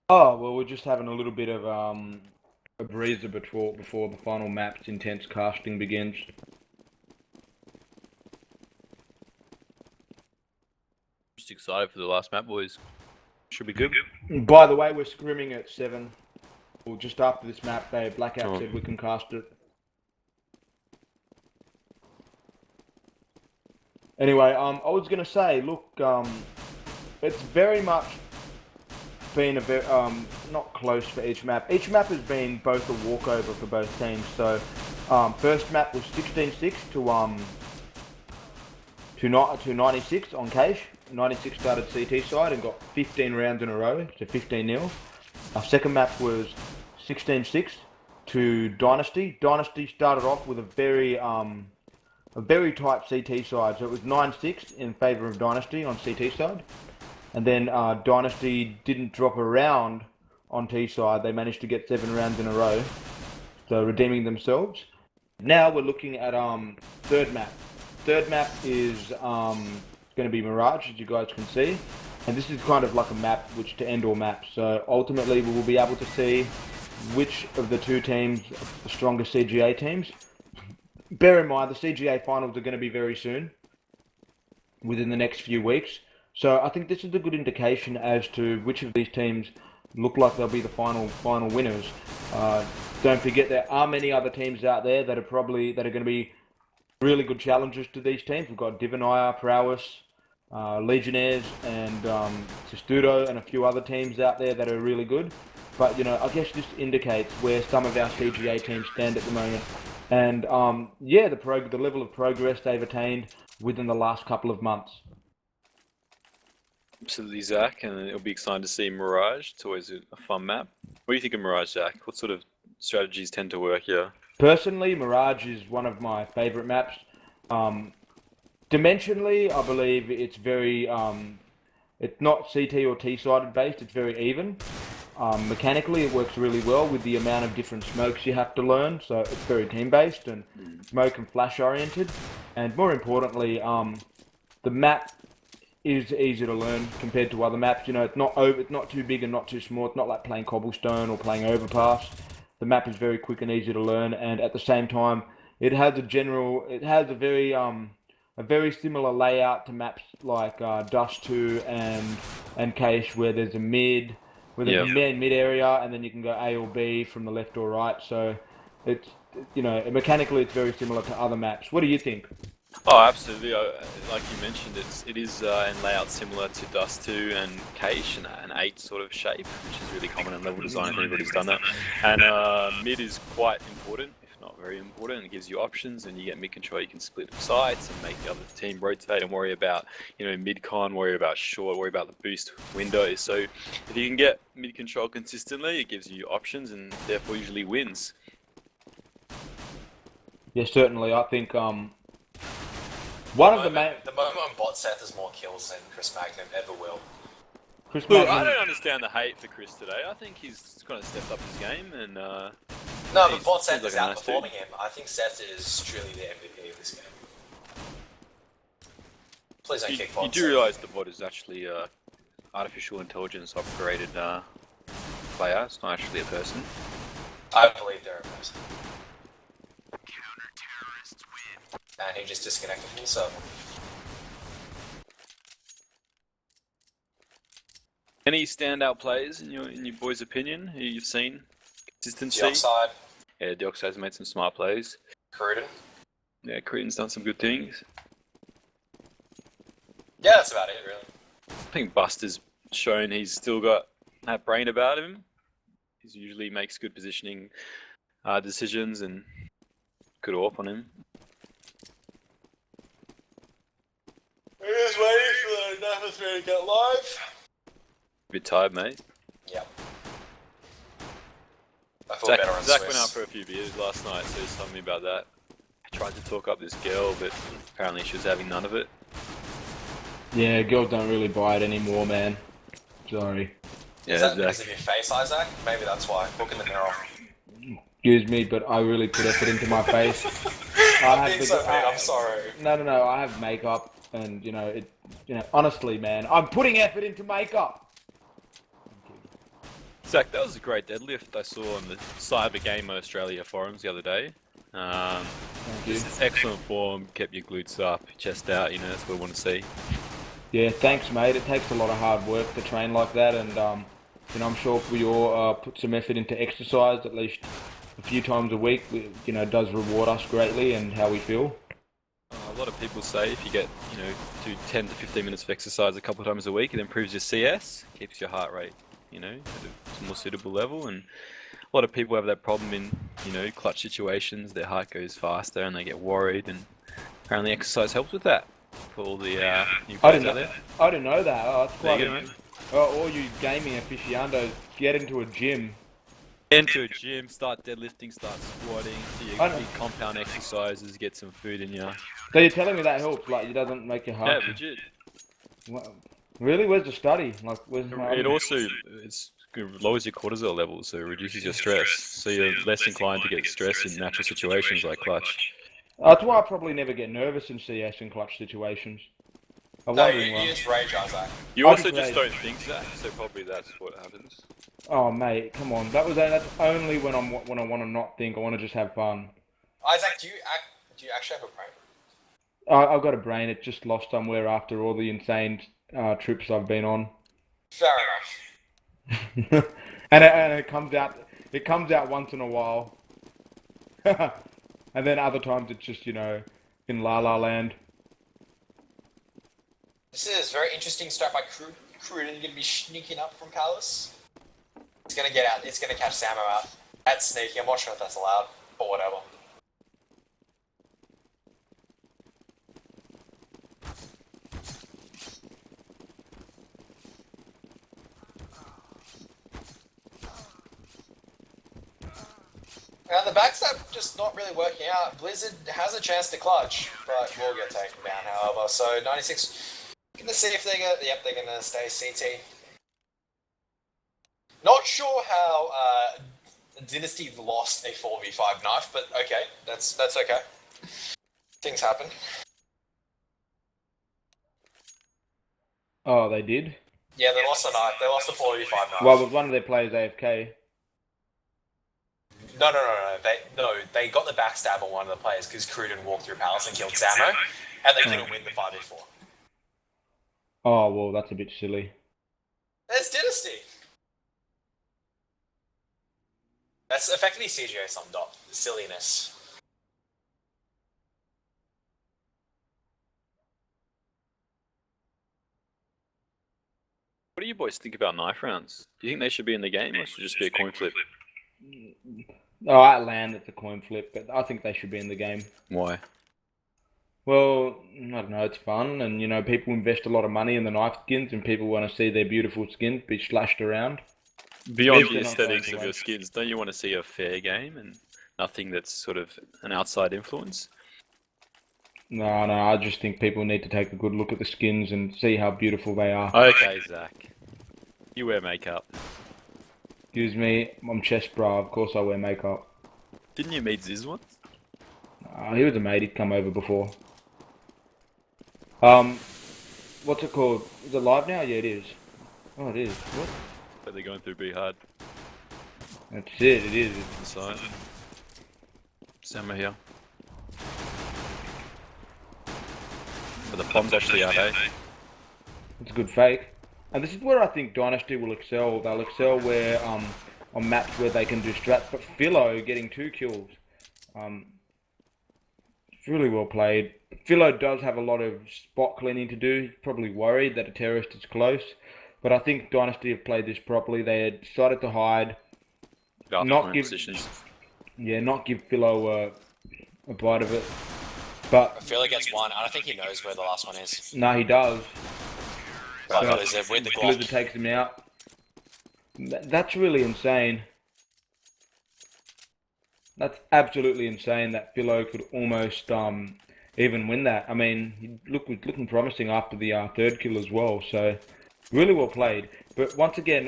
[SPEAKER 1] Oh, well, we're just having a little bit of a breather before the final map's intense casting begins.
[SPEAKER 3] Just excited for the last map, boys. Should be good.
[SPEAKER 1] By the way, we're scrimming at 7. Well, just after this map, Blackout said we can cast it. Anyway, I was gonna say, look, it's very much been a bit not close for each map. Each map has been both a walkover for both teams. So first map was 16-6 to 96 on Cage. 96 started CT side and got 15 rounds in a row, so 15-0. Our second map was 16-6 to Dynasty. Dynasty started off with a very tight CT side, so it was 9-6 in favour of Dynasty on CT side. And then Dynasty didn't drop a round on T side. They managed to get 7 rounds in a row, so redeeming themselves. Now we're looking at third map. Third map is going to be Mirage, as you guys can see. And this is kind of like a map which to end all maps. So ultimately we will be able to see which of the two teams are the strongest CGA teams. Bear in mind the CGA finals are going to be very soon, within the next few weeks. So I think this is a good indication as to which of these teams look like they'll be the final winners. Don't forget there are many other teams out there that are going to be really good challengers to these teams. We've got Divinaya, Prowess, Legionnaires, and Testudo, and a few other teams out there that are really good. But I guess this indicates where some of our CGA teams stand at the moment. And yeah, the level of progress they've attained within the last couple of months.
[SPEAKER 3] Absolutely, Zach, and it'll be exciting to see Mirage. It's always a fun map. What do you think of Mirage, Zach? What sort of strategies tend to work here?
[SPEAKER 1] Personally, Mirage is one of my favourite maps. Dimensionally, I believe it's very, it's not CT or T-sided based, it's very even. Mechanically, it works really well with the amount of different smokes you have to learn, so it's very team-based and smoke and flash-oriented. And more importantly, the map is easy to learn compared to other maps. It's not too big and not too small. It's not like playing Cobblestone or playing Overpass. The map is very quick and easy to learn, and at the same time, it has a very similar layout to maps like Dust 2 and Cache, where there's a mid, a mid area, and then you can go A or B from the left or right. So it's mechanically it's very similar to other maps. What do you think?
[SPEAKER 3] Oh, absolutely. Like you mentioned, it is in layout similar to Dust 2 and Cache, an 8 sort of shape, which is really common in level design if anybody's done that. And mid is quite important, if not very important. It gives you options, and you get mid control. You can split sites and make the other team rotate and worry about, mid con, worry about short, worry about the boost windows. So if you can get mid control consistently, it gives you options and therefore usually wins.
[SPEAKER 1] Yeah, certainly. I think
[SPEAKER 2] The moment bot Seth has more kills than Chris Magnum ever will.
[SPEAKER 3] Look, I don't understand the hate for Chris today. I think he's kind of stepped up his game and.
[SPEAKER 2] No, but bot Seth is outperforming him. I think Seth is truly the MVP of this game. Please don't kick bot.
[SPEAKER 3] You do realise the bot is actually artificial intelligence operated player. It's not actually a person.
[SPEAKER 2] I believe they're a person. And he just disconnected himself.
[SPEAKER 3] Any standout players in your boys' opinion who you've seen? Consistency?
[SPEAKER 2] Dioxide.
[SPEAKER 3] Yeah, Dioxide's made some smart plays.
[SPEAKER 2] Cruden.
[SPEAKER 3] Yeah, Cruden's done some good things.
[SPEAKER 2] Yeah, that's about it, really.
[SPEAKER 3] I think Buster's shown he's still got that brain about him. He usually makes good positioning decisions and good AWP on him.
[SPEAKER 2] We're just waiting for the number 3 to get live.
[SPEAKER 3] Bit tired, mate.
[SPEAKER 2] Yeah. I feel better on
[SPEAKER 3] Zach
[SPEAKER 2] Swiss.
[SPEAKER 3] went out for a few beers last night, so he's telling me about that. I tried to talk up this girl, but apparently she was having none of it.
[SPEAKER 1] Yeah, girls don't really buy it anymore, man. Sorry.
[SPEAKER 3] Yeah,
[SPEAKER 2] Is that
[SPEAKER 3] Zach.
[SPEAKER 2] because of your face, Isaac? Maybe that's why. Look in the mirror.
[SPEAKER 1] Excuse me, but I really put effort into my face.
[SPEAKER 2] I'm being so big, I'm sorry.
[SPEAKER 1] No. I have makeup, and honestly, man, I'm putting effort into makeup.
[SPEAKER 3] Zach, that was a great deadlift I saw on the Cyber Gamer Australia forums the other day.
[SPEAKER 1] Thank you.
[SPEAKER 3] This is excellent form, kept your glutes up, your chest out, that's what I want to see.
[SPEAKER 1] Yeah, thanks, mate. It takes a lot of hard work to train like that, and I'm sure if we all put some effort into exercise, at least a few times a week, it does reward us greatly and how we feel.
[SPEAKER 3] A lot of people say if you get, do 10 to 15 minutes of exercise a couple of times a week, it improves your CS, keeps your heart rate you know, at a more suitable level. And a lot of people have that problem in, you know, clutch situations. Their heart goes faster and they get worried, and apparently exercise helps with that. For all the new players out there.
[SPEAKER 1] I didn't know that. Oh, that's
[SPEAKER 3] There
[SPEAKER 1] quite
[SPEAKER 3] you go, mate.
[SPEAKER 1] all you gaming aficionados, get into a gym.
[SPEAKER 3] Enter a gym, start deadlifting, start squatting, do your
[SPEAKER 1] I know.
[SPEAKER 3] big compound exercises, get some food in you.
[SPEAKER 1] So you're telling me that helps? Like, it doesn't make your
[SPEAKER 3] Yeah,
[SPEAKER 1] heart.
[SPEAKER 3] legit.
[SPEAKER 1] Really? Where's the study? Like, where's
[SPEAKER 3] It also lowers your cortisol levels, so it reduces your stress. So you're less inclined to get stressed in natural situations like clutch.
[SPEAKER 1] That's why I probably never get nervous in CS and clutch situations. I'm
[SPEAKER 2] No,
[SPEAKER 1] wondering
[SPEAKER 2] you
[SPEAKER 1] why.
[SPEAKER 2] use rage, Isaac.
[SPEAKER 3] You
[SPEAKER 1] I'll
[SPEAKER 3] also
[SPEAKER 1] be
[SPEAKER 3] just
[SPEAKER 1] great.
[SPEAKER 3] don't think, Zach, so probably that's what happens.
[SPEAKER 1] Oh mate, come on. That's only when I want to not think. I want to just have fun.
[SPEAKER 2] Isaac, do you actually have a brain?
[SPEAKER 1] I've got a brain. It just lost somewhere after all the insane trips I've been on.
[SPEAKER 2] Fair enough.
[SPEAKER 1] and it comes out. It comes out once in a while. And then other times it's just, you know, in La La Land.
[SPEAKER 2] This is a very interesting start by Cruden going to be sneaking up from Palace. It's going to get out. It's going to catch Samo out. That's sneaky. I'm not sure if that's allowed, but whatever. Now the backstab just not really working out. Blizzard has a chance to clutch, but will get taken down, however. So 96, gonna see if they're gonna. Yep, they're gonna stay CT. Not sure how Dynasty lost a 4v5 knife, but okay, that's okay. Things happen.
[SPEAKER 1] Oh, they did?
[SPEAKER 2] Yeah, they lost a knife. They lost a 4v5 knife.
[SPEAKER 1] Well, was one of their players AFK?
[SPEAKER 2] No. They got the backstab on one of the players because Cruden walked through Palace and killed Samo, and they couldn't win the 5v4.
[SPEAKER 1] Oh, well, that's a bit silly.
[SPEAKER 2] That's Dynasty. That's effectively CGA summed up. Silliness.
[SPEAKER 3] What do you boys think about knife rounds? Do you think they should be in the game, or should it just be a coin flip?
[SPEAKER 1] Oh, at land, it's a coin flip, but I think they should be in the game.
[SPEAKER 3] Why?
[SPEAKER 1] Well, I don't know, it's fun, and, you know, people invest a lot of money in the knife skins, and people want to see their beautiful skins be slashed around.
[SPEAKER 3] Beyond
[SPEAKER 1] If
[SPEAKER 3] the
[SPEAKER 1] they're not
[SPEAKER 3] aesthetics
[SPEAKER 1] going
[SPEAKER 3] of
[SPEAKER 1] to
[SPEAKER 3] your
[SPEAKER 1] win.
[SPEAKER 3] skins, don't you want to see a fair game and nothing that's sort of an outside influence?
[SPEAKER 1] No, I just think people need to take a good look at the skins and see how beautiful they are.
[SPEAKER 3] Okay, Zach. You wear makeup.
[SPEAKER 1] Excuse me, I'm Chest Bra, of course I wear makeup.
[SPEAKER 3] Didn't you meet Ziz once?
[SPEAKER 1] He was a mate, he'd come over before. What's it called? Is it live now? Yeah, it is. Oh, it is. What?
[SPEAKER 3] But they're going through B hard.
[SPEAKER 1] That's it is.
[SPEAKER 3] Inside. Samo here. But the bomb's actually out, eh?
[SPEAKER 1] It's a good fake. And this is where I think Dynasty will excel. They'll excel where on maps where they can do strats. But Philo getting 2 kills. It's really well played. Philo does have a lot of spot cleaning to do. He's probably worried that a terrorist is close. But I think Dynasty have played this properly. They had decided to hide. Not give
[SPEAKER 3] positions.
[SPEAKER 1] Yeah, not give Philo a bite of it. But
[SPEAKER 2] I feel he gets one. I don't think he knows where the last one is.
[SPEAKER 1] no, he does.
[SPEAKER 2] But with the
[SPEAKER 1] Blizzard
[SPEAKER 2] Glock.
[SPEAKER 1] takes him out. That's really insane. That's absolutely insane that Philo could almost even win that. I mean, he was looking promising after the 3rd kill as well. So really well played. But once again,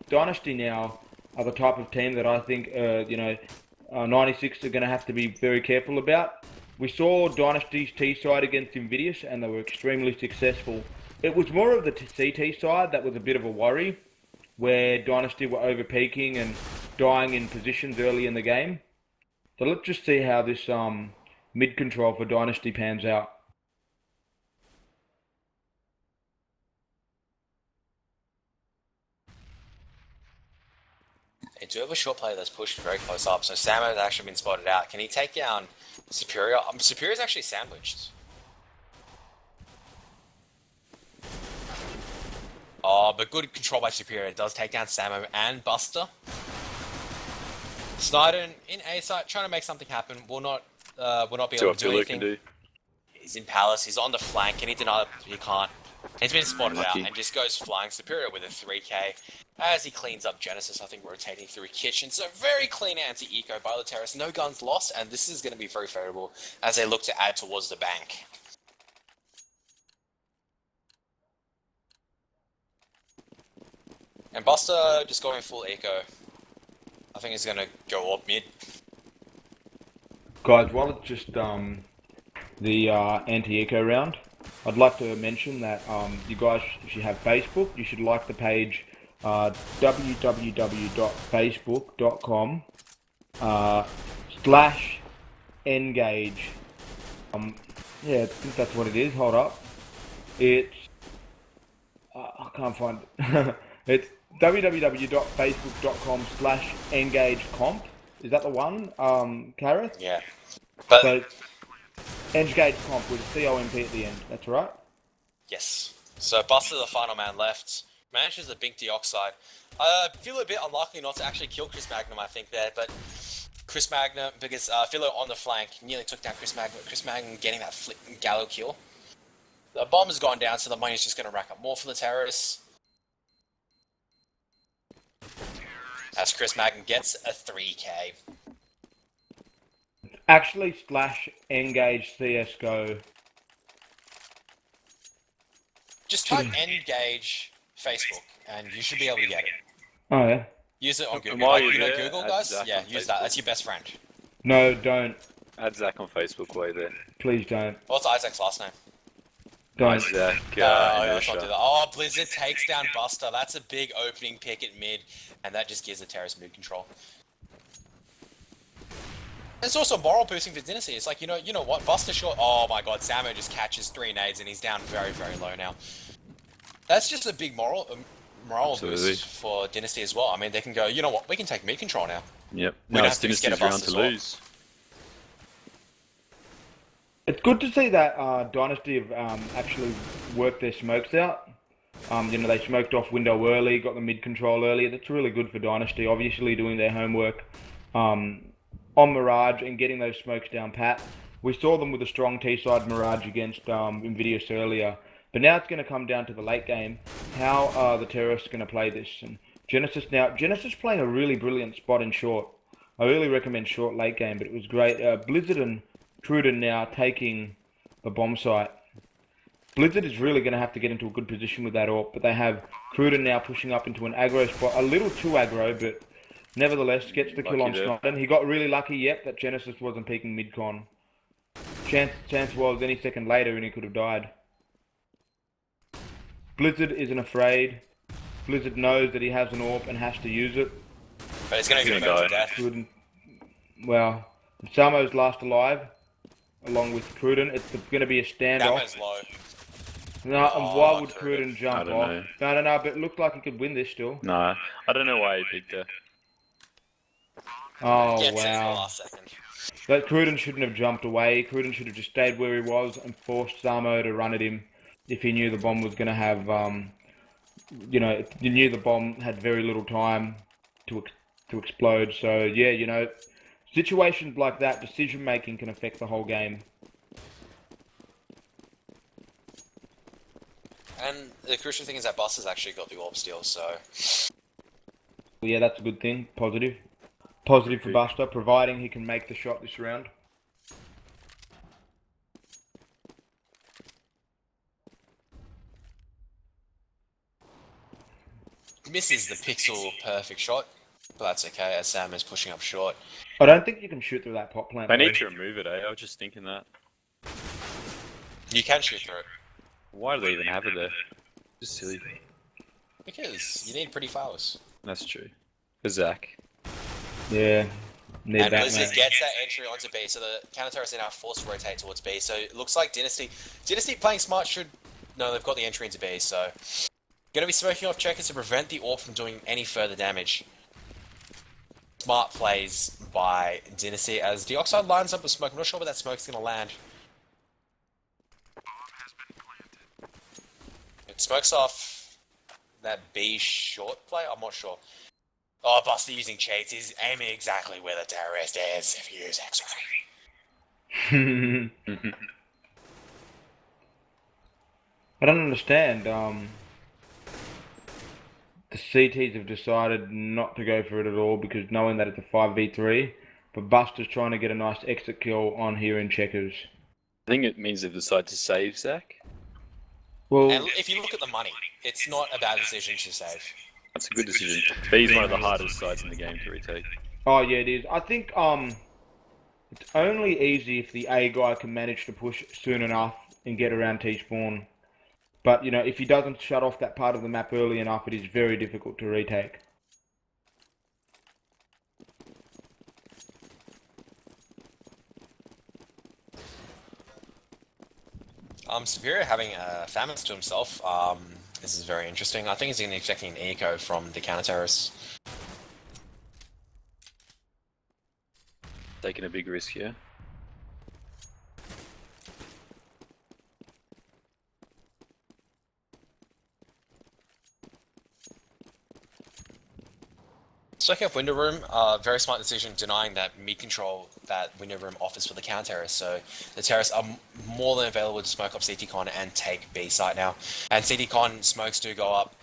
[SPEAKER 1] Dynasty now are the type of team that I think 96 are going to have to be very careful about. We saw Dynasty's T side against Invidious, and they were extremely successful. It was more of the CT side that was a bit of a worry, where Dynasty were overpeaking and dying in positions early in the game. So let's just see how this mid control for Dynasty pans out.
[SPEAKER 2] They do have a short player that's pushed very close up, so Samo has actually been spotted out. Can he take down Superior? Superior's actually sandwiched. Oh, but good control by Superior. It does take down Samo and Buster. Snyder in A site trying to make something happen. Will not be able to do anything.
[SPEAKER 3] Can do.
[SPEAKER 2] He's in Palace. He's on the flank. Can he deny it? He can't. He's been spotted out
[SPEAKER 3] Unlucky.
[SPEAKER 2] and just goes flying Superior with a 3k as he cleans up Genesis. I think rotating through Kitchen. So very clean anti-eco by the Terrace. No guns lost, and this is going to be very favourable as they look to add towards the bank. And Buster just going full eco. I think he's going to go up mid.
[SPEAKER 1] Guys, while it's just the anti-eco round, I'd like to mention that you guys, if you have Facebook, you should like the page www.facebook.com /N-GAGE. Yeah, I think that's what it is. Hold up. It's I can't find it. It's www.facebook.com /N-GAGE-comp. Is that the one, Kareth?
[SPEAKER 2] Yeah. But
[SPEAKER 1] So, N-GAGE comp with COMP at the end. That's right.
[SPEAKER 2] yes. So Buster, the final man left, manages a big deoxide. I feel a bit unlucky not to actually kill Chris Magnum, I think, there, but Chris Magnum, because Philo on the flank nearly took down Chris Magnum. Chris Magnum getting that flip Gallo kill. The bomb has gone down, so the money's just going to rack up more for the terrorists. As Chris Magnum gets a 3k.
[SPEAKER 1] Actually, /N-GAGE CSGO.
[SPEAKER 2] Just type N-GAGE Facebook, and you should be able to get it.
[SPEAKER 1] Oh, yeah.
[SPEAKER 2] Use it on
[SPEAKER 3] And
[SPEAKER 2] Google.
[SPEAKER 3] while
[SPEAKER 2] Like,
[SPEAKER 3] you're
[SPEAKER 2] you know
[SPEAKER 3] there,
[SPEAKER 2] Google,
[SPEAKER 3] add
[SPEAKER 2] guys?
[SPEAKER 3] Zach
[SPEAKER 2] Yeah,
[SPEAKER 3] on
[SPEAKER 2] use that.
[SPEAKER 3] Facebook.
[SPEAKER 2] That's your best friend.
[SPEAKER 1] No, don't.
[SPEAKER 3] Add Zach on Facebook while you're there.
[SPEAKER 1] Please don't.
[SPEAKER 2] What's Isaac's last name?
[SPEAKER 1] Don't.
[SPEAKER 3] Nice, Zach.
[SPEAKER 2] Let's not do that. Oh, Blizzard takes down Buster. That's a big opening pick at mid, and that just gives the terrorist mid control. It's also moral boosting for Dynasty. It's like, you know what? Buster short. Oh my god, Samo just catches 3 nades and he's down very, very low now. That's just a big moral
[SPEAKER 3] Absolutely.
[SPEAKER 2] boost for Dynasty as well. I mean, they can go, you know what? We can take mid control now.
[SPEAKER 3] Yep.
[SPEAKER 2] We don't
[SPEAKER 3] Now
[SPEAKER 2] have
[SPEAKER 3] it's
[SPEAKER 2] to be scared
[SPEAKER 3] Dynasty's
[SPEAKER 2] of
[SPEAKER 3] round
[SPEAKER 2] us
[SPEAKER 3] to
[SPEAKER 2] as well.
[SPEAKER 3] lose.
[SPEAKER 1] It's good to see that Dynasty have actually worked their smokes out. They smoked off window early, got the mid control early. That's really good for Dynasty. Obviously doing their homework on Mirage and getting those smokes down pat. We saw them with a strong T-side Mirage against Invidious earlier. But now it's going to come down to the late game. How are the terrorists going to play this? And Genesis playing a really brilliant spot in short. I really recommend short late game, but it was great. Blizzard and Cruden now taking the bomb site. Blizzard is really going to have to get into a good position with that AWP, but they have Cruden now pushing up into an aggro spot. A little too aggro, but nevertheless gets the kill on
[SPEAKER 3] Lucky there.
[SPEAKER 1] Snyder. He got really lucky, yep, that Genesis wasn't peeking mid-con. Chance was any second later and he could have died. Blizzard isn't afraid. Blizzard knows that he has an AWP and has to use it.
[SPEAKER 2] But it's going to
[SPEAKER 3] He's
[SPEAKER 2] go
[SPEAKER 3] gonna
[SPEAKER 2] to
[SPEAKER 3] die.
[SPEAKER 2] death.
[SPEAKER 1] Cruden, well, Samo's last alive, along with Cruden. It's going to be a standoff.
[SPEAKER 2] Damo's low.
[SPEAKER 1] No,
[SPEAKER 2] Oh,
[SPEAKER 1] why would
[SPEAKER 2] Cruden.
[SPEAKER 1] Cruden jump
[SPEAKER 3] I don't
[SPEAKER 1] off?
[SPEAKER 3] know.
[SPEAKER 1] No, but it looked like he could win this still.
[SPEAKER 3] Nah, I don't know why he picked her.
[SPEAKER 1] Oh,
[SPEAKER 2] Gets it in the
[SPEAKER 1] wow.
[SPEAKER 2] last second.
[SPEAKER 1] That Cruden shouldn't have jumped away. Cruden should have just stayed where he was and forced Samo to run at him if he knew the bomb was going to have, you knew the bomb had very little time to explode. So, yeah, situations like that, decision-making can affect the whole game.
[SPEAKER 2] And the crucial thing is that Buster's actually got the AWP steal, so...
[SPEAKER 1] Yeah, that's a good thing. Positive. Positive for Buster, providing he can make the shot this round.
[SPEAKER 2] Misses the pixel perfect shot, but that's okay as Sam is pushing up short.
[SPEAKER 1] I don't think you can shoot through that pot plant.
[SPEAKER 3] They
[SPEAKER 1] though.
[SPEAKER 3] need to remove it, I was just thinking that.
[SPEAKER 2] You can shoot through it,
[SPEAKER 3] Why do they even have it there? Just silly.
[SPEAKER 2] because you need pretty flowers.
[SPEAKER 3] That's true. For Zach.
[SPEAKER 1] Yeah, need
[SPEAKER 2] And
[SPEAKER 1] that,
[SPEAKER 2] Blizzard
[SPEAKER 1] mate.
[SPEAKER 2] gets that entry onto B, so the counter-terrorists are now forced to rotate towards B, so it looks like Dynasty playing smart should... No, they've got the entry into B, so... Gonna be smoking off checkers to prevent the AWP from doing any further damage. Smart plays by Dynasty as Deoxide lines up with smoke. I'm not sure where that smoke's gonna land. It smokes off that B short play? I'm not sure. Oh, Buster using cheats. He's aiming exactly where the terrorist is if you use X-ray.
[SPEAKER 1] I don't understand. The CTs have decided not to go for it at all because knowing that it's a 5v3, but Buster's trying to get a nice exit kill on here in checkers.
[SPEAKER 3] I think it means they've decided to save Zach.
[SPEAKER 1] Well,
[SPEAKER 2] And if you look at the money, it's not a bad decision to save.
[SPEAKER 3] That's a good decision. But he's one of the hardest sides in the game to retake.
[SPEAKER 1] oh yeah, it is. I think it's only easy if the A guy can manage to push soon enough and get around T-spawn. But, you know, if he doesn't shut off that part of the map early enough, it is very difficult to retake.
[SPEAKER 2] Superior having a famines to himself. This is very interesting. I think he's going to be expecting an eco from the counter-terrorists.
[SPEAKER 3] Taking a big risk here.
[SPEAKER 2] Speaking of window room, very smart decision denying that mid control that window room offers for the counter terrorists. So the terrorists are more than available to smoke up CT Con and take B site now. And CT Con smokes do go up.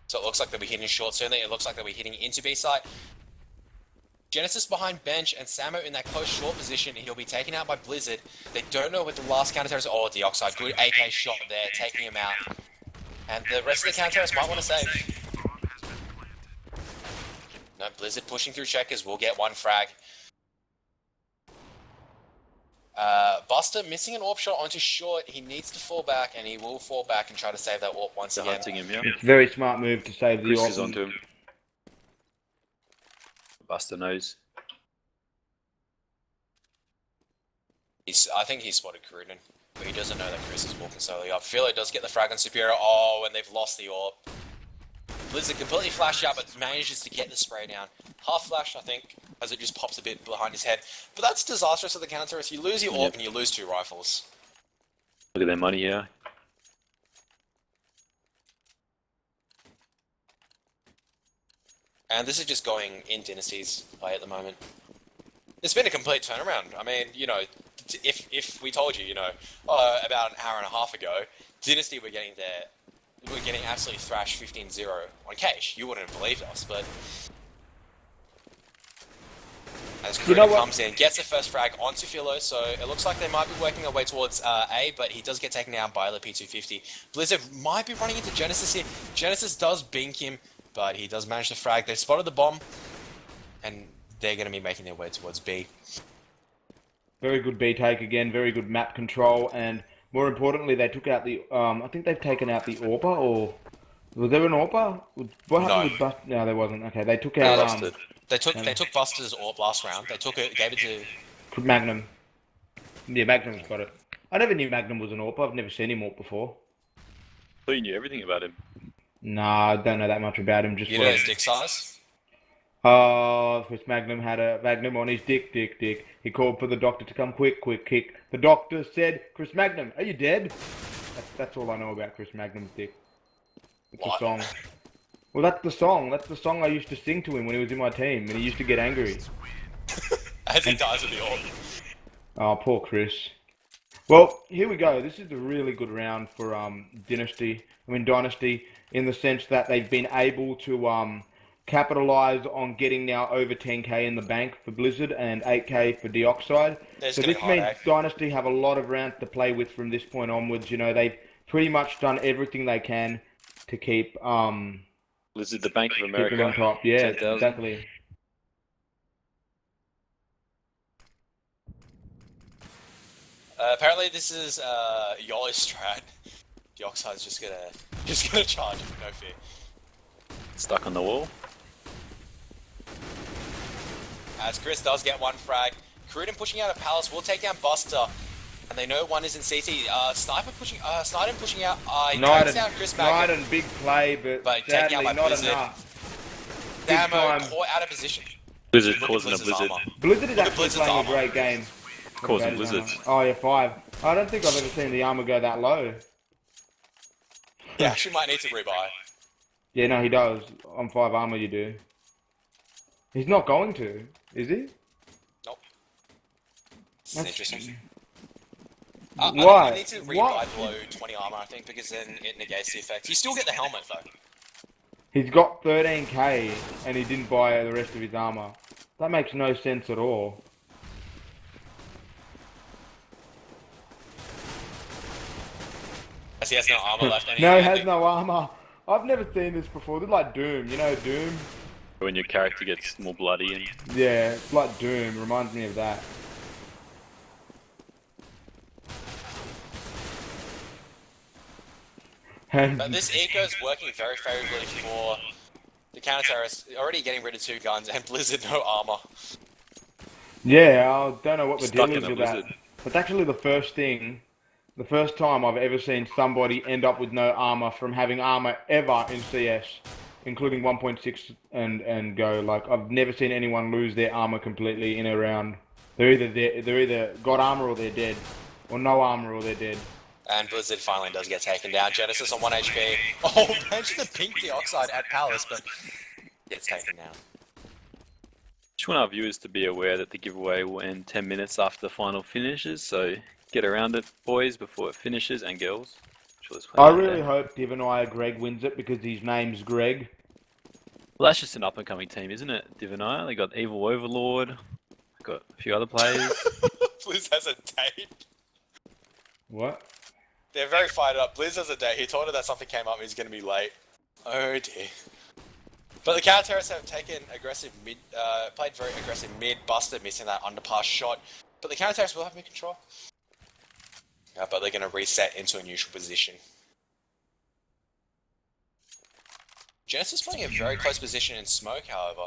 [SPEAKER 2] So it looks like they'll be hitting short soon. It looks like they'll be hitting into B site. Genesis behind bench and Samo in that close short position. He'll be taken out by Blizzard. They don't know what the last counter terrorist. Oh, Deoxide, good AK shot there, taking him out. And the rest of the counter terrorists might want to save. No, Blizzard pushing through checkers will get one frag. Buster missing an AWP shot onto short. He needs to fall back, and he will fall back and try to save that AWP once
[SPEAKER 3] They're
[SPEAKER 2] again.
[SPEAKER 3] hunting him, yeah.
[SPEAKER 1] It's a very smart move to save the
[SPEAKER 3] Chris is
[SPEAKER 1] AWP.
[SPEAKER 3] onto him. Buster knows.
[SPEAKER 2] I think he spotted Karudin, but he doesn't know that Chris is walking slowly up. Philo does get the frag on Superior. Oh, and they've lost the AWP. Blizzard completely flashed out, but manages to get the spray down. Half flash, I think, as it just pops a bit behind his head. But that's disastrous for the counter. If you lose your AWP and you lose 2 rifles.
[SPEAKER 3] Look at their money here.
[SPEAKER 2] And this is just going in Dynasty's play at the moment. It's been a complete turnaround. I mean, you know, if we told you, you know, about an hour and a half ago, Dynasty were getting absolutely thrashed 15-0 on Cage. You wouldn't have believed us, but as Karudin comes in, gets the first frag onto Philo, so it looks like they might be working their way towards A, but he does get taken down by the P250. Blizzard might be running into Genesis here. Genesis does bink him, but he does manage to frag. They've spotted the bomb, and they're going to be making their way towards B.
[SPEAKER 1] Very good B take again, very good map control, and more importantly, they took out the, I think they've taken out the AWPer, or was there an AWPer? What happened with Buster? No, there wasn't. Okay, they took out,
[SPEAKER 2] They took Buster's AWP last round. They took it, gave it to
[SPEAKER 1] Magnum. Yeah, Magnum's got it. I never knew Magnum was an AWP. I've never seen him AWP before.
[SPEAKER 3] I thought you knew everything about him.
[SPEAKER 1] Nah, I don't know that much about him. Just
[SPEAKER 2] You know his dick size?
[SPEAKER 1] Chris Magnum had a Magnum on his dick. He called for the doctor to come quick kick. The doctor said, Chris Magnum, are you dead? That's all I know about Chris Magnum's dick. It's a song. Well, that's the song. That's the song I used to sing to him when he was in my team, and he used to get angry.
[SPEAKER 2] As he dies with the AWP.
[SPEAKER 1] Oh, poor Chris. Well, here we go. This is a really good round for Dynasty, in the sense that they've been able to capitalize on getting now over 10k in the bank for Blizzard and 8k for Deoxide. So this means Dynasty have a lot of rounds to play with from this point onwards. You know, they've pretty much done everything they can to keep
[SPEAKER 3] Blizzard, the Bank of America.
[SPEAKER 1] keep them on top. Yeah,
[SPEAKER 3] 10,000.
[SPEAKER 1] exactly.
[SPEAKER 2] Apparently this is YOLO strat. Deoxide's just gonna charge him, no fear.
[SPEAKER 3] Stuck on the wall.
[SPEAKER 2] As Chris does get one frag. Karudin pushing out a Palace will take down Buster. And they know one is in CT. Snydon pushing out. He takes down Chris back.
[SPEAKER 1] Snydon, big play, but sadly
[SPEAKER 2] taken out by
[SPEAKER 1] not
[SPEAKER 2] Blizzard.
[SPEAKER 1] enough.
[SPEAKER 2] Damo caught out of position.
[SPEAKER 3] Blizzard
[SPEAKER 2] Look at
[SPEAKER 3] causing a
[SPEAKER 2] Blizzard's
[SPEAKER 3] blizzard.
[SPEAKER 2] armor.
[SPEAKER 1] Blizzard is
[SPEAKER 2] Look at
[SPEAKER 1] actually
[SPEAKER 2] Blizzard's
[SPEAKER 1] playing a
[SPEAKER 2] armor.
[SPEAKER 1] great game.
[SPEAKER 3] Causing blizzards.
[SPEAKER 1] Oh yeah, 5. I don't think I've ever seen the armor go that low.
[SPEAKER 2] You actually might need to rebuy.
[SPEAKER 1] Yeah, no, he does. On 5 armor, you do. He's not going to, is he?
[SPEAKER 2] Nope. This is
[SPEAKER 1] That's-
[SPEAKER 2] interesting.
[SPEAKER 1] Why?
[SPEAKER 2] I think you need to
[SPEAKER 1] What?
[SPEAKER 2] rebuy below 20 armor, I think, because then it negates the effect. You still get the helmet, though.
[SPEAKER 1] He's got 13k and he didn't buy the rest of his armor. That makes no sense at all.
[SPEAKER 2] As he has no armor left.
[SPEAKER 1] No, he has no armor. I've never seen this before. They're like Doom, you know Doom?
[SPEAKER 3] When your character gets more bloody and
[SPEAKER 1] Yeah, it's like Doom. Reminds me of that. And
[SPEAKER 2] But this eco is working very favorably for the counter-terrorists. Already getting rid of 2 guns and Blizzard no armor.
[SPEAKER 1] yeah, I don't know what the
[SPEAKER 3] Stuck
[SPEAKER 1] deal
[SPEAKER 3] in
[SPEAKER 1] is
[SPEAKER 3] a
[SPEAKER 1] with that.
[SPEAKER 3] blizzard.
[SPEAKER 1] It's actually the first time I've ever seen somebody end up with no armor from having armor ever in CS, including 1.6 and go. Like, I've never seen anyone lose their armor completely in a round. They're either got armor or they're dead, or no armor or they're dead.
[SPEAKER 2] And Blizzard finally does get taken down. Genesis on 1 HP. Oh, managed the pink dioxide at Palace, but gets taken down.
[SPEAKER 3] just want our viewers to be aware that the giveaway will end 10 minutes after the final finishes, so get around it, boys, before it finishes, and girls. Sure, there's plenty
[SPEAKER 1] I
[SPEAKER 3] out
[SPEAKER 1] really
[SPEAKER 3] there.
[SPEAKER 1] hope Divinaya Greg wins it because his name's Greg.
[SPEAKER 3] Well, that's just an up-and-coming team, isn't it, Divinaya? They got Evil Overlord, got a few other players.
[SPEAKER 2] Blizz has a date.
[SPEAKER 1] What?
[SPEAKER 2] They're very fired up. Blizz has a date. He told her that something came up and he's going to be late. Oh dear. But the counter-terrorists have taken aggressive mid, played very aggressive mid, busted, missing that underpass shot. But the counter-terrorists will have mid control. But they're going to reset into a neutral position. Genesis playing a very close position in smoke, however.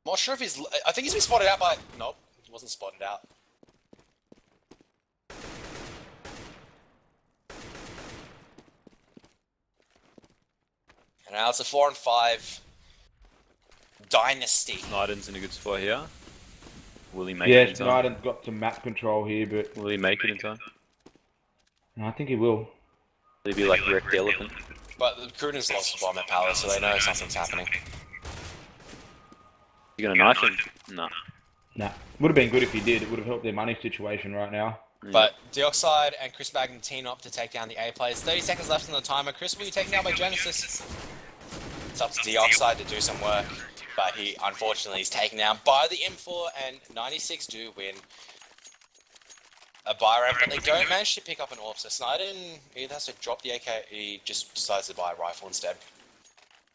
[SPEAKER 2] I'm not sure if he's... I think he's been spotted out by... Nope, he wasn't spotted out. And now it's a 4-5 dynasty.
[SPEAKER 3] Snyden's in a good spot here. Will he make
[SPEAKER 1] Yeah,
[SPEAKER 3] it in time?
[SPEAKER 1] Snyder's got some map control here, but
[SPEAKER 3] Will he make it in time?
[SPEAKER 1] I think he will.
[SPEAKER 3] Will he be like Wrecked Elephant?
[SPEAKER 2] But the Cruden's lost the bomb at Palace, so they know something's happening.
[SPEAKER 3] You gonna knife him? No.
[SPEAKER 1] Nah. Would have been good if he did. It would have helped their money situation right now.
[SPEAKER 2] But Dioxide and Chris Magnum team up to take down the A players. 30 seconds left on the timer. Chris will be taken down by Genesis. It's up to Dioxide to do some work, but he unfortunately is taken down by the M4, and 96 do win a buy ramp, but they don't manage to pick up an AWP. So Snyder either has to drop the AK, he just decides to buy a rifle instead.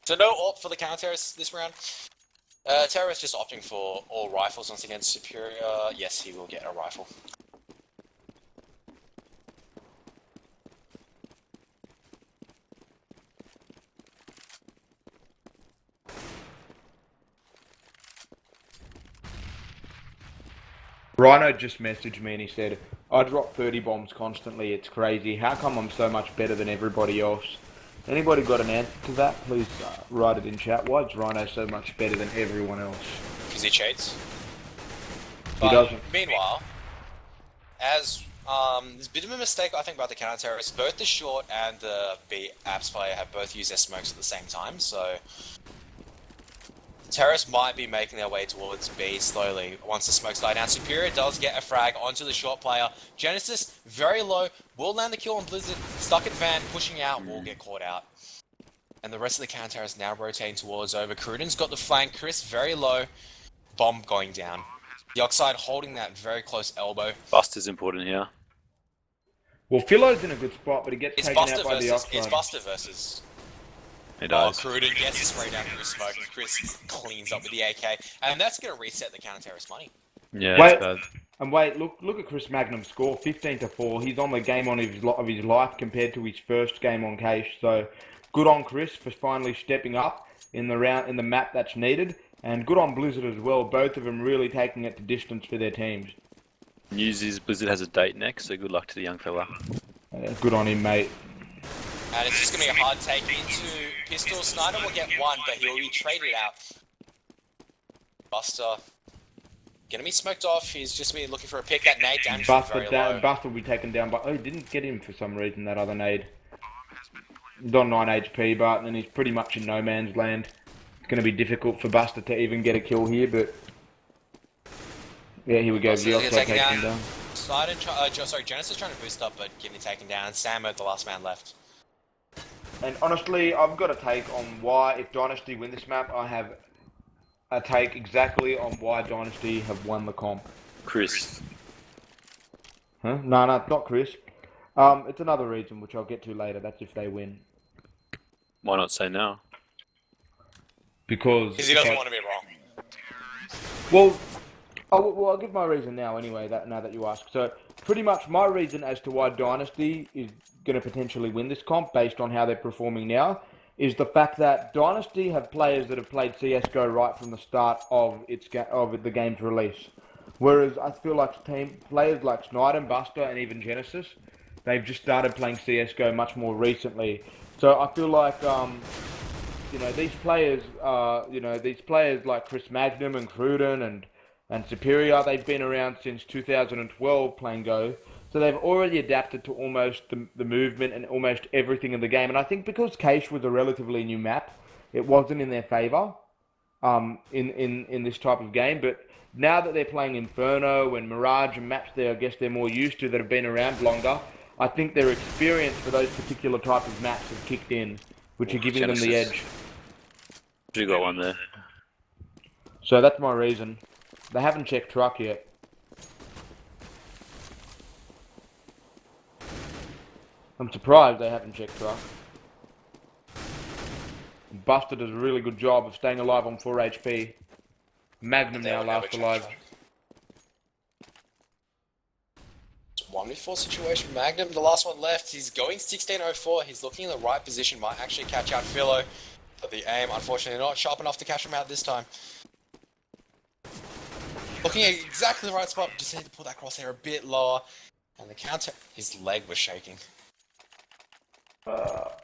[SPEAKER 2] So no AWP for the counter-terrorists this round. Terrorist just opting for all rifles once again. Superior, yes, he will get a rifle.
[SPEAKER 1] Rhino just messaged me and he said, I drop 30 bombs constantly, it's crazy. How come I'm so much better than everybody else? Anybody got an answer to that? Please write it in chat. Why is Rhino so much better than everyone else?
[SPEAKER 2] Because he cheats.
[SPEAKER 1] He doesn't.
[SPEAKER 2] Meanwhile, as there's a bit of a mistake I think about the counter-terrorists. Both the short and the B apps player have both used their smokes at the same time, so terrorists might be making their way towards B slowly once the smokes die down. Superior does get a frag onto the short player. Genesis, very low, will land the kill on Blizzard. Stuck at Van, pushing out, will get caught out. And the rest of the counter-terrorists now rotating towards over. Cruden's got the flank, Chris very low, bomb going down. The Oxide holding that very close elbow.
[SPEAKER 3] Buster's important here.
[SPEAKER 1] Well, Philo's in a good spot, but he gets
[SPEAKER 2] It's
[SPEAKER 1] taken
[SPEAKER 2] Buster
[SPEAKER 1] out by the
[SPEAKER 2] versus,
[SPEAKER 1] Oxide.
[SPEAKER 2] it's Buster versus...
[SPEAKER 3] He
[SPEAKER 2] Oh,
[SPEAKER 3] does.
[SPEAKER 2] Cruden gets his spray down through smoke, and Chris cleans up with the AK, and that's going to reset the counter-terrorist money.
[SPEAKER 3] Yeah,
[SPEAKER 1] Wait.
[SPEAKER 3] that's bad.
[SPEAKER 1] And wait, look at Chris Magnum's score, 15-4. He's on the game of his life compared to his first game on Cache. So, good on Chris for finally stepping up in the map that's needed, and good on Blizzard as well. Both of them really taking it to distance for their teams.
[SPEAKER 3] News is Blizzard has a date next, so good luck to the young fella.
[SPEAKER 1] Good on him, mate.
[SPEAKER 2] And it's just going to be a hard take into Pistol. Snyder will get one, but he'll be traded out. Buster Gonna be smoked off. He's just been looking for a pick. That nade damage is very low.
[SPEAKER 1] Buster will be taken down by... Oh, he didn't get him for some reason, that other nade. He's on 9 HP, but then he's pretty much in no man's land. It's going to be difficult for Buster to even get a kill here, but... Yeah, here we go.
[SPEAKER 2] Genesis
[SPEAKER 1] takes him down.
[SPEAKER 2] Genesis trying to boost up, but getting taken down. Samo, the last man left.
[SPEAKER 1] And honestly, I've got a take on why, if Dynasty win this map, I have a take exactly on why Dynasty have won the comp.
[SPEAKER 3] Chris.
[SPEAKER 1] Huh? No, not Chris. It's another reason, which I'll get to later. That's if they win.
[SPEAKER 3] Why not say now?
[SPEAKER 1] Because
[SPEAKER 2] he doesn't want to be wrong.
[SPEAKER 1] Well, I'll give my reason now anyway, now that you ask. So, pretty much my reason as to why Dynasty is going to potentially win this comp, based on how they're performing now, is the fact that Dynasty have players that have played CSGO right from the start of the game's release. Whereas I feel like players like Snyder, Buster, and even Genesis, they've just started playing CSGO much more recently. So I feel like, these players like Chris Magnum and Cruden and Superior, they've been around since 2012 playing Go. So they've already adapted to almost the movement and almost everything in the game. And I think because Cache was a relatively new map, it wasn't in their favour in this type of game. But now that they're playing Inferno and Mirage and maps I guess they're more used to, that have been around longer, I think their experience for those particular type of maps have kicked in, which are giving them the edge.
[SPEAKER 3] You got one there.
[SPEAKER 1] So that's my reason. They haven't checked truck yet. I'm surprised they haven't checked truck. Buster does a really good job of staying alive on 4 HP. Magnum now last alive.
[SPEAKER 2] 1v4 situation. Magnum, the last one left. He's going 16:04. He's looking in the right position. Might actually catch out Philo. But the aim, unfortunately, not sharp enough to catch him out this time. Looking at exactly the right spot. Just need to pull that crosshair a bit lower. And the counter, his leg was shaking.
[SPEAKER 3] But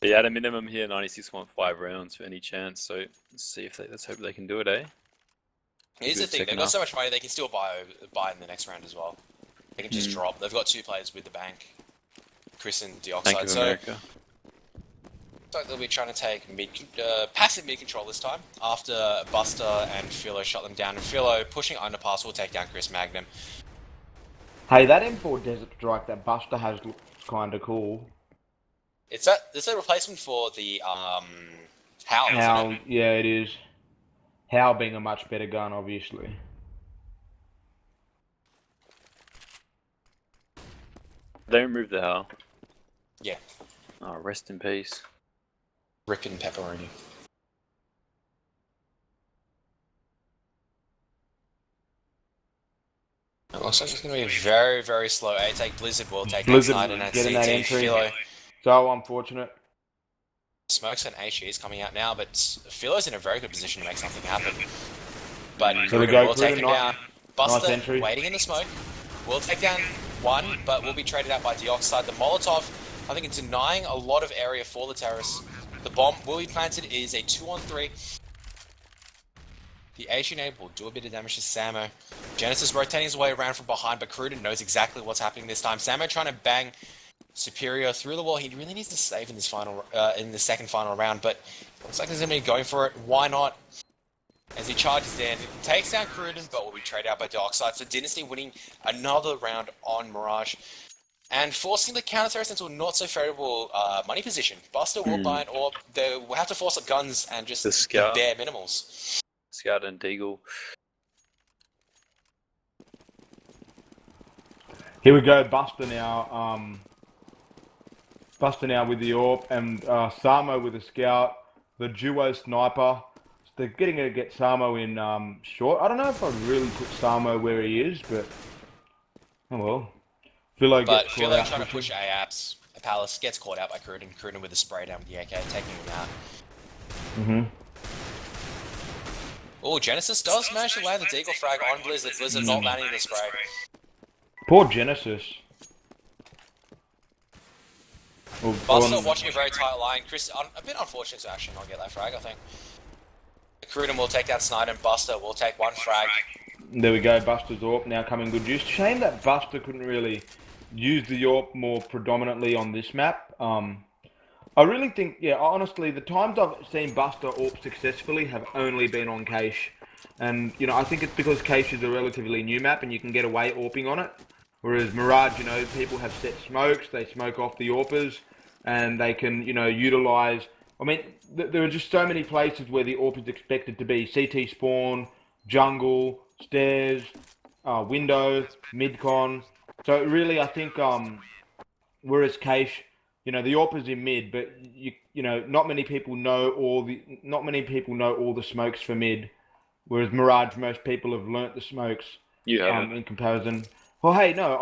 [SPEAKER 3] yeah, at a minimum here, 96.5 rounds for any chance. So let's hope they can do it, eh?
[SPEAKER 2] Here's the thing, they've got so much money, they can still buy in the next round as well. They can just drop. They've got 2 players with the bank, Chris and Dioxide. So they'll be trying to take passive mid control this time, after Buster and Philo shot them down. And Philo, pushing underpass, will take down Chris Magnum.
[SPEAKER 1] Hey, that M4 Desert Strike that Buster has looks kinda cool.
[SPEAKER 2] It's a replacement for the Howl, isn't it?
[SPEAKER 1] Yeah, it is. Howl being a much better gun, obviously.
[SPEAKER 3] They removed the Howl.
[SPEAKER 2] Yeah.
[SPEAKER 3] Oh, rest in peace.
[SPEAKER 2] Rip and pepperoni. It looks like it's going to be very, very slow. A-Take Blizzard will take outside and
[SPEAKER 1] getting that entry.
[SPEAKER 2] Philo.
[SPEAKER 1] So unfortunate.
[SPEAKER 2] Smokes and HE is coming out now, but Philo's in a very good position to make something happen. But
[SPEAKER 1] So we go
[SPEAKER 2] will take him
[SPEAKER 1] nice,
[SPEAKER 2] down. Buster,
[SPEAKER 1] entry.
[SPEAKER 2] waiting in the smoke, will take down one, but will be traded out by Dioxide. The Molotov, I think, it's denying a lot of area for the terrorists. The bomb will be planted. It is a 2-on-3. The HE nade will do a bit of damage to Samo. Genesis rotating his way around from behind, but Cruden knows exactly what's happening this time. Samo trying to bang Superior through the wall. He really needs to save in this in the second final round, but looks like he's going to be going for it. Why not? As he charges in, takes down Cruden, but will be traded out by Darkside. So Dynasty winning another round on Mirage, and forcing the counter-terrorists into a not-so-favourable money position. Buster will buy an orb. They will have to force up guns and just the bare minimals.
[SPEAKER 3] Scout and Deagle.
[SPEAKER 1] Here we go, Buster now. Buster now with the orb, and Samo with the scout. The duo sniper. They're getting to get Samo in short. I don't know if I'd really put Samo where he is, but oh well. Philo gets caught out.
[SPEAKER 2] Trying to push A-Apps. Palace gets caught out by Cruden. Cruden with the spray down with the AK, taking him out. Oh, Genesis does manage to land the Deagle frag on Blizzard. Blizzard not landing the spray.
[SPEAKER 1] Poor Genesis.
[SPEAKER 2] Buster watching a very tight line. Chris, a bit unfortunate to actually not get that frag, I think. Grudem will take that Sniper, and Buster will take one frag.
[SPEAKER 1] There we go, Buster's AWP now coming good use. Shame that Buster couldn't really use the AWP more predominantly on this map. I really think, yeah, honestly, the times I've seen Buster AWP successfully have only been on Cache. And, you know, I think it's because Cache is a relatively new map and you can get away AWPing on it. Whereas Mirage, you know, people have set smokes, they smoke off the AWPers, and they can, you know, utilize... I mean, there are just so many places where the AWP is expected to be. CT spawn, jungle, stairs, window, midcon. So really, I think, whereas Cache, you know, the AWP is in mid, but you know, not many people know all the smokes for mid. Whereas Mirage, most people have learnt the smokes.
[SPEAKER 3] You haven't.
[SPEAKER 1] In comparison. Well, hey, no,